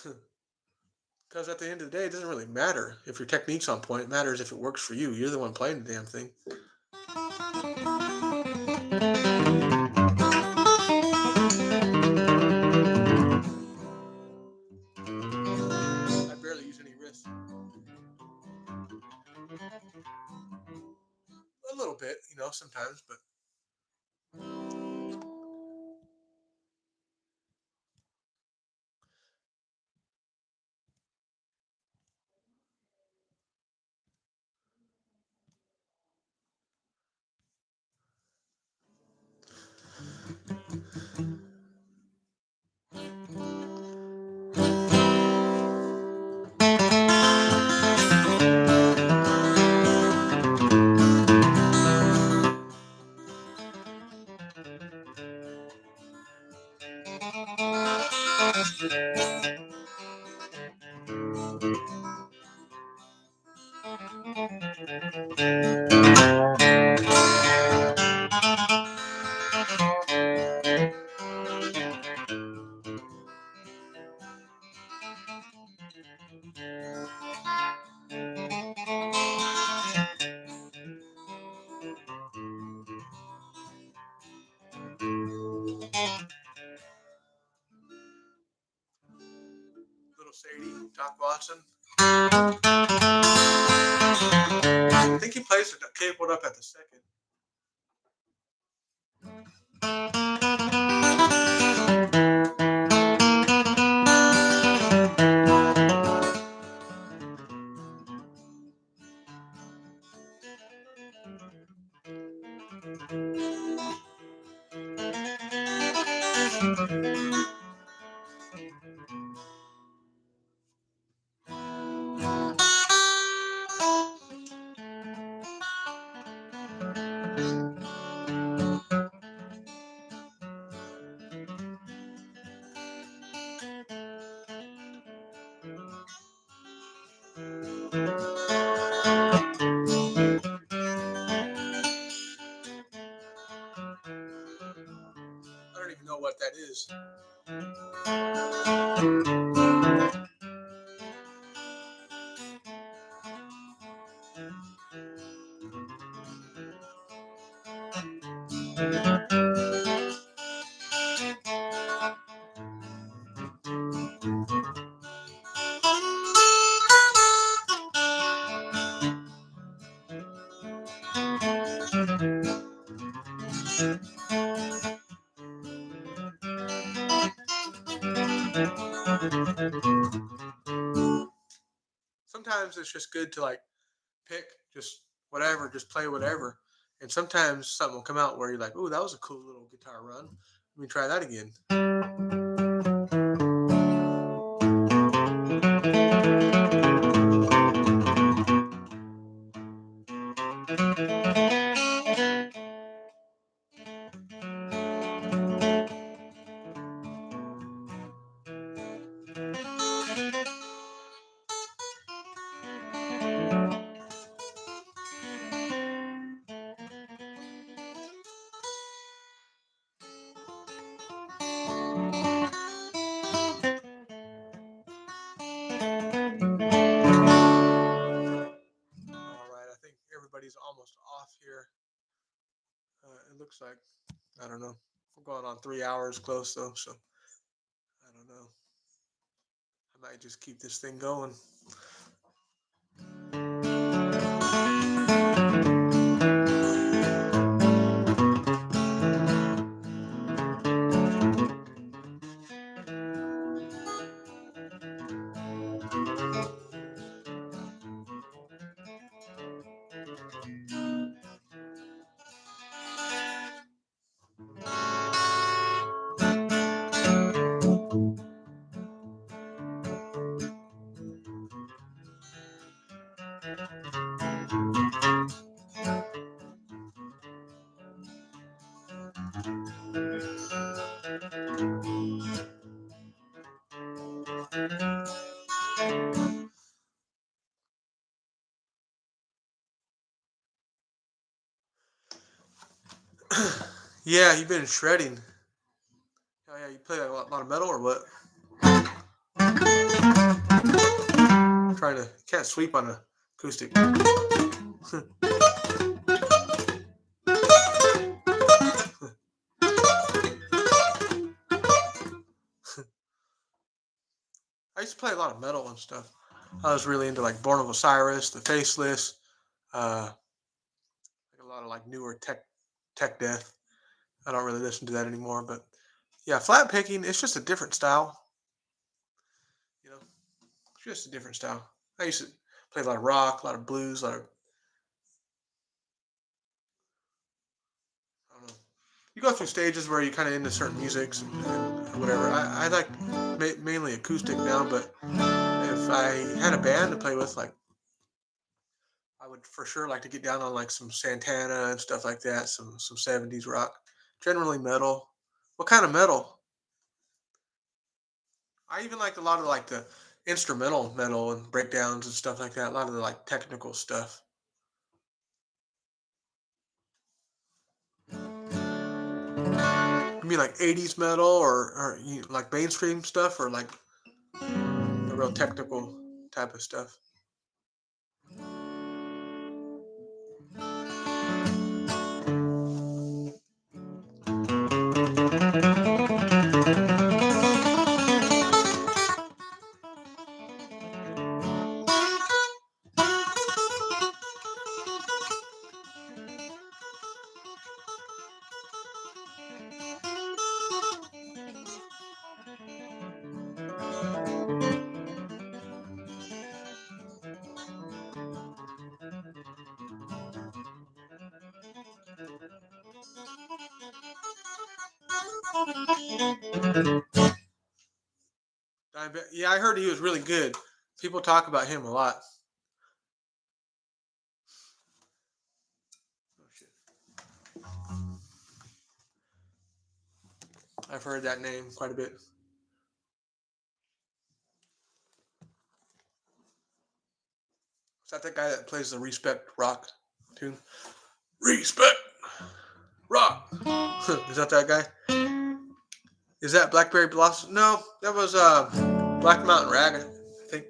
Because at the end of the day, it doesn't really matter if your technique's on point. It matters if it works for you. You're the one playing the damn thing. I barely use any wrist. A little bit, sometimes, but Watson. I think he plays it cabled up at the second. I don't even know what that is. Sometimes it's just good to like pick just whatever, just play whatever. And sometimes something will come out where you're like, "Ooh, that was a cool little guitar run. Let me try that again." All right, I think everybody's almost off here. It looks like, I don't know. We're going on 3 hours close though, so I don't know. I might just keep this thing going. Yeah, you've been shredding. Oh yeah, you play a lot of metal or what? Trying to can't sweep on a acoustic. I used to play a lot of metal and stuff. I was really into like Born of Osiris, The Faceless, like a lot of like newer tech death. I don't really listen to that anymore, but yeah, flat picking, it's just a different style. You know, it's just a different style. I used to play a lot of rock, a lot of blues, a lot of, I don't know. You go through stages where you kind of into certain musics and whatever. I like mainly acoustic now, but if I had a band to play with, like I would for sure like to get down on like some Santana and stuff like that, some 70s rock, generally metal. What kind of metal? I even like a lot of like the instrumental metal and breakdowns and stuff like that. A lot of the like technical stuff. You mean like 80s metal or like mainstream stuff or like the real technical type of stuff? Yeah, I heard he was really good. People talk about him a lot. Oh, shit. I've heard that name quite a bit. Is that the guy that plays the Respect Rock tune? Respect Rock. Is that guy? Is that Blackberry Blossom? No, that was Black Mountain Rag, I think.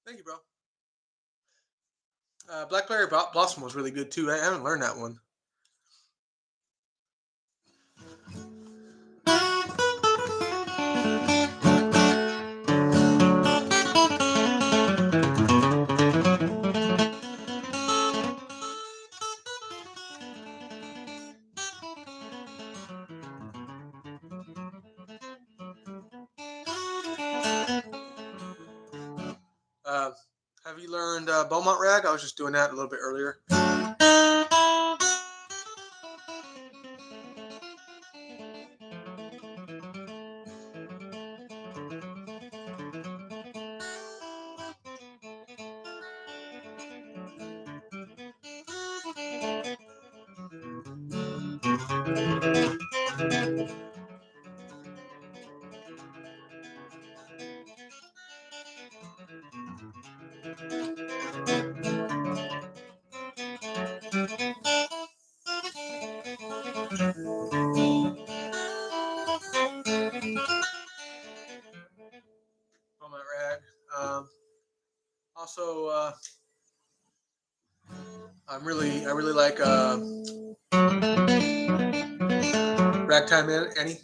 Thank you, bro. Blackberry Blossom was really good too. I haven't learned that one. Uh, have you learned Beaumont Rag? I was just doing that a little bit earlier. Beaumont Rag. Also, I really like Ragtime Annie.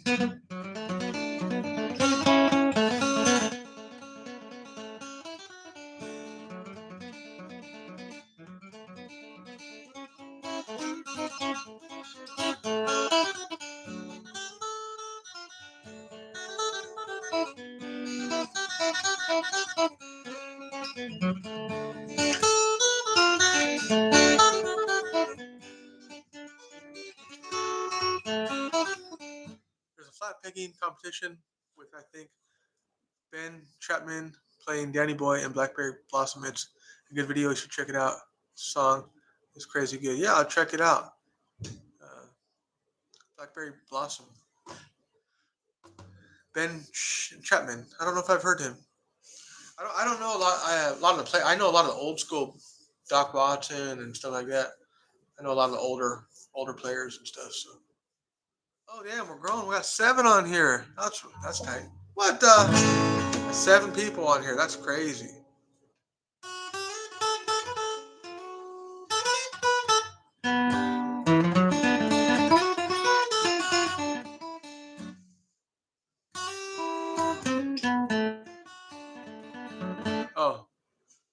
There's a flat picking competition with I think Ben Chapman playing Danny Boy and Blackberry Blossom. It's a good video. You should check it out. Song is crazy good. Yeah, I'll check it out. Blackberry Blossom. Ben Chapman. I don't know if I've heard him. I don't know a lot. A lot of the play. I know a lot of the old school Doc Watson and stuff like that. I know a lot of the older players and stuff. So. Oh damn, we're growing. We got 7 on here. That's tight. What the? 7 people on here. That's crazy. Oh,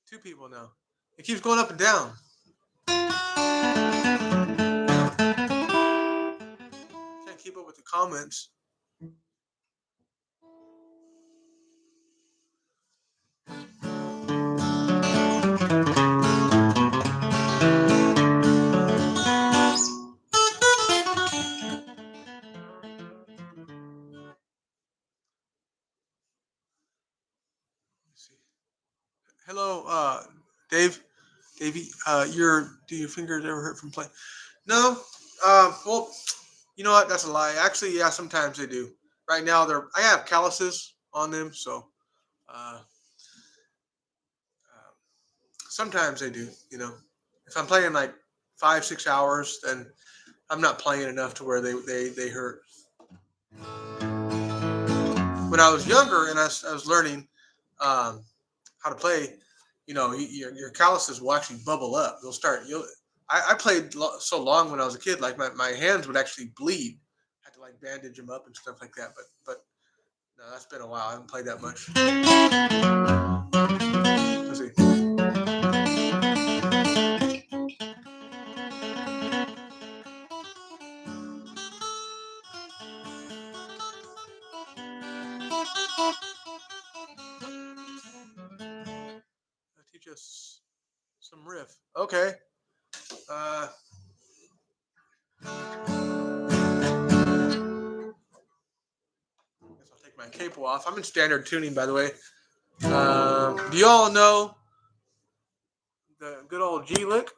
2 people now. It keeps going up and down. Can't keep up with the comments. Dave, Davey, do your fingers ever hurt from playing? No. Well, you know what? That's a lie. Actually, yeah, sometimes they do. Right now, I have calluses on them, so uh, um, sometimes they do. If I'm playing like 5 6 hours, then I'm not playing enough to where they hurt. When I was younger and I was learning um, how to play, your calluses will actually bubble up. They'll start. I played so long when I was a kid, like my hands would actually bleed. I had to like bandage them up and stuff like that. But no, that's been a while. I haven't played that much. Let's see. Teach us some riff. Okay. Uh, I guess I'll take my capo off. I'm in standard tuning, by the way. Do you all know the good old G lick?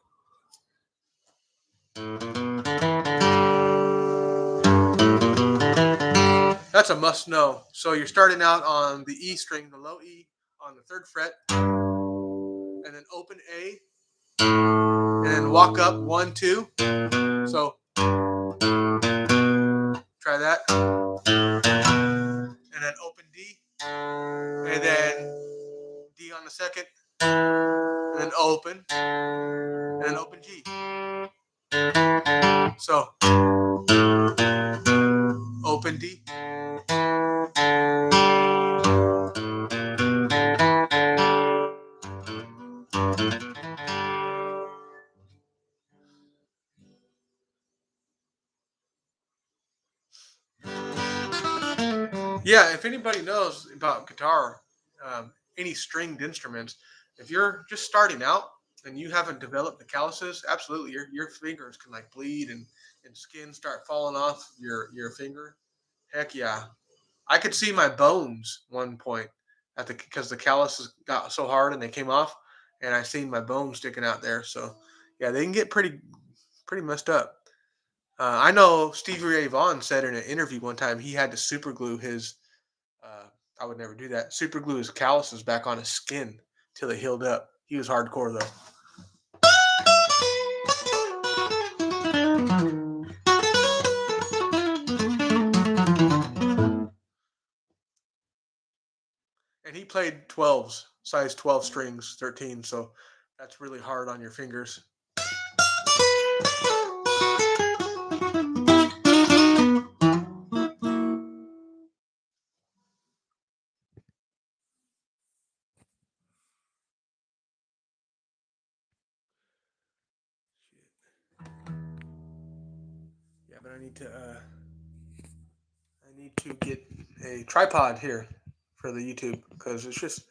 That's a must know. So you're starting out on the E string, the low E on the 3rd fret, and then open A, and then walk up 1 2. So try that, and then open D, and then D on the 2nd, and then open G. So open D. Yeah, if anybody knows about guitar, any stringed instruments, if you're just starting out and you haven't developed the calluses, absolutely, your fingers can like bleed and skin start falling off your finger. Heck yeah, I could see my bones one point because the calluses got so hard and they came off, and I seen my bones sticking out there. So yeah, they can get pretty messed up. I know Stevie Ray Vaughan said in an interview one time he had to super glue his. Uh, I would never do that. Super glue his calluses back on his skin till they healed up. He was hardcore though. And he played 12s, size 12 strings, 13. So that's really hard on your fingers. Yeah, but I need to get a tripod here for the YouTube because it's just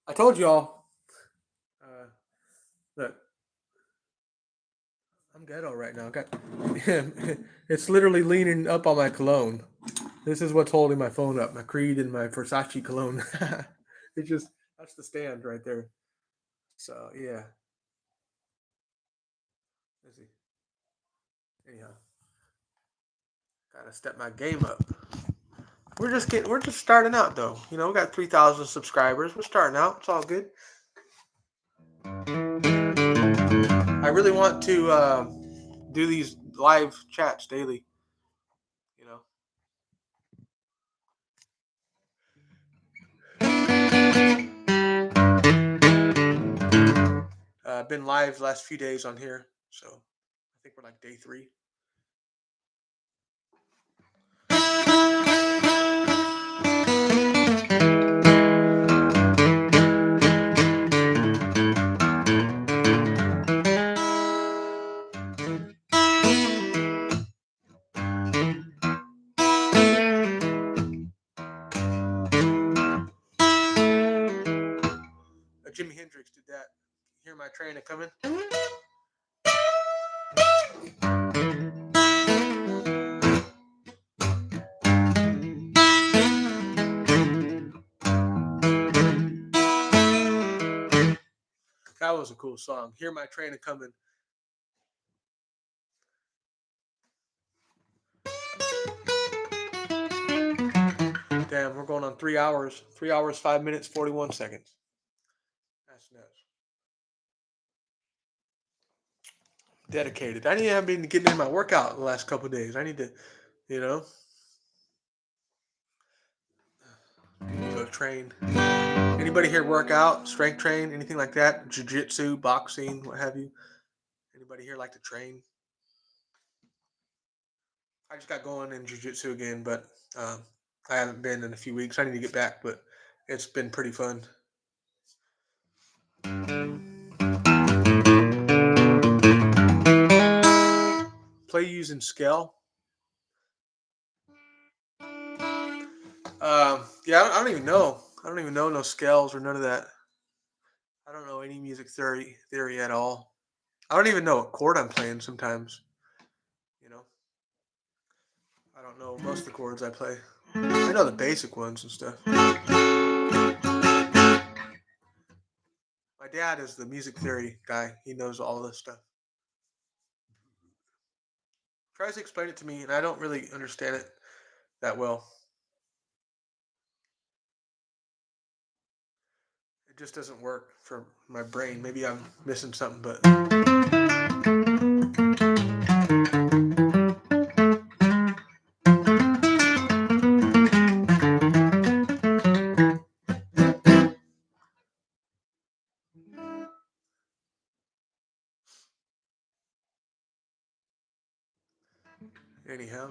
I told y'all. Look, I'm ghetto right now. Got it's literally leaning up on my cologne. This is what's holding my phone up. My Creed and my Versace cologne. It's just that's the stand right there. So yeah. Let's see. Anyhow, gotta step my game up. We're just starting out though. We got 3,000 subscribers. We're starting out. It's all good. I really want to do these live chats daily. You know. I've been live the last few days on here, so I think we're like day 3. Jimi Hendrix did that. Hear my train a coming? That was a cool song. Hear My Train a Coming. Damn, we're going on 3 hours. 3 hours, 5 minutes, 41 seconds. That's nuts. Dedicated. I need to have been getting in my workout the last couple of days. I need to, you know, go train. Anybody here work out, strength train, anything like that? Jiu-jitsu, boxing, what have you? Anybody here like to train? I just got going in jiu-jitsu again, but I haven't been in a few weeks. I need to get back, but it's been pretty fun. Play using scale. Yeah, I don't even know. I don't even know no scales or none of that. I don't know any music theory at all. I don't even know what chord I'm playing sometimes. You know, I don't know most of the chords I play. I know the basic ones and stuff. My dad is the music theory guy. He knows all this stuff. Tries to explain it to me, and I don't really understand it that well. It just doesn't work for my brain. Maybe I'm missing something, but anyhow.